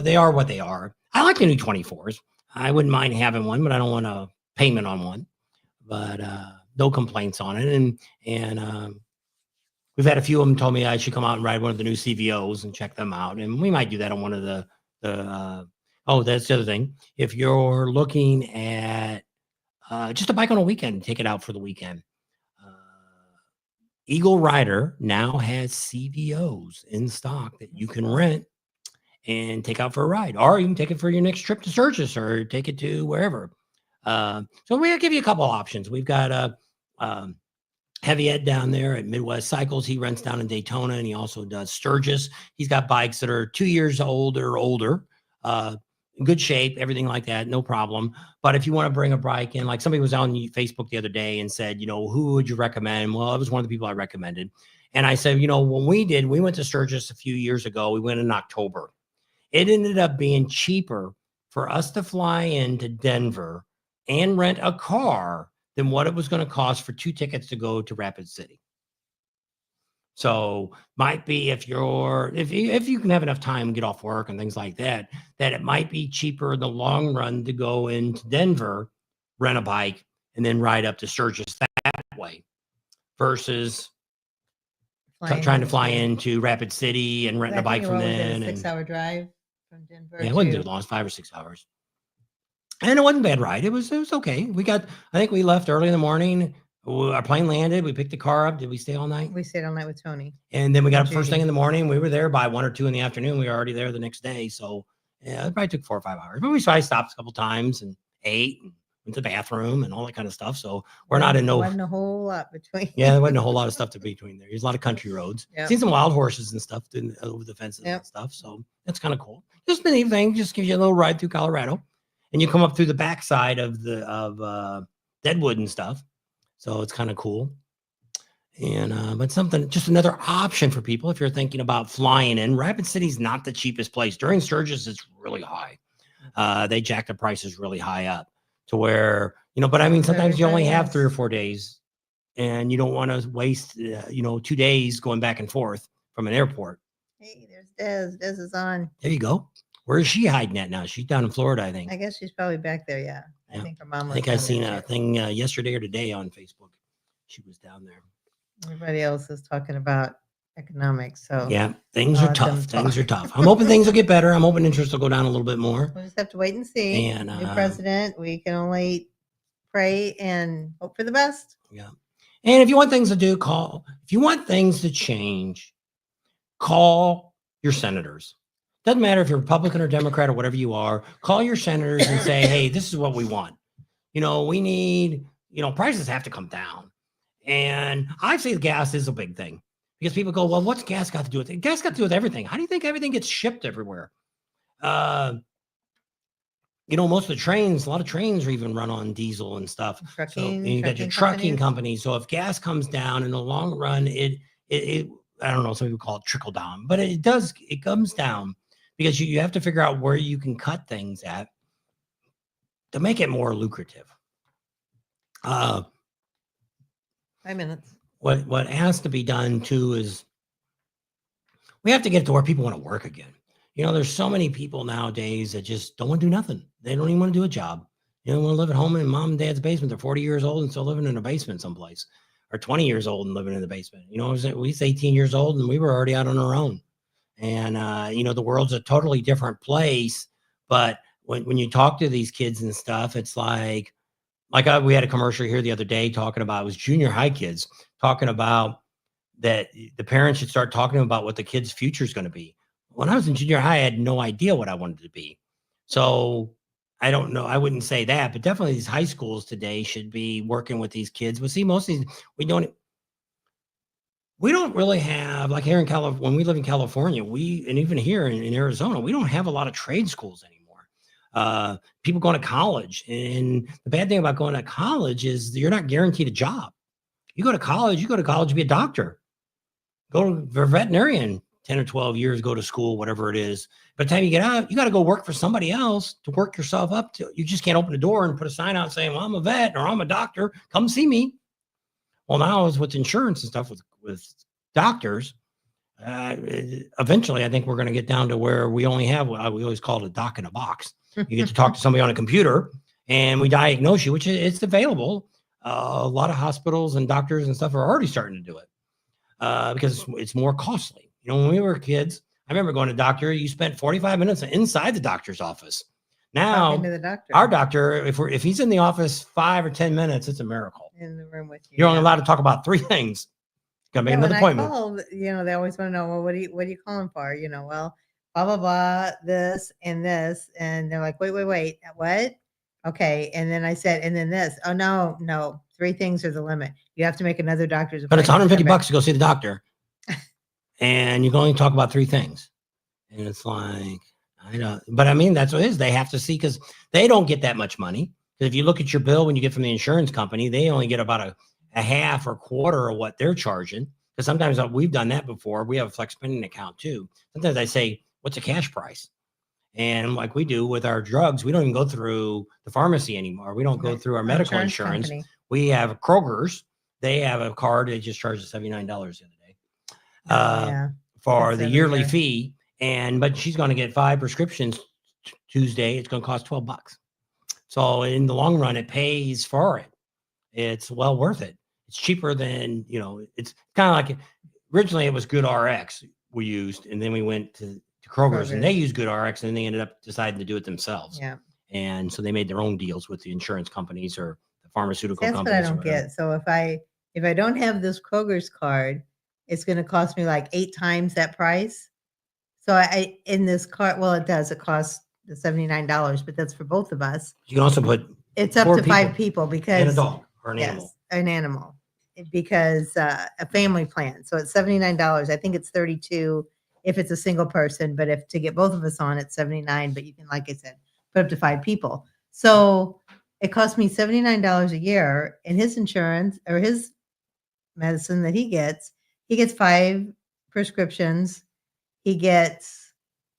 they are what they are. I like the new 24s. I wouldn't mind having one, but I don't want a payment on one. But no complaints on it. And we've had a few of them told me I should come out and ride one of the new CVOs and check them out. And we might do that on one of the that's the other thing. If you're looking at just a bike on a weekend, take it out for the weekend. Eagle Rider now has CVOs in stock that you can rent and take out for a ride, or you can take it for your next trip to Sturgis or take it to wherever. So we'll give you a couple options. We've got Heavy Ed down there at Midwest Cycles. He rents down in Daytona, and he also does Sturgis. He's got bikes that are 2 years old or older, in good shape, everything like that, no problem. But if you want to bring a bike in, like somebody was on Facebook the other day and said, who would you recommend? Well, it was one of the people I recommended. And I said, when we went to Sturgis a few years ago, we went in October. It ended up being cheaper for us to fly into Denver and rent a car than what it was going to cost for 2 tickets to go to Rapid City. So might be if you can have enough time and get off work and things like that, that it might be cheaper in the long run to go into Denver, rent a bike, and then ride up to Sturgis that way versus trying to fly into Rapid City and rent a bike from then. 6-hour drive from Denver. Yeah, it wasn't too long. It's 5 or 6 hours. And it wasn't a bad ride. It was okay. I think we left early in the morning. Our plane landed. We picked the car up. Did we stay all night? We stayed all night with Tony. And then we got up first thing in the morning. We were there by 1 or 2 in the afternoon. We were already there the next day. So yeah, it probably took 4 or 5 hours. But we stopped a couple times and ate and went to the bathroom and all that kind of stuff. So we're not in no. There wasn't a whole lot between. Yeah, there wasn't a whole lot of stuff between there. There's a lot of country roads. Yep. Seen some wild horses and stuff over the fences and stuff. So that's kind of cool. Just an evening. Just gives you a little ride through Colorado. And you come up through the backside of Deadwood and stuff. So it's kind of cool. And but just another option for people if you're thinking about flying in. Rapid City's not the cheapest place. During Sturgis, it's really high. They jack the prices really high up to where, but I mean, sometimes you only have 3 or 4 days and you don't want to waste, 2 days going back and forth from an airport. Hey, there's Des. Des is on. There you go. Where is she hiding at now? She's down in Florida, I think. I guess she's probably back there. Yeah. I think her mom. I think I seen a thing yesterday or today on Facebook. She was down there. Everybody else is talking about economics. So yeah, things are tough. Things are tough. I'm hoping things will get better. I'm hoping interest will go down a little bit more. We'll just have to wait and see. And new president. We can only pray and hope for the best. Yeah. And if you want things to do, call. If you want things to change, call your senators. Doesn't matter if you're Republican or Democrat or whatever you are, call your senators and say, hey, this is what we want. We need, prices have to come down. And I say the gas is a big thing because people go, well, what's gas got to do with it? Gas got to do with everything. How do you think everything gets shipped everywhere? Most of the trains, a lot of trains are even run on diesel and stuff. Trucking, so you got your trucking companies. So if gas comes down in the long run, it I don't know, some people call it trickle down, but it comes down. Because you have to figure out where you can cut things at to make it more lucrative. 5 minutes. What has to be done too is we have to get to where people want to work again. There's so many people nowadays that just don't want to do nothing. They don't even want to do a job. You know, want to live at home in mom and dad's basement. They're 40 years old and still living in a basement someplace, or 20 years old and living in the basement. You know, we was 18 years old and we were already out on our own. And, you know, the world's a totally different place. But when you talk to these kids and stuff, it's like we had a commercial here the other day talking about, it was junior high kids talking about that the parents should start talking about what the kid's future is going to be. When I was in junior high, I had no idea what I wanted to be. So I don't know. I wouldn't say that, but definitely these high schools today should be working with these kids. But see, most of these, we don't really have, like here in California, when we live in California, and even here in Arizona, we don't have a lot of trade schools anymore. People going to college. And the bad thing about going to college is you're not guaranteed a job. You go to college to be a doctor. Go to a veterinarian, 10 or 12 years, go to school, whatever it is. By the time you get out, you got to go work for somebody else to work yourself up to. You just can't open the door and put a sign out saying, well, I'm a vet or I'm a doctor. Come see me. Well, now is with insurance and stuff with doctors. Eventually, I think we're going to get down to where we only have what we always call a doc in a box. You get to talk to somebody on a computer and we diagnose you, which it's available. A lot of hospitals and doctors and stuff are already starting to do it because it's more costly. You know, when we were kids, I remember going to doctor, you spent 45 minutes inside the doctor's office. Now, our doctor, if he's in the office 5 or 10 minutes, it's a miracle. In the room with you. You're only allowed to talk about 3 things. Got to make another appointment. Called, you know, they always want to know, well, what are you calling for? You know, well, blah, blah, blah, this and this. And they're like, wait, what? Okay. And then I said, and then this. Oh, no. 3 things are the limit. You have to make another doctor's appointment. But it's $150 to go see the doctor. And you can only talk about 3 things. And it's like, I know. But I mean, that's what it is. They have to see because they don't get that much money. Because if you look at your bill when you get from the insurance company, they only get about a half or quarter of what they're charging. Because sometimes we've done that before. We have a flex spending account too. Sometimes I say, what's a cash price? And like we do with our drugs, we don't even go through the pharmacy anymore. We don't go through our medical insurance. We have Kroger's. They have a card. They just charge us $79 the other day for the yearly fee. But she's going to get 5 prescriptions Tuesday. It's going to cost $12. So in the long run, it pays for it. It's well worth it. It's cheaper than, you know, it's kind of like originally it was Good RX we used. And then we went to Kroger's and they used Good RX and they ended up deciding to do it themselves. Yeah. And so they made their own deals with the insurance companies or the pharmaceutical companies. That's what I don't get. So if I don't have this Kroger's card, it's going to cost me like 8 times that price. So in this card, well, it costs the $79, but that's for both of us. You can also put it's up to 5 people because and a dog or an animal. An animal because a family plan. So it's $79. I think it's $32 if it's a single person, but if to get both of us on, it's $79. But you can, like I said, put up to 5 people. So it costs me $79 a year, and his insurance or his medicine that he gets 5 prescriptions. He gets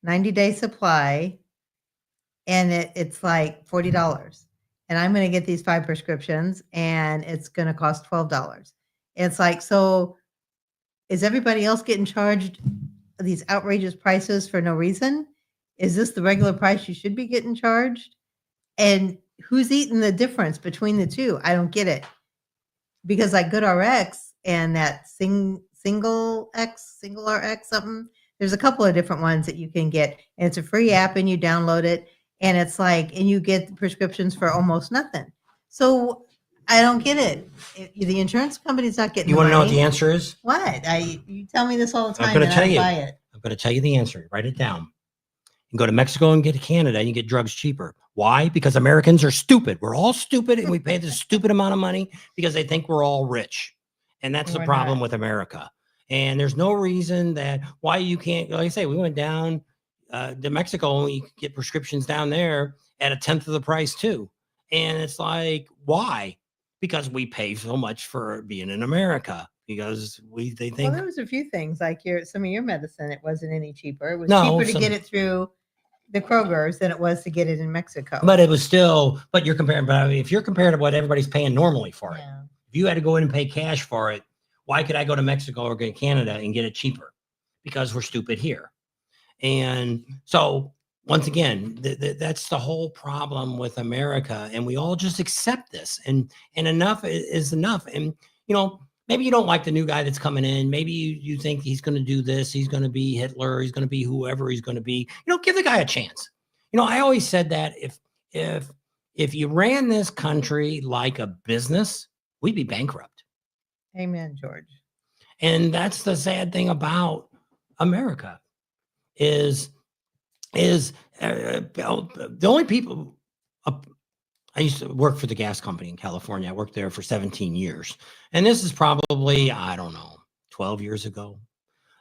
90-day supply, and it's like $40. And I'm going to get these 5 prescriptions, and it's going to cost $12. It's like, so is everybody else getting charged these outrageous prices for no reason? Is this the regular price you should be getting charged? And who's eating the difference between the two? I don't get it. Because like Good RX and that single RX something, there's a couple of different ones that you can get, and it's a free app and you download it, and it's like, and you get prescriptions for almost nothing. So I don't get it. The insurance company's not getting. You want to know what the answer is? What? You tell me this all the time. I'm going to tell you. Buy it. I'm going to tell you the answer. Write it down. You can go to Mexico and get to Canada and you get drugs cheaper. Why? Because Americans are stupid. We're all stupid and we pay this stupid amount of money because they think we're all rich. And that's the problem with America. And there's no reason that why you can't, like I say, we went down to Mexico and we could get prescriptions down there at 1/10 of the price too. And it's like, why? Because we pay so much for being in America. Because they think. Well, there was a few things like some of your medicine. It wasn't any cheaper. It was cheaper to get it through the Kroger's than it was to get it in Mexico. But it was still. But you're comparing. But I mean, if you're comparing to what everybody's paying normally for it, if you had to go in and pay cash for it, why could I go to Mexico or go to Canada and get it cheaper? Because we're stupid here. And so once again, that's the whole problem with America, and we all just accept this, and enough is enough. And maybe you don't like the new guy that's coming in. Maybe you think he's going to do this. He's going to be Hitler. He's going to be whoever he's going to be. Give the guy a chance. I always said that if you ran this country like a business, we'd be bankrupt. Amen, George. And that's the sad thing about America is the only people. I used to work for the gas company in California. I worked there for 17 years. And this is probably, I don't know, 12 years ago.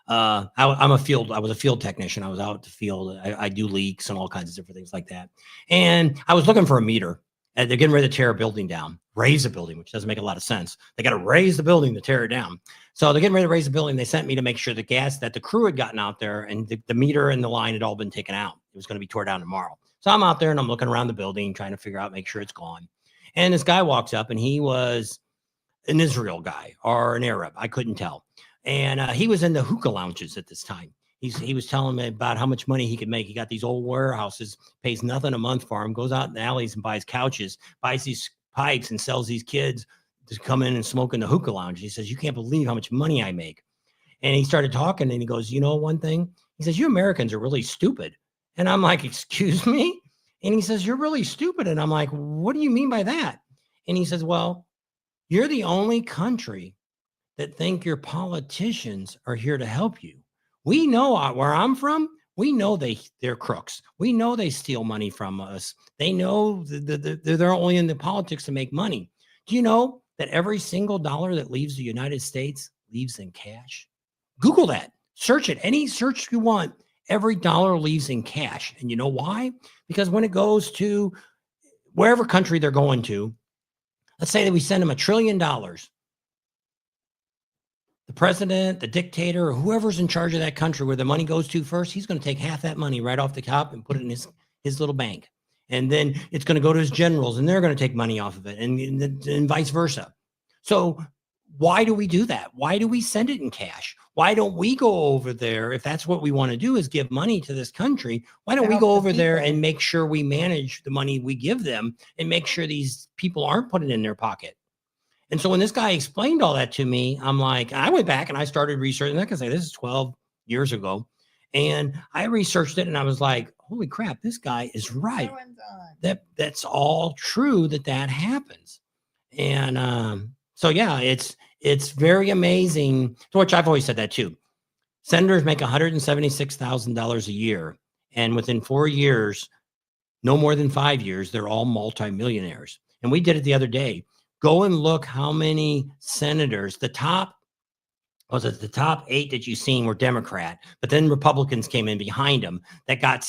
I was a field technician. I was out at the field. I do leaks and all kinds of different things like that. And I was looking for a meter. And they're getting ready to tear a building down, raise a building, which doesn't make a lot of sense. They got to raise the building to tear it down. So they're getting ready to raise the building. They sent me to make sure that the crew had gotten out there and the meter and the line had all been taken out. It was going to be torn down tomorrow. So I'm out there and I'm looking around the building, trying to figure out, make sure it's gone. And this guy walks up, and he was an Israel guy or an Arab. I couldn't tell. And he was in the hookah lounges at this time. He was telling me about how much money he could make. He got these old warehouses, pays nothing a month for them, goes out in the alleys and buys couches, buys these pipes and sells these kids to come in and smoke in the hookah lounge. He says, "You can't believe how much money I make." And he started talking, and he goes, one thing? He says, "You Americans are really stupid." And I'm like, "Excuse me?" And he says, "You're really stupid." And I'm like, "What do you mean by that?" And he says, "Well, you're the only country that think your politicians are here to help you. We know where I'm from. We know they're crooks. We know they steal money from us. They know they're only in the politics to make money. Do you know that every single dollar that leaves the United States leaves in cash?" Google that. Search it. Any search you want. Every dollar leaves in cash. And you know why? Because when it goes to wherever country they're going to, let's say that we send them $1 trillion. The president, the dictator, or whoever's in charge of that country where the money goes to first, he's going to take half that money right off the top and put it in his little bank. And then it's going to go to his generals, and they're going to take money off of it, and vice versa. So why do we do that? Why do we send it in cash? Why don't we go over there? If that's what we want to do, is give money to this country, why don't we go over there and make sure we manage the money we give them and make sure these people aren't putting it in their pocket? And so when this guy explained all that to me, I'm like, I went back and I started researching. Like I say, this is 12 years ago. And I researched it, and I was like, holy crap, this guy is right. That's all true that happens. And so, yeah, it's very amazing. Which I've always said that too. Senators make $176,000 a year. And within 4 years, no more than 5 years, they're all multimillionaires. And we did it the other day. Go and look how many senators, the top 8 that you've seen were Democrat, but then Republicans came in behind them that got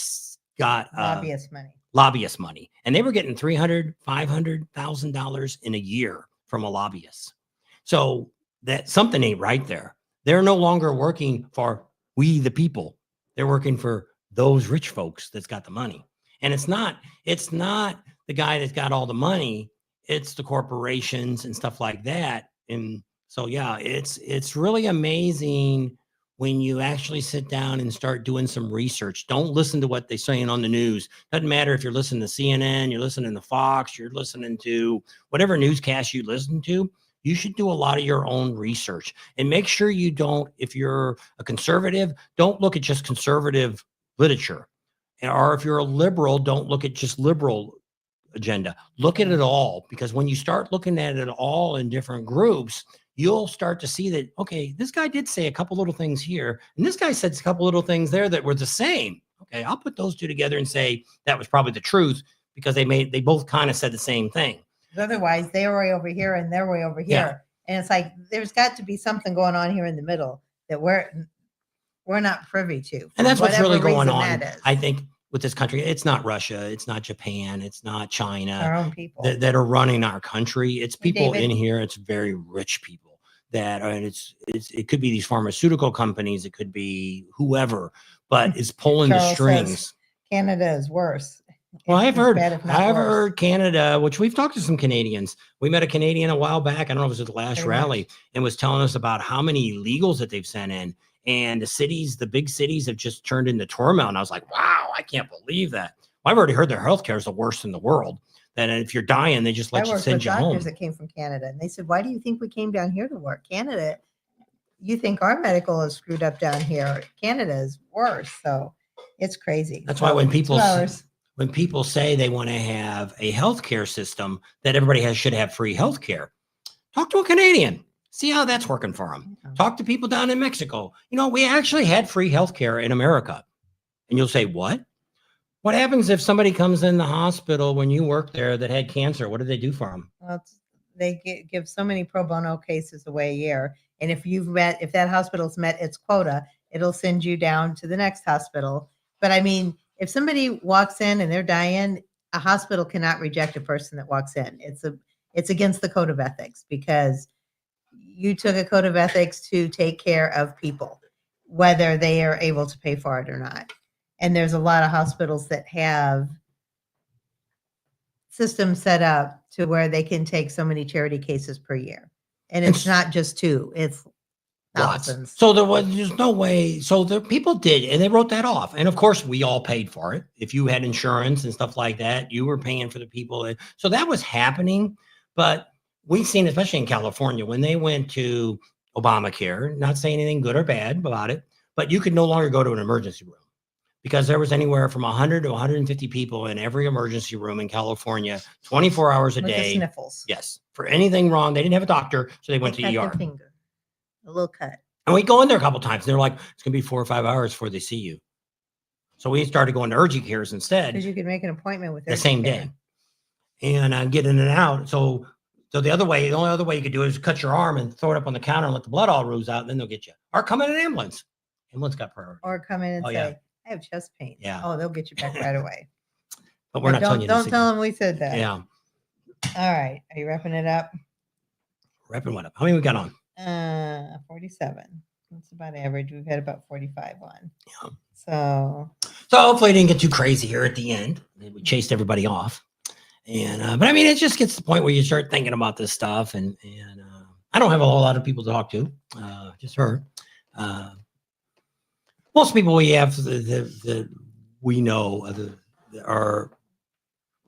lobbyist money. And they were getting $300,000, $500,000 in a year from a lobbyist. So that something ain't right there. They're no longer working for we, the people. They're working for those rich folks that's got the money. And it's not the guy that's got all the money. It's the corporations and stuff like that. And so, yeah, it's really amazing when you actually sit down and start doing some research. Don't listen to what they're saying on the news. Doesn't matter if you're listening to CNN, you're listening to Fox, you're listening to whatever newscast you listen to. You should do a lot of your own research, and make sure you don't, if you're a conservative, don't look at just conservative literature. Or if you're a liberal, don't look at just liberal agenda. Look at it all, because when you start looking at it all in different groups, you'll start to see that, okay, this guy did say a couple little things here, and this guy said a couple little things there that were the same. Okay, I'll put those two together and say that was probably the truth, because they both kind of said the same thing. Otherwise, they're way over here and they're way over here. Yeah. And it's like, there's got to be something going on here in the middle that we're not privy to. And that's what's really going on, I think, with this country. It's not Russia. It's not Japan. It's not China. Our own people that are running our country. It's people in here. It's very rich people that are, and it could be these pharmaceutical companies. It could be whoever, but is pulling the strings. Canada is worse. Well, I've heard Canada, which we've talked to some Canadians. We met a Canadian a while back. I don't know if it was at the last rally, and was telling us about how many illegals that they've sent in. And the big cities have just turned into turmoil. And I was like, wow, I can't believe that. Well, I've already heard their healthcare is the worst in the world. That if you're dying, they just I let you worked send with you doctors home. that came from Canada, and they said, "Why do you think we came down here to work? Canada, you think our medical is screwed up down here? Canada is worse." So it's crazy. That's why So when 2 people hours. when people say they want to have a healthcare system that everybody should have free healthcare, talk to a Canadian. See how that's working for them. Yeah. Talk to people down in Mexico. We actually had free healthcare in America. And you'll say, what? What happens if somebody comes in the hospital when you work there that had cancer? What do they do for them? Well, they give so many pro bono cases away a year, and if that hospital's met its quota, it'll send you down to the next hospital. But I mean, if somebody walks in and they're dying, a hospital cannot reject a person that walks in. It's against the code of ethics, because you took a code of ethics to take care of people, whether they are able to pay for it or not. And there's a lot of hospitals that have systems set up to where they can take so many charity cases per year. And it's not just 2, it's Lots. thousands. So there's no way. So the people did, and they wrote that off. And of course, we all paid for it. If you had insurance and stuff like that, you were paying for the people. So that was happening. But we've seen, especially in California, when they went to Obamacare, not saying anything good or bad about it, but you could no longer go to an emergency room because there was anywhere from 100 to 150 people in every emergency room in California, 24 hours a With the day. sniffles. Yes. For anything wrong. They didn't have a doctor, so they went They to cut ER. their finger. A little cut. And we go in there a couple times. They're like, it's going to be 4 or 5 hours before they see you. So we started going to urgent cares instead Because you could make an appointment with the urgent same care. day and get in and out. So the only other way you could do it is cut your arm and throw it up on the counter and let the blood all ooze out, and then they'll get you. Or come in an ambulance. Ambulance got priority. Or come in and say, yeah. I have chest pain. Yeah. Oh, they'll get you back right away. But we're not telling you this Don't tell again. them we said that. Yeah. All right. Are you wrapping it up? Wrapping what up? How many we got on? 47. That's about average. We've had about 45 on. Yeah. So hopefully it didn't get too crazy here at the end. We chased everybody off. And but I mean, it just gets to the point where you start thinking about this stuff, and I don't have a whole lot of people to talk to, just her. Most people we have that we know are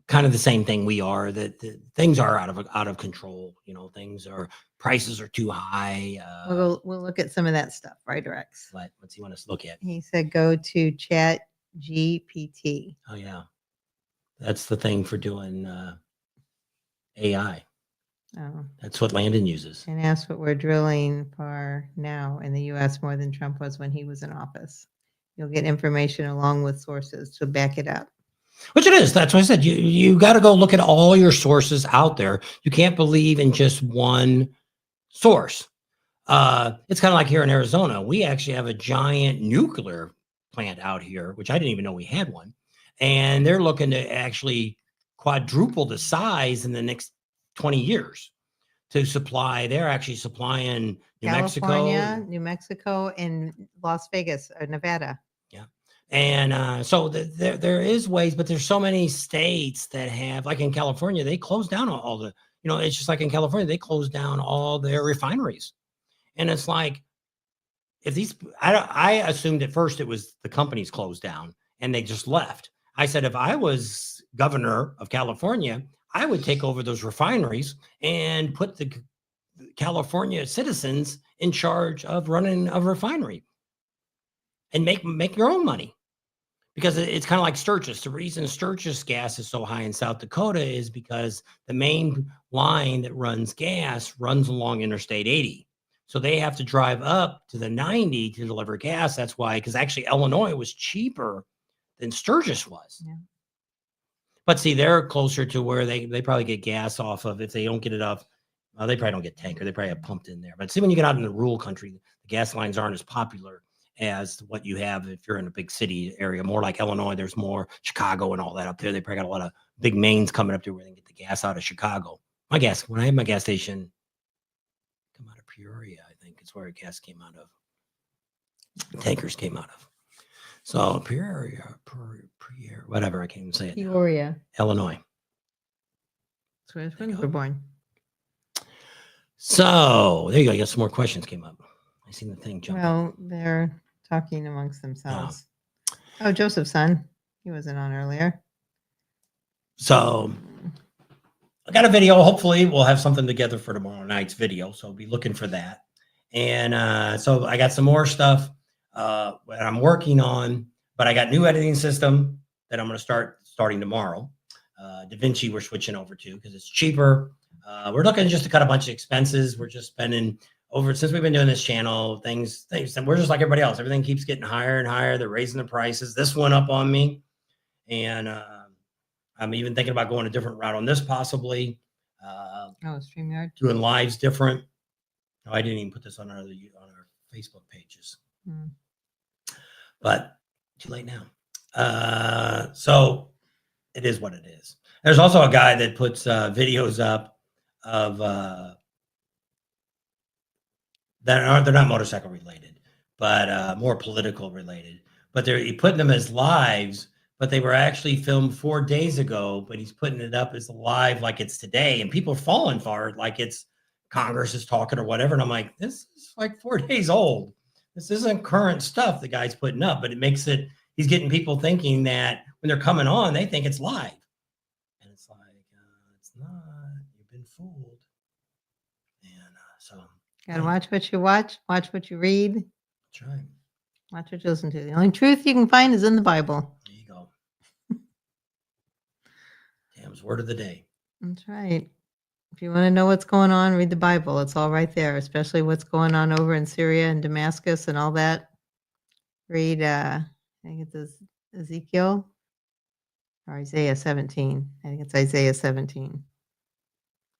kind of the same thing we are. That things are out of control. Prices are too high. we'll look at some of that stuff, right, Rex? What's he want us to look at? He said go to Chat GPT. Oh yeah, that's the thing for doing AI. Oh. That's what Landon uses. And ask what we're drilling for now in the U.S. more than Trump was when he was in office. You'll get information along with sources to back it up. Which it is. That's what I said. You got to go look at all your sources out there. You can't believe in just one source. It's kind of like here in Arizona. We actually have a giant nuclear plant out here, which I didn't even know we had one. And they're looking to actually quadruple the size in the next 20 years to supply. They're actually supplying California, New Mexico, and Las Vegas, or Nevada. Yeah. And so there is ways, but there's so many states that have, like in California, they closed down all the, it's just like in California, they closed down all their refineries. And it's like, I assumed at first it was the companies closed down and they just left. I said, if I was governor of California, I would take over those refineries and put the California citizens in charge of running a refinery and make your own money. Because it's kind of like Sturgis. The reason Sturgis gas is so high in South Dakota is because the main line that runs gas runs along Interstate 80. So they have to drive up to the 90 to deliver gas. That's why, because actually Illinois was cheaper than Sturgis was. Yeah. But see, they're closer to where they probably get gas off of. If they don't get it off, well, they probably don't get tanker. They probably have pumped in there. But see, when you get out in the rural country, the gas lines aren't as popular as what you have if you're in a big city area. More like Illinois, there's more Chicago and all that up there. They probably got a lot of big mains coming up there where they can get the gas out of Chicago. When I had my gas station come out of Peoria, I think it's where gas came out of. Tankers came out of. So Peoria, whatever, I can't even say it. Peoria, Illinois. That's where his friends were born. So there you go. You got some more questions came up. I seen the thing jump. Well, they're talking amongst themselves. Oh, Joseph's son. He wasn't on earlier. So I got a video. Hopefully we'll have something together for tomorrow night's video. So be looking for that. And so I got some more stuff that I'm working on, but I got new editing system that I'm going to starting tomorrow. DaVinci we're switching over to because it's cheaper. We're looking just to cut a bunch of expenses. We're just spending over since we've been doing this channel, things, and we're just like everybody else. Everything keeps getting higher and higher. They're raising the prices. This went up on me. And I'm even thinking about going a different route on this possibly. StreamYard. Doing lives different. No, I didn't even put this on our Facebook pages. But too late now. So it is what it is. There's also a guy that puts videos up of they're not motorcycle related, but more political related. But he putting them as lives, but they were actually filmed 4 days ago. But he's putting it up as live like it's today, and people are falling for it like it's Congress is talking or whatever. And I'm like, this is like 4 days old. This isn't current stuff the guy's putting up, but it makes it. He's getting people thinking that when they're coming on, they think it's live. And it's like, it's not. You've been fooled. And so. Gotta watch what you watch what you read. That's right. Watch what you listen to. The only truth you can find is in the Bible. There you go. Damn's word of the day. That's right. If you want to know what's going on, read the Bible. It's all right there, especially what's going on over in Syria and Damascus and all that. Read, I think it's Ezekiel or Isaiah 17. I think it's Isaiah 17.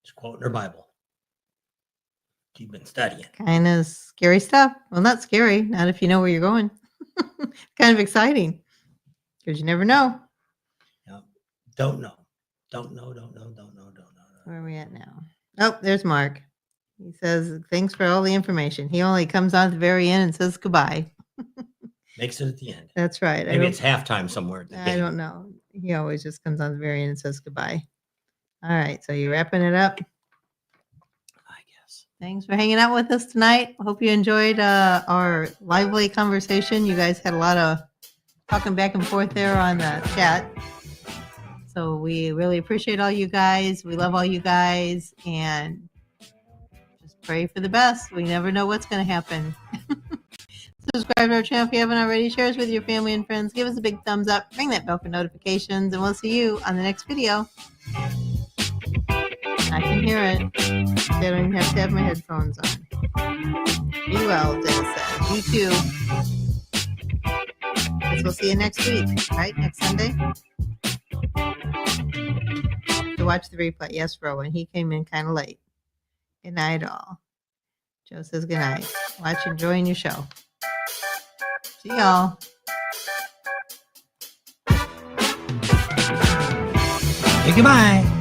Just quoting her Bible. You've been studying. Kind of scary stuff. Well, not scary. Not if you know where you're going. Kind of exciting because you never know. Yep. Don't know. Where are we at now? Oh, there's Mark. He says, thanks for all the information. He only comes on at the very end and says goodbye. Makes it at the end. That's right. Maybe it's halftime somewhere. I don't know. He always just comes on at the very end and says goodbye. All right. So you're wrapping it up. I guess. Thanks for hanging out with us tonight. Hope you enjoyed our lively conversation. You guys had a lot of talking back and forth there on the chat. So we really appreciate all you guys. We love all you guys. And just pray for the best. We never know what's going to happen. Subscribe to our channel if you haven't already. Share us with your family and friends. Give us a big thumbs up. Ring that bell for notifications. And we'll see you on the next video. I can hear it. I don't even have to have my headphones on. Be well, Dennis said. You too. Guess we'll see you next week, right? Next Sunday? To watch the replay. Yes, Rowan. He came in kind of late. Good night, all. Joe says good night. Enjoying your show. See y'all. Hey, goodbye.